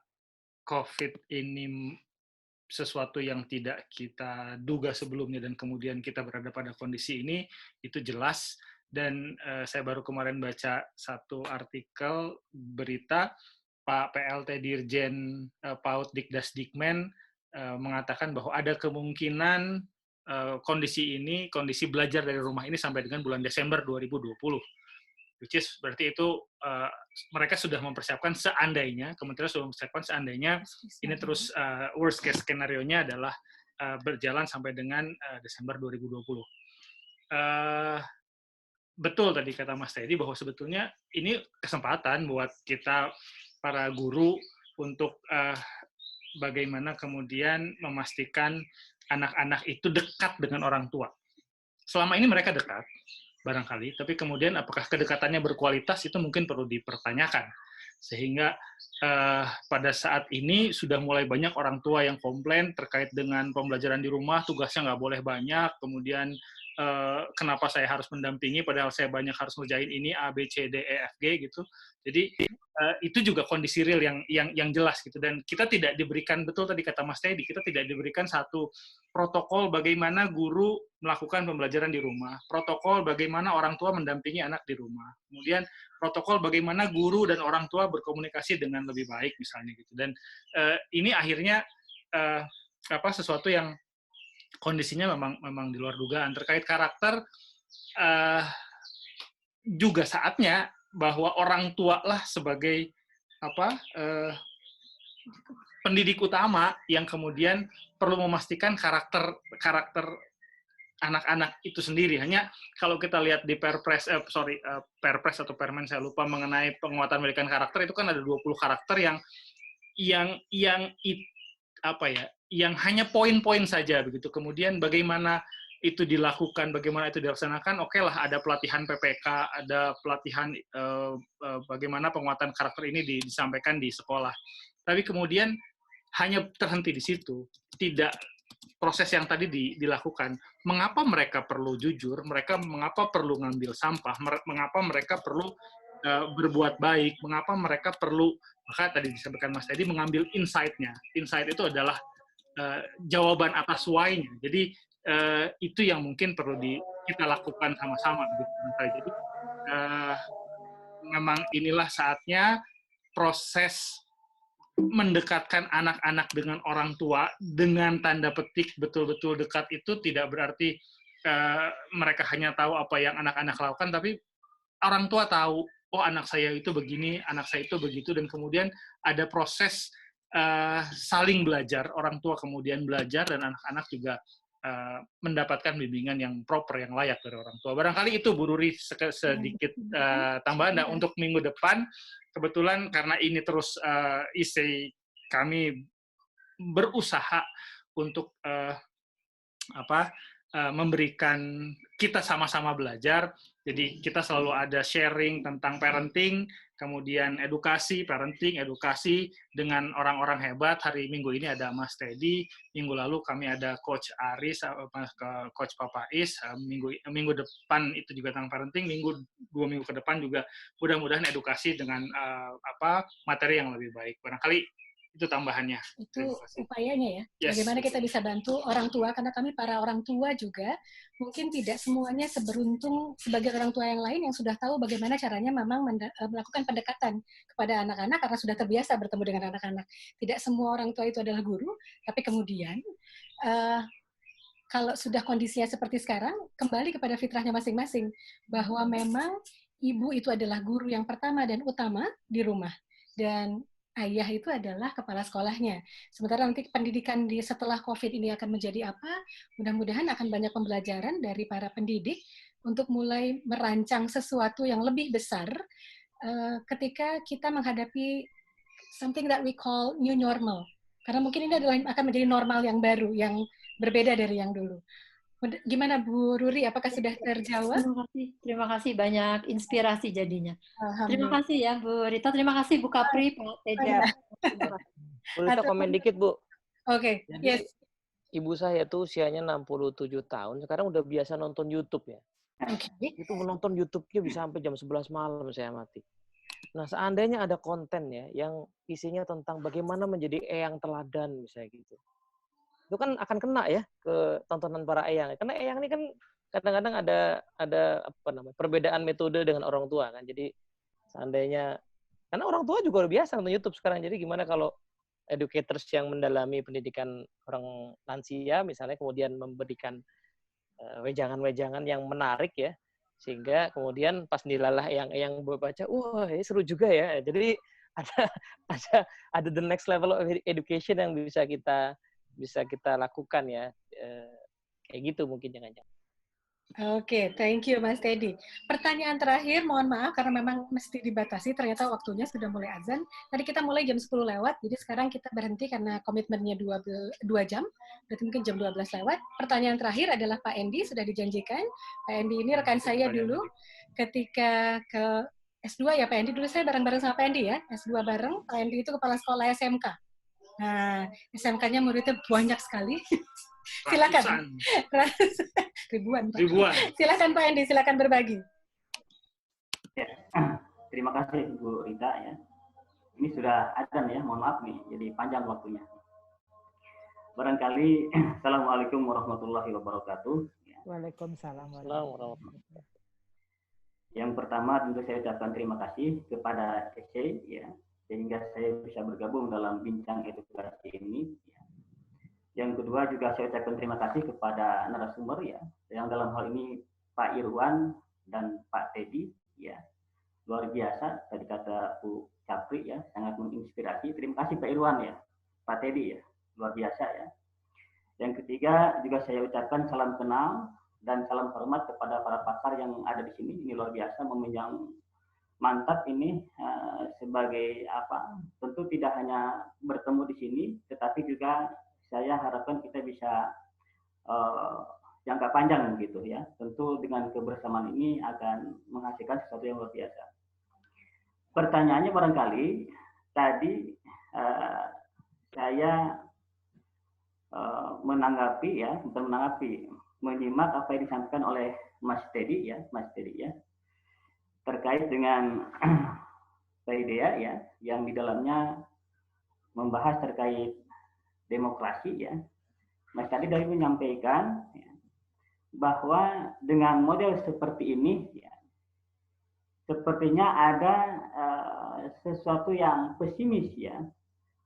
COVID ini sesuatu yang tidak kita duga sebelumnya dan kemudian kita berada pada kondisi ini, itu jelas. Dan saya baru kemarin baca satu artikel berita Pak PLT Dirjen PAUD Dikdasdikmen mengatakan bahwa ada kemungkinan kondisi belajar dari rumah ini sampai dengan bulan Desember 2020. Which is berarti itu mereka sudah mempersiapkan seandainya, kementerian sudah mempersiapkan seandainya ini terus worst case skenario-nya adalah berjalan sampai dengan Desember 2020. Betul tadi kata Mas Teddy bahwa sebetulnya ini kesempatan buat kita para guru untuk bagaimana kemudian memastikan anak-anak itu dekat dengan orang tua. Selama ini mereka dekat, barangkali, tapi kemudian apakah kedekatannya berkualitas itu mungkin perlu dipertanyakan. Sehingga pada saat ini sudah mulai banyak orang tua yang komplain terkait dengan pembelajaran di rumah, tugasnya nggak boleh banyak, kemudian kenapa saya harus mendampingi padahal saya banyak harus ngerjain ini A, B, C, D, E, F, G gitu. Jadi itu juga kondisi real yang jelas gitu, dan kita tidak diberikan, betul tadi kata Mas Teddy, kita tidak diberikan satu protokol bagaimana guru melakukan pembelajaran di rumah, protokol bagaimana orang tua mendampingi anak di rumah, kemudian protokol bagaimana guru dan orang tua berkomunikasi dengan lebih baik misalnya gitu. Dan ini akhirnya sesuatu yang kondisinya memang di luar dugaan. Terkait karakter juga saatnya bahwa orang tua lah sebagai pendidik utama yang kemudian perlu memastikan karakter anak-anak itu sendiri. Hanya kalau kita lihat di Perpres atau Permen saya lupa mengenai penguatan pendidikan karakter, itu kan ada 20 karakter yang hanya poin-poin saja begitu. Kemudian bagaimana itu dilakukan, bagaimana itu dilaksanakan, oke lah ada pelatihan PPK, ada pelatihan bagaimana penguatan karakter ini disampaikan di sekolah. Tapi kemudian hanya terhenti di situ, tidak proses yang tadi dilakukan. Mengapa mereka perlu jujur, mengapa perlu ngambil sampah, mengapa mereka perlu berbuat baik, mengapa mereka perlu, maka tadi disampaikan Mas Teddy, mengambil insight-nya. Insight itu adalah jawaban atas why-nya. Jadi itu yang mungkin perlu kita lakukan sama-sama. Jadi memang inilah saatnya proses mendekatkan anak-anak dengan orang tua dengan tanda petik betul-betul dekat itu tidak berarti mereka hanya tahu apa yang anak-anak lakukan, tapi orang tua tahu, oh anak saya itu begini, anak saya itu begitu, dan kemudian ada proses saling belajar, orang tua kemudian belajar dan anak-anak juga mendapatkan bimbingan yang proper, yang layak dari orang tua. Barangkali itu Bu Ruri sedikit tambahan. Nah, untuk minggu depan kebetulan karena ini terus isi kami berusaha untuk memberikan kita sama-sama belajar. Jadi kita selalu ada sharing tentang parenting, kemudian edukasi dengan orang-orang hebat. Hari Minggu ini ada Mas Teddy, minggu lalu kami ada Coach Aris, Coach Papa Is, minggu depan itu juga tentang parenting, 2 minggu ke depan juga mudah-mudahan edukasi dengan materi yang lebih baik. Barangkali itu tambahannya. Itu upayanya ya. Yes. Bagaimana kita bisa bantu orang tua, karena kami para orang tua juga mungkin tidak semuanya seberuntung sebagai orang tua yang lain yang sudah tahu bagaimana caranya memang melakukan pendekatan kepada anak-anak karena sudah terbiasa bertemu dengan anak-anak. Tidak semua orang tua itu adalah guru, tapi kemudian kalau sudah kondisinya seperti sekarang, kembali kepada fitrahnya masing-masing, bahwa memang ibu itu adalah guru yang pertama dan utama di rumah, dan ayah itu adalah kepala sekolahnya. Sementara nanti pendidikan setelah COVID ini akan menjadi apa, mudah-mudahan akan banyak pembelajaran dari para pendidik untuk mulai merancang sesuatu yang lebih besar ketika kita menghadapi something that we call new normal. Karena mungkin ini akan menjadi normal yang baru, yang berbeda dari yang dulu. Gimana Bu Ruri, apakah sudah terjawab? Terima kasih, banyak inspirasi jadinya. Terima kasih ya Bu Rita, terima kasih Bu Kapri, Pak Teddy. Bu Rita komen dikit Bu. Oke, Jadi yes. ibu saya tuh usianya 67 tahun, sekarang udah biasa nonton YouTube ya. Oke. Itu menonton YouTube-nya bisa sampai jam 11 malam saya mati. Nah, seandainya ada konten ya yang isinya tentang bagaimana menjadi eyang teladan misalnya gitu. Itu kan akan kena ya ke tontonan para eyang. Karena eyang ini kan kadang-kadang ada apa namanya? Perbedaan metode dengan orang tua kan. Jadi seandainya karena orang tua juga udah biasa nonton YouTube sekarang. Jadi gimana kalau educators yang mendalami pendidikan orang lansia misalnya kemudian memberikan wejangan-wejangan yang menarik ya, sehingga kemudian pas dilalah yang baca, wah ini seru juga ya. Jadi ada ada the next level of education yang bisa kita lakukan ya, kayak gitu mungkin jangan-jangan. Oke, thank you Mas Teddy. Pertanyaan terakhir, mohon maaf karena memang mesti dibatasi, ternyata waktunya sudah mulai azan. Tadi kita mulai jam 10 lewat, jadi sekarang kita berhenti karena komitmennya 2 jam, berarti mungkin jam 12 lewat. Pertanyaan terakhir adalah Pak Endi, sudah dijanjikan. Pak Endi ini rekan saya dulu, ketika ke S2 ya Pak Endi, dulu saya bareng-bareng sama Pak Endi ya, S2 bareng, Pak Endi itu kepala sekolah SMK. Nah, SMK-nya muridnya banyak sekali. Silakan. Ribuan. Silakan Pak Endi, silakan berbagi. Ya, terima kasih Bu Rita ya. Ini sudah azan ya, mohon maaf nih, jadi panjang waktunya. Barangkali, Assalamualaikum warahmatullahi wabarakatuh. Waalaikumsalam warahmatullahi wabarakatuh. Yang pertama tentu saya ucapkan terima kasih kepada EC ya, sehingga saya bisa bergabung dalam bincang edukasi ini. Ya. Yang kedua juga saya ucapkan terima kasih kepada narasumber ya, yang dalam hal ini Pak Irwan dan Pak Teddy ya, luar biasa tadi kata Bu Capri ya, sangat menginspirasi. Terima kasih Pak Irwan ya, Pak Teddy ya, luar biasa ya. Yang ketiga juga saya ucapkan salam kenal dan salam hormat kepada para pakar yang ada di sini. Ini luar biasa, memegang mantap ini sebagai apa? Tentu tidak hanya bertemu di sini, tetapi juga saya harapkan kita bisa jangka panjang begitu ya. Tentu dengan kebersamaan ini akan menghasilkan sesuatu yang luar biasa. Pertanyaannya barangkali tadi saya menanggapi ya, bukan menanggapi, menyimak apa yang disampaikan oleh Mas Teddy ya, terkait dengan idea ya, yang di dalamnya membahas terkait demokrasi ya. Mas tadi dari menyampaikan ya, bahwa dengan model seperti ini ya, sepertinya ada sesuatu yang pesimis ya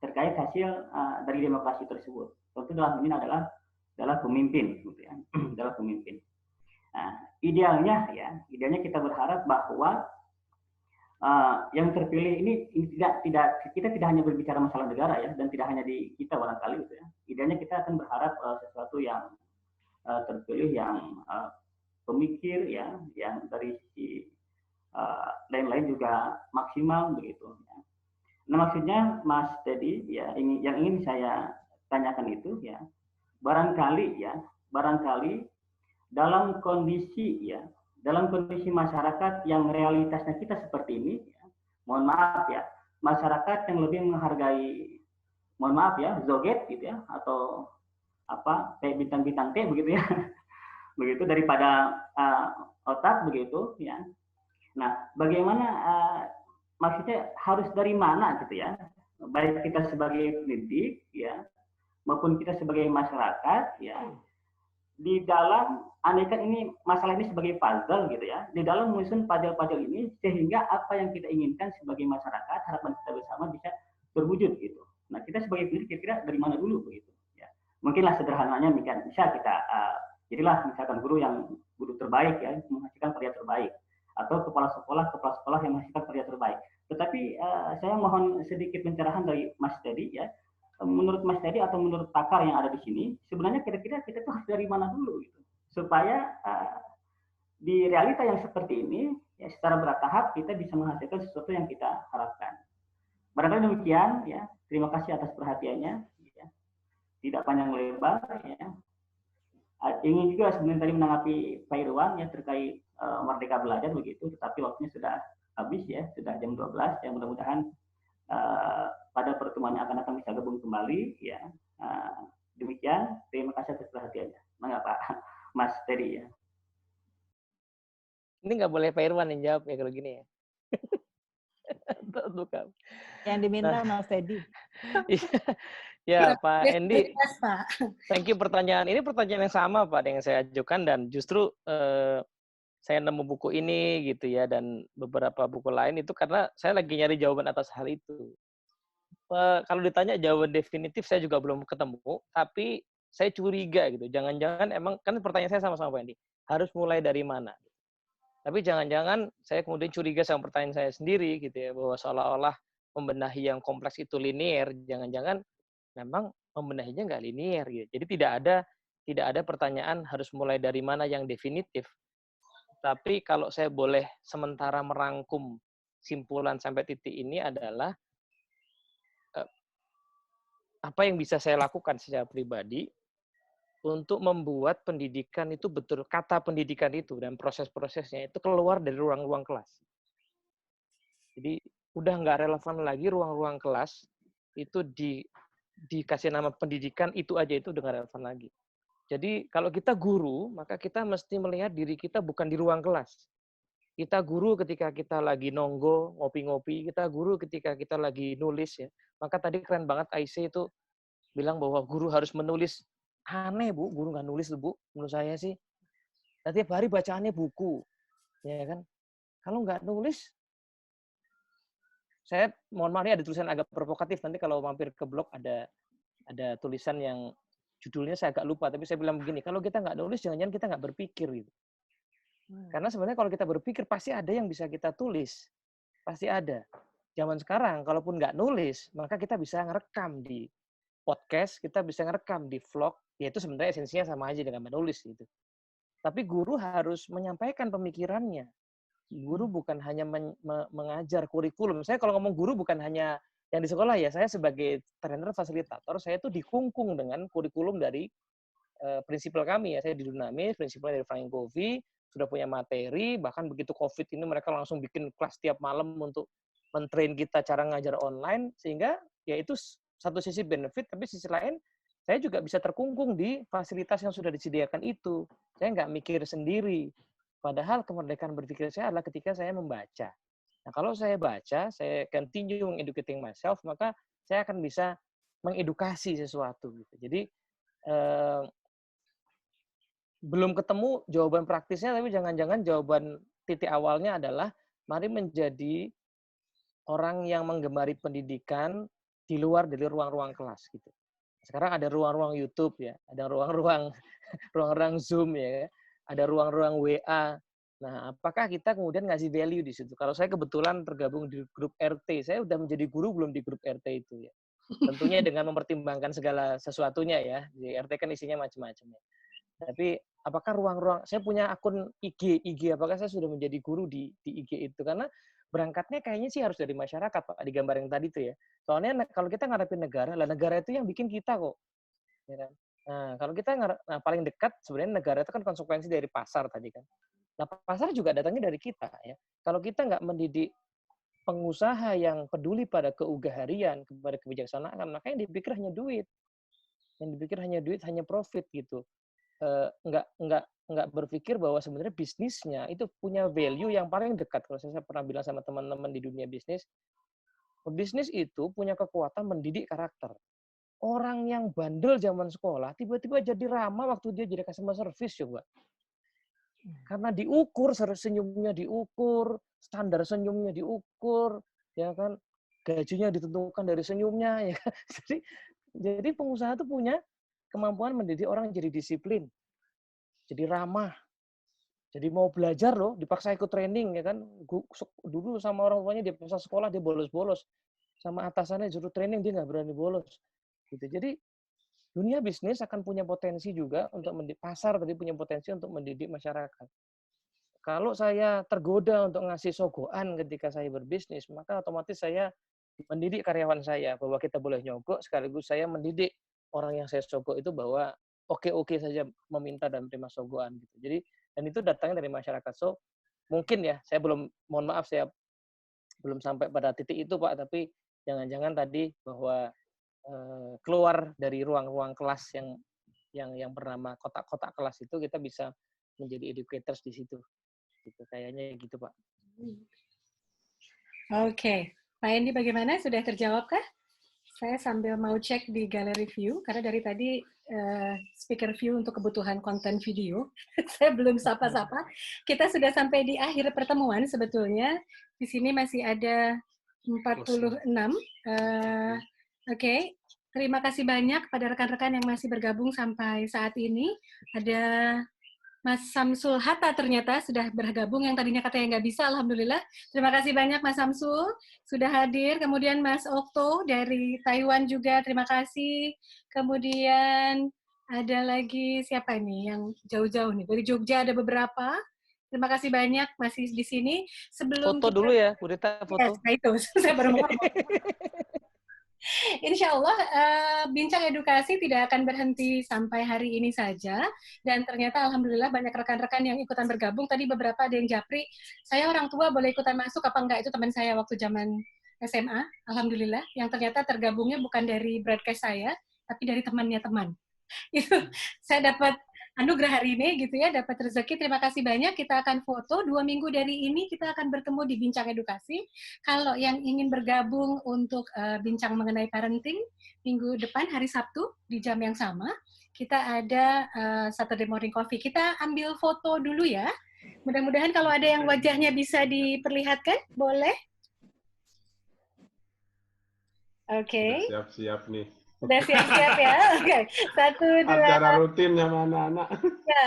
terkait hasil dari demokrasi tersebut. Tentu dalam ini adalah pemimpin, gitu ya, adalah pemimpin. Nah, idealnya kita berharap bahwa yang terpilih ini kita tidak hanya berbicara masalah negara ya, dan tidak hanya di kita barangkali gitu ya. Idealnya kita akan berharap sesuatu yang terpilih yang pemikir ya, yang dari sisi lain-lain juga maksimal begitu. Ya. Nah maksudnya Mas Teddy ya, yang ingin saya tanyakan itu ya, barangkali dalam kondisi masyarakat yang realitasnya kita seperti ini, ya, mohon maaf ya, masyarakat yang lebih menghargai, mohon maaf ya, zoget gitu ya, atau apa kayak bintang-bintang T begitu ya, begitu daripada otak begitu ya. Nah, bagaimana maksudnya harus dari mana gitu ya, baik kita sebagai pendidik ya, maupun kita sebagai masyarakat ya. Di dalam andaikan ini masalah ini sebagai puzzle gitu ya, di dalam menyusun puzzle-puzzle ini sehingga apa yang kita inginkan sebagai masyarakat, harapan kita bersama bisa terwujud gitu. Nah kita sebagai pendidik kira-kira dari mana dulu begitu ya. Mungkinlah sederhananya bisa kita jadilah misalkan guru terbaik ya, menghasilkan karya terbaik, atau kepala sekolah yang menghasilkan karya terbaik. Tetapi saya mohon sedikit pencerahan dari Mas Teddy ya. Menurut Mas Teddy atau menurut pakar yang ada di sini, sebenarnya kira-kira kita tuh harus dari mana dulu gitu, supaya di realita yang seperti ini ya, secara bertahap kita bisa menghasilkan sesuatu yang kita harapkan. Barangkali demikian ya. Terima kasih atas perhatiannya. Ya. Tidak panjang lebar ya. Ingin juga sebenarnya tadi menanggapi Pak Irwan ya terkait Merdeka Belajar begitu, tetapi waktunya sudah habis ya, sudah jam 12 ya, mudah-mudahan pada pertemuan yang akan bisa gabung kembali ya. Demikian, terima kasih atas perhatiannya. Mangga Pak Mas Ferry ya. Ini nggak boleh Pak Irwan yang jawab ya kalau gini ya. Yang diminta Mas Teddy. Ya Pak Endi, Yes, Pak. thank you pertanyaan. Ini pertanyaan yang sama Pak dengan saya ajukan dan justru saya nemu buku ini gitu ya dan beberapa buku lain itu karena saya lagi nyari jawaban atas hal itu. Kalau ditanya jawaban definitif saya juga belum ketemu, tapi saya curiga gitu. Jangan-jangan emang kan pertanyaan saya sama-sama Pak Endi, harus mulai dari mana? Tapi jangan-jangan saya kemudian curiga sama pertanyaan saya sendiri gitu ya, bahwa seolah-olah membenahi yang kompleks itu linear, jangan-jangan memang membenahinya nggak linear gitu. Jadi tidak ada pertanyaan harus mulai dari mana yang definitif. Tapi kalau saya boleh sementara merangkum simpulan sampai titik ini adalah apa yang bisa saya lakukan secara pribadi untuk membuat pendidikan itu betul, kata pendidikan itu dan proses-prosesnya itu keluar dari ruang-ruang kelas. Jadi udah nggak relevan lagi ruang-ruang kelas itu dikasih nama pendidikan itu aja itu udah nggak relevan lagi. Jadi kalau kita guru maka kita mesti melihat diri kita bukan di ruang kelas. Kita guru ketika kita lagi nonggo ngopi-ngopi, kita guru ketika kita lagi nulis ya. Maka tadi keren banget IC itu bilang bahwa guru harus menulis. Aneh Bu, guru nggak nulis tuh Bu, menurut saya sih. Nah, tiap hari bacaannya buku, ya kan? Kalau nggak nulis, saya mohon maaf ini ada tulisan agak provokatif. Nanti kalau mampir ke blog ada tulisan yang judulnya saya agak lupa, tapi saya bilang begini, kalau kita nggak nulis, jangan-jangan kita nggak berpikir gitu. Karena sebenarnya kalau kita berpikir pasti ada yang bisa kita tulis, pasti ada. Zaman sekarang, kalaupun nggak nulis, maka kita bisa ngerekam di podcast, kita bisa ngerekam di vlog, yaitu sebenarnya esensinya sama aja dengan menulis gitu. Tapi guru harus menyampaikan pemikirannya. Guru bukan hanya mengajar kurikulum. Saya kalau ngomong guru bukan hanya yang di sekolah ya, saya sebagai trainer fasilitator, saya itu dikungkung dengan kurikulum dari prinsipal kami ya. Saya di Dunamis, prinsipalnya dari Frank Covey, sudah punya materi, bahkan begitu COVID ini mereka langsung bikin kelas tiap malam untuk mentrain kita cara ngajar online, sehingga ya itu satu sisi benefit, tapi sisi lain saya juga bisa terkungkung di fasilitas yang sudah disediakan itu. Saya nggak mikir sendiri. Padahal kemerdekaan berpikir saya adalah ketika saya membaca. Nah, kalau saya baca, saya continue educating myself, maka saya akan bisa mengedukasi sesuatu. Gitu. Jadi, belum ketemu jawaban praktisnya, tapi jangan-jangan jawaban titik awalnya adalah mari menjadi orang yang menggemari pendidikan di luar dari ruang-ruang kelas gitu. Sekarang ada ruang-ruang YouTube ya, ada ruang-ruang Zoom ya, ada ruang-ruang WA. Nah, apakah kita kemudian ngasih value di situ? Kalau saya kebetulan tergabung di grup RT, saya udah menjadi guru belum di grup RT itu ya. Tentunya dengan mempertimbangkan segala sesuatunya ya. Di RT kan isinya macam-macam ya. Tapi apakah ruang-ruang, saya punya akun IG, apakah saya sudah menjadi guru di IG itu? Karena berangkatnya kayaknya sih harus dari masyarakat, Pak, di gambar yang tadi itu ya. Soalnya kalau kita ngadepin negara, lah negara itu yang bikin kita kok. Ya kan? Nah, kalau kita paling dekat sebenarnya negara itu kan konsekuensi dari pasar tadi kan. Nah, pasar juga datangnya dari kita ya. Kalau kita nggak mendidik pengusaha yang peduli pada keugaharian, kepada kebijaksanaan, maka yang dipikir hanya duit. Yang dipikir hanya duit, hanya profit gitu. Nggak berpikir bahwa sebenarnya bisnisnya itu punya value yang paling dekat. Kalau saya pernah bilang sama teman-teman di dunia bisnis itu punya kekuatan mendidik karakter. Orang yang bandel zaman sekolah tiba-tiba jadi ramah waktu dia jadi customer service coba. Karena diukur, senyumnya diukur, standar senyumnya diukur, ya kan, gajinya ditentukan dari senyumnya, ya. Jadi pengusaha itu punya kemampuan mendidik orang jadi disiplin, jadi ramah, jadi mau belajar loh, dipaksa ikut training ya kan. Dulu sama orang tuanya dia paksa sekolah dia bolos-bolos, sama atasannya juru training dia nggak berani bolos, gitu. Jadi dunia bisnis akan punya potensi juga untuk mendidik, pasar tadi punya potensi untuk mendidik masyarakat. Kalau saya tergoda untuk ngasih sogokan ketika saya berbisnis, maka otomatis saya mendidik karyawan saya bahwa kita boleh nyogok, sekaligus saya mendidik orang yang saya sogok itu bahwa oke-oke saja meminta dan menerima sogokan gitu. Jadi dan itu datangnya dari masyarakat. So mungkin ya, saya mohon maaf saya belum sampai pada titik itu Pak, tapi jangan-jangan tadi bahwa keluar dari ruang-ruang kelas yang bernama kotak-kotak kelas itu, kita bisa menjadi educators di situ. Gitu, kayaknya gitu, Pak. Oke, Pak Endi bagaimana? Sudah terjawab kah? Saya sambil mau cek di gallery view, karena dari tadi speaker view untuk kebutuhan konten video, saya belum sapa-sapa. Kita sudah sampai di akhir pertemuan sebetulnya. Di sini masih ada 46. Oke, terima kasih banyak pada rekan-rekan yang masih bergabung sampai saat ini. Ada Mas Samsul Hatta ternyata sudah bergabung, yang tadinya katanya nggak bisa, alhamdulillah. Terima kasih banyak Mas Samsul sudah hadir. Kemudian Mas Okto dari Taiwan juga, terima kasih. Kemudian ada lagi siapa ini yang jauh-jauh nih, dari Jogja ada beberapa. Terima kasih banyak masih di sini. Sebelum foto dulu ya, Bu Rita, foto. Yes, nah itu, saya baru mau ngomong. Insya Allah bincang edukasi tidak akan berhenti sampai hari ini saja, dan ternyata alhamdulillah banyak rekan-rekan yang ikutan bergabung. Tadi beberapa ada yang japri, saya orang tua boleh ikutan masuk apa enggak, itu teman saya waktu zaman SMA, alhamdulillah, yang ternyata tergabungnya bukan dari broadcast saya, tapi dari temannya teman. Itu saya dapat anugerah hari ini gitu ya, dapat rezeki. Terima kasih banyak. Kita akan foto 2 minggu dari ini, kita akan bertemu di Bincang Edukasi. Kalau yang ingin bergabung untuk bincang mengenai parenting, minggu depan hari Sabtu di jam yang sama, kita ada Saturday Morning Coffee. Kita ambil foto dulu ya. Mudah-mudahan kalau ada yang wajahnya bisa diperlihatkan, boleh? Oke. Siap-siap nih. Udah siap-siap ya? Oke. 1, 2, acara rutin sama anak-anak. Ya,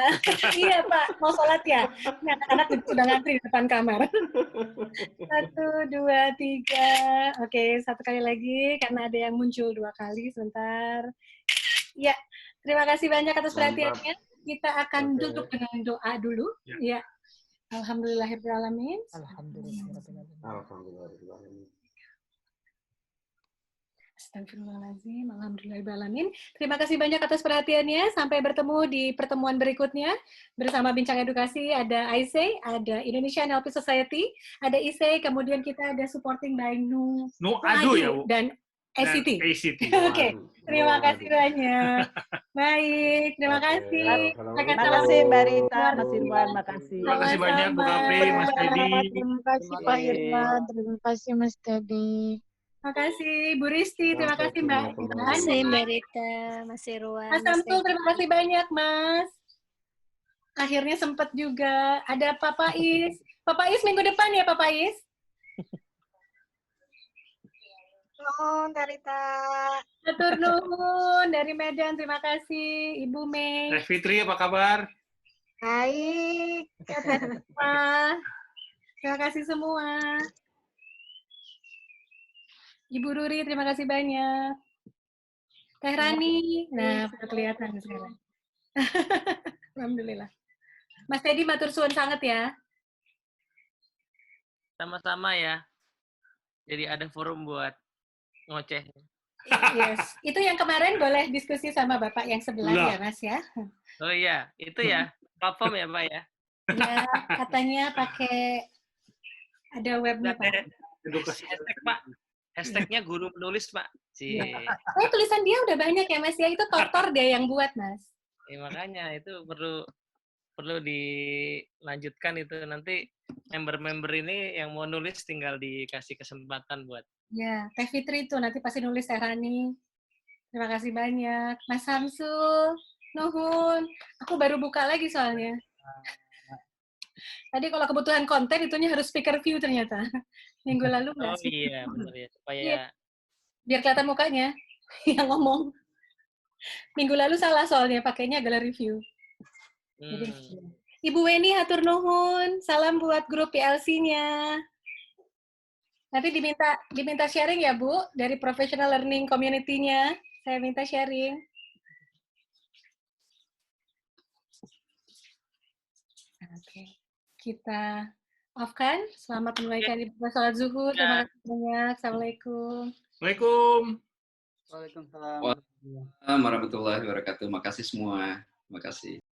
iya Pak, mau sholat ya? Ini anak-anak sudah ngantri di depan kamar. 1, 2, 3. Oke, satu kali lagi, karena ada yang muncul 2 kali, sebentar. Ya, terima kasih banyak atas perhatiannya. Kita akan tutup dengan doa dulu. Ya. Alhamdulillahirrahmanirrahim. Alhamdulillahirrahmanirrahim. Astagfirullahaladzim, alhamdulillahirrahmanirrahim. Terima kasih banyak atas perhatiannya. Sampai bertemu di pertemuan berikutnya. Bersama Bincang Edukasi ada ISEI, ada Indonesian NLP Society, ada ISEI, kemudian kita ada supporting by Adu ya, Bu. Dan ACT. Oke, terima kasih banyak. Baik, terima kasih. Terima kasih Mbak Rita, Mas Irwan, makasih. Terima kasih banyak Bu Kapri, Mas Teddy. Terima kasih Pak Irwan, terima kasih Mas Teddy. Terima kasih Bu Risti, terima kasih Mbak Irwan. Terima kasih Mbak Rita, Mas Irwan. Mas Samsul, terima kasih banyak Mas. Akhirnya sempat juga. Ada Pak Pais. Pak Pais minggu depan ya Pak Pais? Nuhun, Rita. Matur nuhun dari Medan, terima kasih. Ibu Mei. Teh Fitri, apa kabar? Baik. Terima kasih semua. Ibu Ruri, terima kasih banyak. Teh Rani, nah sudah kelihatan sekarang. Alhamdulillah. Mas Teddy, matur suwun sangat ya. Sama-sama ya. Jadi ada forum buat ngoceh. Yes, itu yang kemarin boleh diskusi sama Bapak yang sebelah ya, Mas ya. Oh iya, itu ya. Platform ya, Pak ya. Ya, katanya pakai ada webnya, Pak. Hashtag, Pak. Hashtagnya guru menulis, Pak. Oh, tulisan dia udah banyak ya, Mas ya. Itu Tortor dia yang buat, Mas. Ya, makanya itu perlu dilanjutkan itu. Nanti member-member ini yang mau nulis tinggal dikasih kesempatan buat. Ya, Teh Fitri itu nanti pasti nulis Teh Rani. Terima kasih banyak. Mas Samsul, nuhun. Aku baru buka lagi soalnya. Tadi kalau kebutuhan konten itunya harus speaker view ternyata. Minggu lalu nggak sih? Oh iya, benar ya. Supaya biar kelihatan mukanya yang ngomong. Minggu lalu salah soalnya pakainya gallery view. Jadi, Ibu Weni hatur nuhun. Salam buat grup PLC-nya. Nanti diminta sharing ya, Bu, dari Professional Learning Community-nya. Saya minta sharing. Oke. Kita off-kan. Selamat menunaikan ibadah salat zuhur. Terima kasih banyak. Assalamualaikum. Waalaikumsalam. Waalaikumsalam warahmatullahi wabarakatuh. Makasih semua. Makasih.